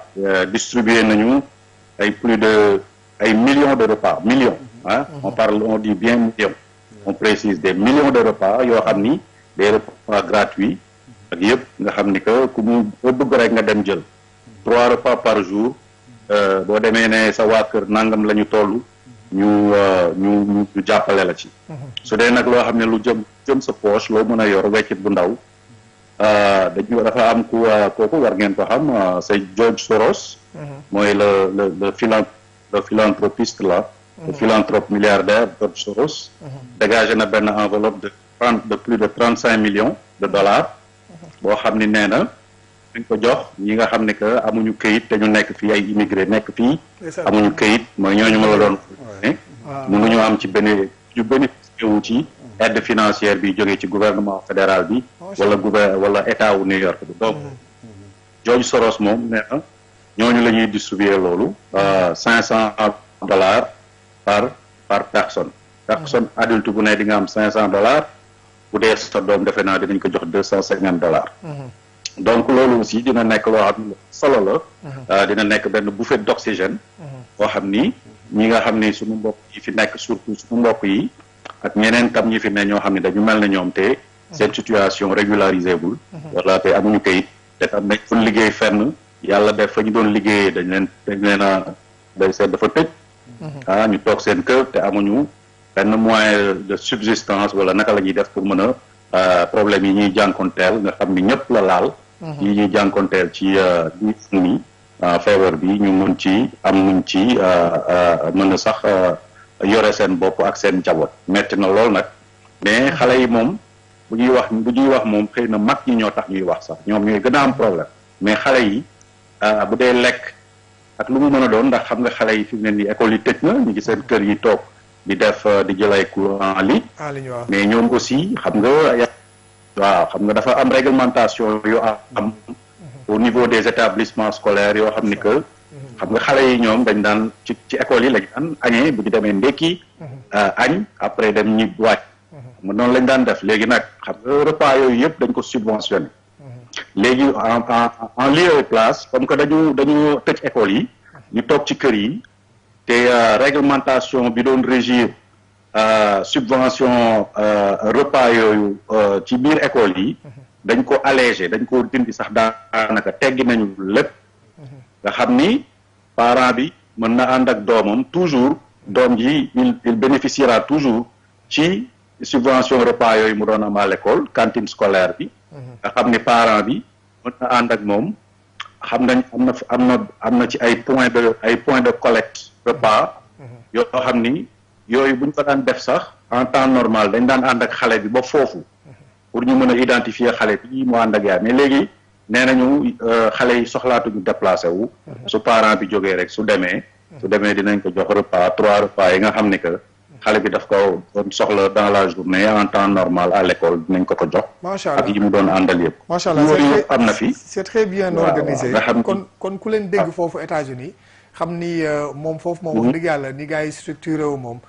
distribuer nañu ay plus de ay millions de repas millions on dit bien millions on précise des millions de repas yoo xam ni des repas gratuits ak yëpp nga xam ni que ku mu bëgg rek nga dem jël 3 repas par jour boo demee ne sa waa kër nangam la ñu toll ñu jàppale la ci su dee nag loo xam ne lu jëm sa poche loo mën a yor weccit bu ndaw dafa am kooku war ngeen ko xam c'est George Soros mooy le philanthropiste là le philanthrope milliardaire George Soros dégagé na benn enveloppe de plus de 35 millions de dollars boo xam ni nee na dañ ko jox ñi nga xam ne que amuñu këyit te ñu nekk fii ay immigré nekk fii amuñu këyit mooy ñooñu ma la doon ne mënuñu am ci ñu bénéficié wu ci aide financière bi jógee ci gouvernement fédéral bi wala état wu New York bi donc George Soros moom nee na ñooñu la ñuy distribuer loolu $500 par personne adulte bu ne di nga am $500 bu dee sa doom defe naa dinañ ko jox $250 donc loolu aussi dina nekk loo xam ne solo la dina nekk benn bouffée d'oxygène boo xam ni ñi nga xam ni suñu mbokk yi fi nekk surtout suñu mbokk yi ak ñeneen tam ñi fi ne ñoo xam ne dañu mel ne ñoom te seen situation régularisé bul wala te amuñu kayit te tam dañ doon liggéey fenn yàlla def fa ñu doon liggéeyee dañ leen a day seet dafa tëj ñu toog seen kër te amuñu benn moyen de subsistance wala naka la ñuy def pour mën a problème yi ñuy jànkonteel nga xam ni ñëpp la laal yi ñuy jànkonteel ci ni feebar bi ñu mën ci am nuñ ci mën a sax yore seen bopp ak seen njaboot metti na lool nag mais xale yi moom bu ñuy wax moom xëy na mag ñi ñoo tax ñuy wax sax ñoom ñooy gën a am problème mais xale yi bu dee lekk ak lu mu mën a doon ndax xam nga xale yi fi mu ne nii école yi tëj na ñu ngi seen kër yi toog di def di jël ay cours en ligne mais ñoom aussi xam nga dafa am réglementation yu am au niveau des établissements scolaires yoo xam ni que xam nga xale yi ñoom dañ daan ci école yi lañ daan añee bu ñu demee ndekki añ après dem ñi wàcc xam nga noonu lañ daan def léegi nag xam nga repas yooyu yëpp dañ ko subventionné léegi en lieu et place comme que dañu tëj école yi ñu toog ci kër yi te réglementation bi doon régir subvention repas yooyu ci biir école yi dañ ko allégé dañ ko dindi sax daanaka teggi nañu lépp nga xam ni parent bi mën na ànd ak doomam toujours doom ji il bénéficiera toujours ci subvention repas yooyu mu doon am à l'école cantine scolaire bi nga xam ni parent bi mën na ànd ak moom xam nañ am na ci ay point de collecte repas yoo xam ni yooyu buñ ko daan def sax en temps normal dañ daan ànd ak xale bi ba foofu pour ñu mën a identifier xale bi mu ànd ak yaay mais léegi nee nañu xale yi soxlaatuñu déplacé wu su parent bi jógee rek su demee dinañ ko jox repas 3 repas yi nga xam ni que xale bi daf ko doon soxla dans la journée en temps normal à l'école dinañ ko jox macha allah ak yi mu doon àndal yëpp macha allah yooyu am na fi c'est très bien organisé kon ku leen dégg foofu États-Unis xam ni moom foofu moom wax dëgg yàlla ni gars yi structuré wu moom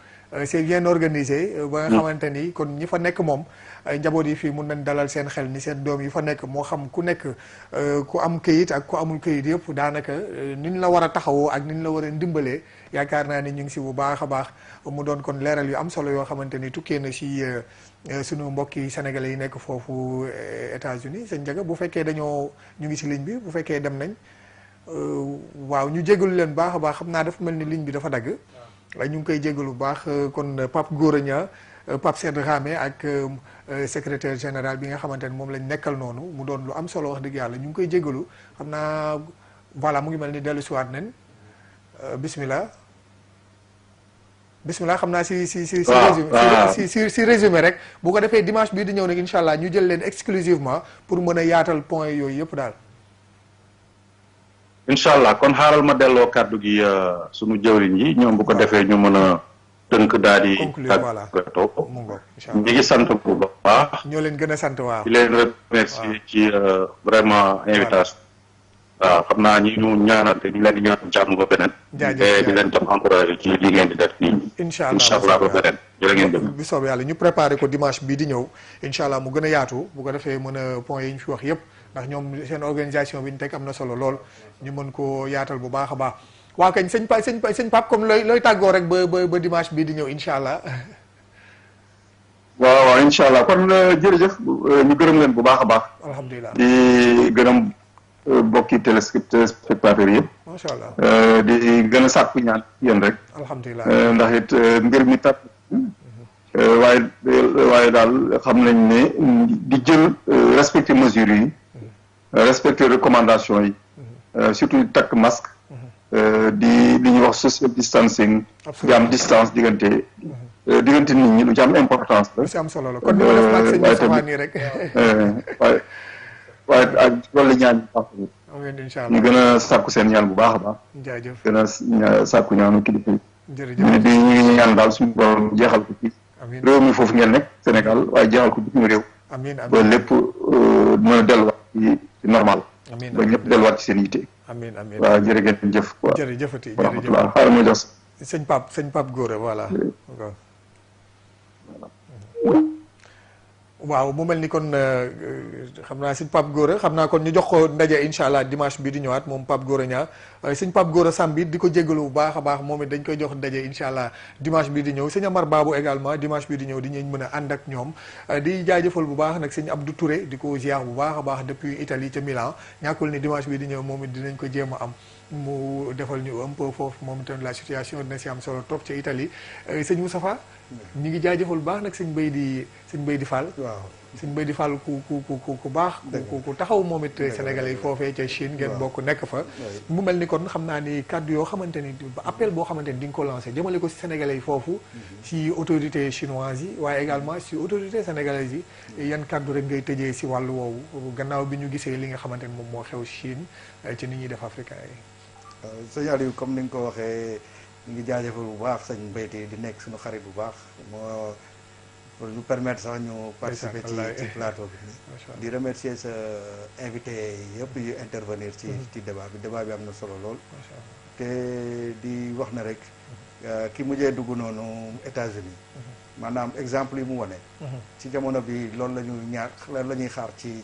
c'est bien organisé ba nga xamante ni kon ñi fa nekk moom njaboot yi fii mun nañ dalal seen xel ni seen doom yi fa nekk moo xam ku nekk ku am këyit ak ku amul këyit yëpp daanaka ni ñu la war a taxawoo ak ni ñu la war a ndimbalee yaakaar naa ni ñu ngi si bu baax a baax mu doon kon leeral yu am solo yoo xamante ni tukkee na si sunu mbokki sénégalais yi nekk foofu États-Unis sëñ Ndiaga bu fekkee ñu ngi si ligne bi bu fekkee dem nañ waaw ñu jégalu leen baax a baax xam naa dafa mel ni ligne bi dafa dagg ñu ngi koy jégalu bu baax kon Pape Gora Niang Pape Sène Dramé ak secrétaire général bi nga xamante ne moom lañ nekkal noonu mu doon lu am solo wax dëgg yàlla ñu ngi koy jégalu xam naa voilà mu ngi mel ni dellu siwaat nañ bismillah bismillah xam naa si waaw résumé si résumé rek bu ko defee dimanche bii di ñëw nag incha allah ñu jël leen exclusivement pour mën a yaatal point yooyu yëpp daal. incha allah kon xaaral ma delloo kàddu gi sunu jëwriñ yi ñoom bu ko defee ñu mën a tënk daal di. conclure voilà tàggatoo. mu ngoog incha allah ñu ngi sant bu baax. ñoo leen gën a sant waaw. di leen remercier ci vraiment invitation. waaw xam naa ñi ñu ñaanal te ñu leen di ñaan jàmm ba beneen. jaajëf di leen tam encouragé ci li ngeen di def nii. incha allah ba beneen jërë ngeen jëf. bi soob yàlla ñu préparé ko dimanche bii di ñëw incha allah mu gën a yaatu bu ko defee mën a point yi ñu fi wax yëpp ndax ñoom seen organisation bi ñu teg am na solo lool ñu mën koo yaatal bu baax a baax waaw kañ sëñ Pape comme looy tàggoo rek ba dimanche bii di ñëw incha allah. waaw incha allah kon jërëjëf ñu gërëm leen bu baax a baax. alhamdulilah di gërëm bokki téléspectateurs yëpp. macha allah di gën a sàkku ñaan yéen rek. alhamdulilah ndax it mbir mi tat waaye daal xam nañ ne di jël respecter mesures yi. respecter recommandations yi. surtout takk masque. di li ñuy wax social distancing. di am distance diggante nit ñi lu ci am importance la. lu ci am solo la kon ni ma def nag sëñ Moustapha nii rek. waaye ak loolu ñaan yi amiin incha allah ñu gën a sàkku seen ñaan bu baax a baax. jaajëf gën a sàkku ñaanu kilifa yi. jërëjëf ñu ngi ñaan daal suñu borom jeexal ko ci amiin réew mi foofu ngeen nekk Sénégal waaye jeexal ko bitim réew. amiin ba lépp mën a delluwaat ci normal. amiin ba ñëpp delluwaat ci seen yitte. amiin amiin waaw jërë ngeen jëf quoi. jërëjëfati wa rahmatulah xaaral ma jox sëñ Pape Gora voilà. waaw mu mel ni kon xam naa sëñ Pape Gora xam naa kon ñu jox ko ndaje incha allah dimanche bi di ñëwaat moom Pape Gora Niang sëñ Pape Gora Samb it di ko jéggalu bu baax a baax moom it dañ koy jox ndaje incha allah dimanche bi di ñëw sëñ Amar Babou également dimanche bi di ñëw di ñu mën a ànd ak ñoom di jaajëfal bu baax nag sëñ Abdou Touré di ko ziar bu baax a baax depuis Italie ca Milan ñàkkul ni dimanche bi di ñëw moom it dinañ ko jéem a am mu defal ñu un peu foofu moom itam la situation dina si am solo trop ca Italie sëñ Moustapha ñu ngi jaajëfal bu baax nag sëñ Bay di Fall waaw sëñ Bay di Fall ku baax ku taxaw moom it Sénégalais yi foofee ca Chine ngeen bokk nekk fa mu mel ni kon xam naa ni kàddu yoo xamante ni appel boo xamante ni di nga ko lancé jëmale ko si Sénégalais yi foofu si autorité chinoise yi waaye également si autorité sénégalaise yi yan kàddu rek ngay tëjee si wàllu woowu gannaaw bi ñu gisee li nga xamante ni moom moo xew Chine ci ni ñuy def africain yi sëñ Aliou comme ni nga ko waxee ñu ngi jaajëfal bu baax sëñ Mbayti di nekk suñu xarit bu baax moo pour ñu permettre sax ñu participer ci plateau bi di remercier sa invité yëpp yu intervenir ci débat bi am na solo lool te di wax na rek ki mujjee dugg noonu États-Unis maanaam exemple yi mu wane ci jamono bi loolu la ñuy xaar ci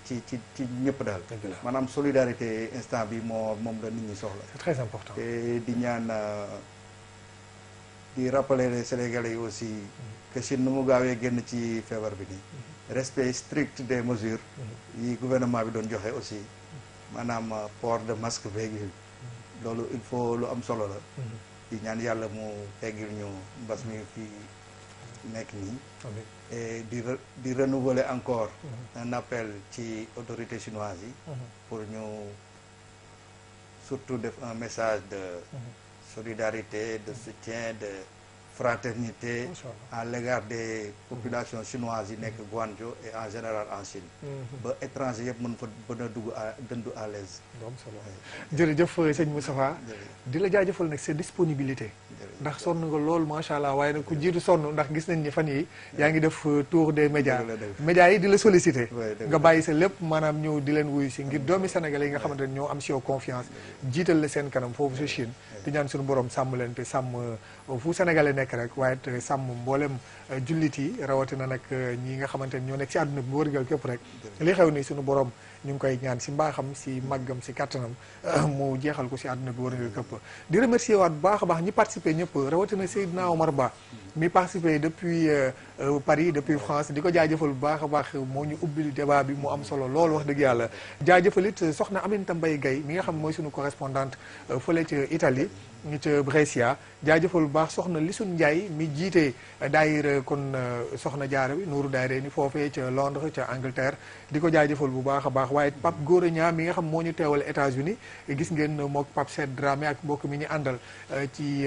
ñëpp daal maanaam solidarité instant bi moom la nit ñi soxla c'est très important te di ñaan di rappeler les Sénégalais yi aussi que Chine nu mu gaawee génn ci feebar bi nii respect strict des mesures yi gouvernement bi doon joxe aussi maanaam port de masque beeg loolu il faut lu am solo la di ñaan yàlla mu teggil ñu mbas mi fi nekk nii et di renouveler encore un appel ci autorités chinoises yi pour ñu surtout def un message de solidarité de soutien de fraternité à l'égard des populations chinoises yi nekk Guangzhou et en général en Chine ba étranger yëpp mën fa bën a dugg à l'aise jërëjëf sëñ Moustapha di la jaajëfal nag sa disponibilité ndax sonn nga lool macha allah waaye nag ku jiitu sonn ndax gis nañ ni fan yi yaa ngi def tour des médias yi di la solliciter nga bàyyi sa lépp maanaam ñëw di leen wuyu si ngir doomi sénégalais yi nga xamante ne ñoo am si yow confiance jiital la seen kanam foofu sa Chine di ñaan suñu borom sàmm leen te sàmm fu sénégalais nekk rek waaye te sàmm mboolem jullit yi rawatina nag ñi nga xamante ne ñoo nekk si àdduna bi wërgal képp rek li xew ni suñu borom ñu ngi koy ñaan si mbaaxam si màggam si kattanam mu jeexal ko si àdduna bi wërgal képp di remercier waat bu baax a baax ñi participer ñëpp rawatina Seydina Omar Ba mi participer depuis Paris depuis France di ko jaajëfal bu baax a baax moo ñu ubbil débat bi mu am solo lool wax dëgg yàlla jaajëfal it soxna Aminata Mbaye Gaye mi nga xam mooy suñu correspondante fële ci Italie ñu ca Brescia jaajëfal bu baax soxna Lisun Ndiaye mi jiite daayira kon soxna jaara bi nuuru daayira ni foofee ca Londres ca Angleterre di ko jaajëfal bu baax a baax waaye Pape Gora Niang mi nga xam moo ñu teewal États-Unis gis ngeen mook Pape Sed Dramé ak mbokk mi ñu àndal ci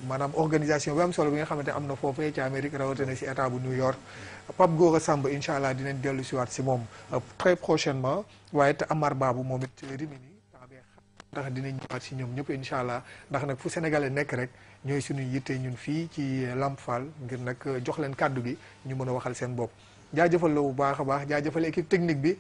maanaam organisation bi am solo bi nga xamante am na foofee ca Amérique rawatina si état bu New York Pape Gora Samb incha allah dinañ dellu si waat si moom très prochainement waaye te Amar Babou moom it Rimini ndax dinañ ñëwaat si ñoom ñëpp incha allah ndax nag fu sénégalais nekk rek ñooy suñu yitte ñun fii ci Lamp Fall ngir nag jox leen kàddu gi ñu mën a waxal seen bopp jaajëfal la bu baax a baax jaajëfal équipe technique bi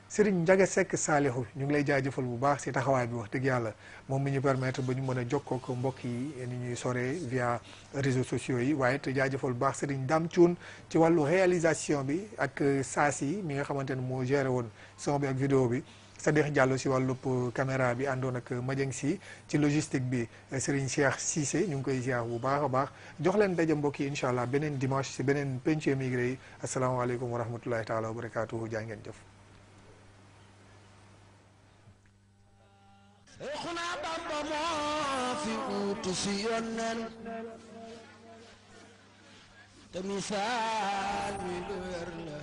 Serigne Ndiaga Seck Salihu ñu ngi lay jaajëfal bu baax si taxawaay bi wax dëgg yàlla moom mi ñu permettre ba ñu mën a jokkoo ak mbokk yi ni ñuy soree via réseaux sociaux yi waaye te jaajëfal bu baax Serigne Dame Thioune ci wàllu réalisation bi ak saas yi mi nga xamante ne moo géré woon son bi ak vidéo bi Sadikh Diallo si wàllub caméra bi àndoon ak Madieng si ci logistique bi Serigne Cheikh Cissé ñu ngi koy ziar bu baax a baax jox leen daje mbokk yi incha allah beneen dimanche si beneen penc émigré yi asalaamaaleykum wa rahmatullahi taala wa barakaatuhu jaa ngeen jëf. xunaa Bamba moo fi uutu si yónneen te misaal mi lu wér la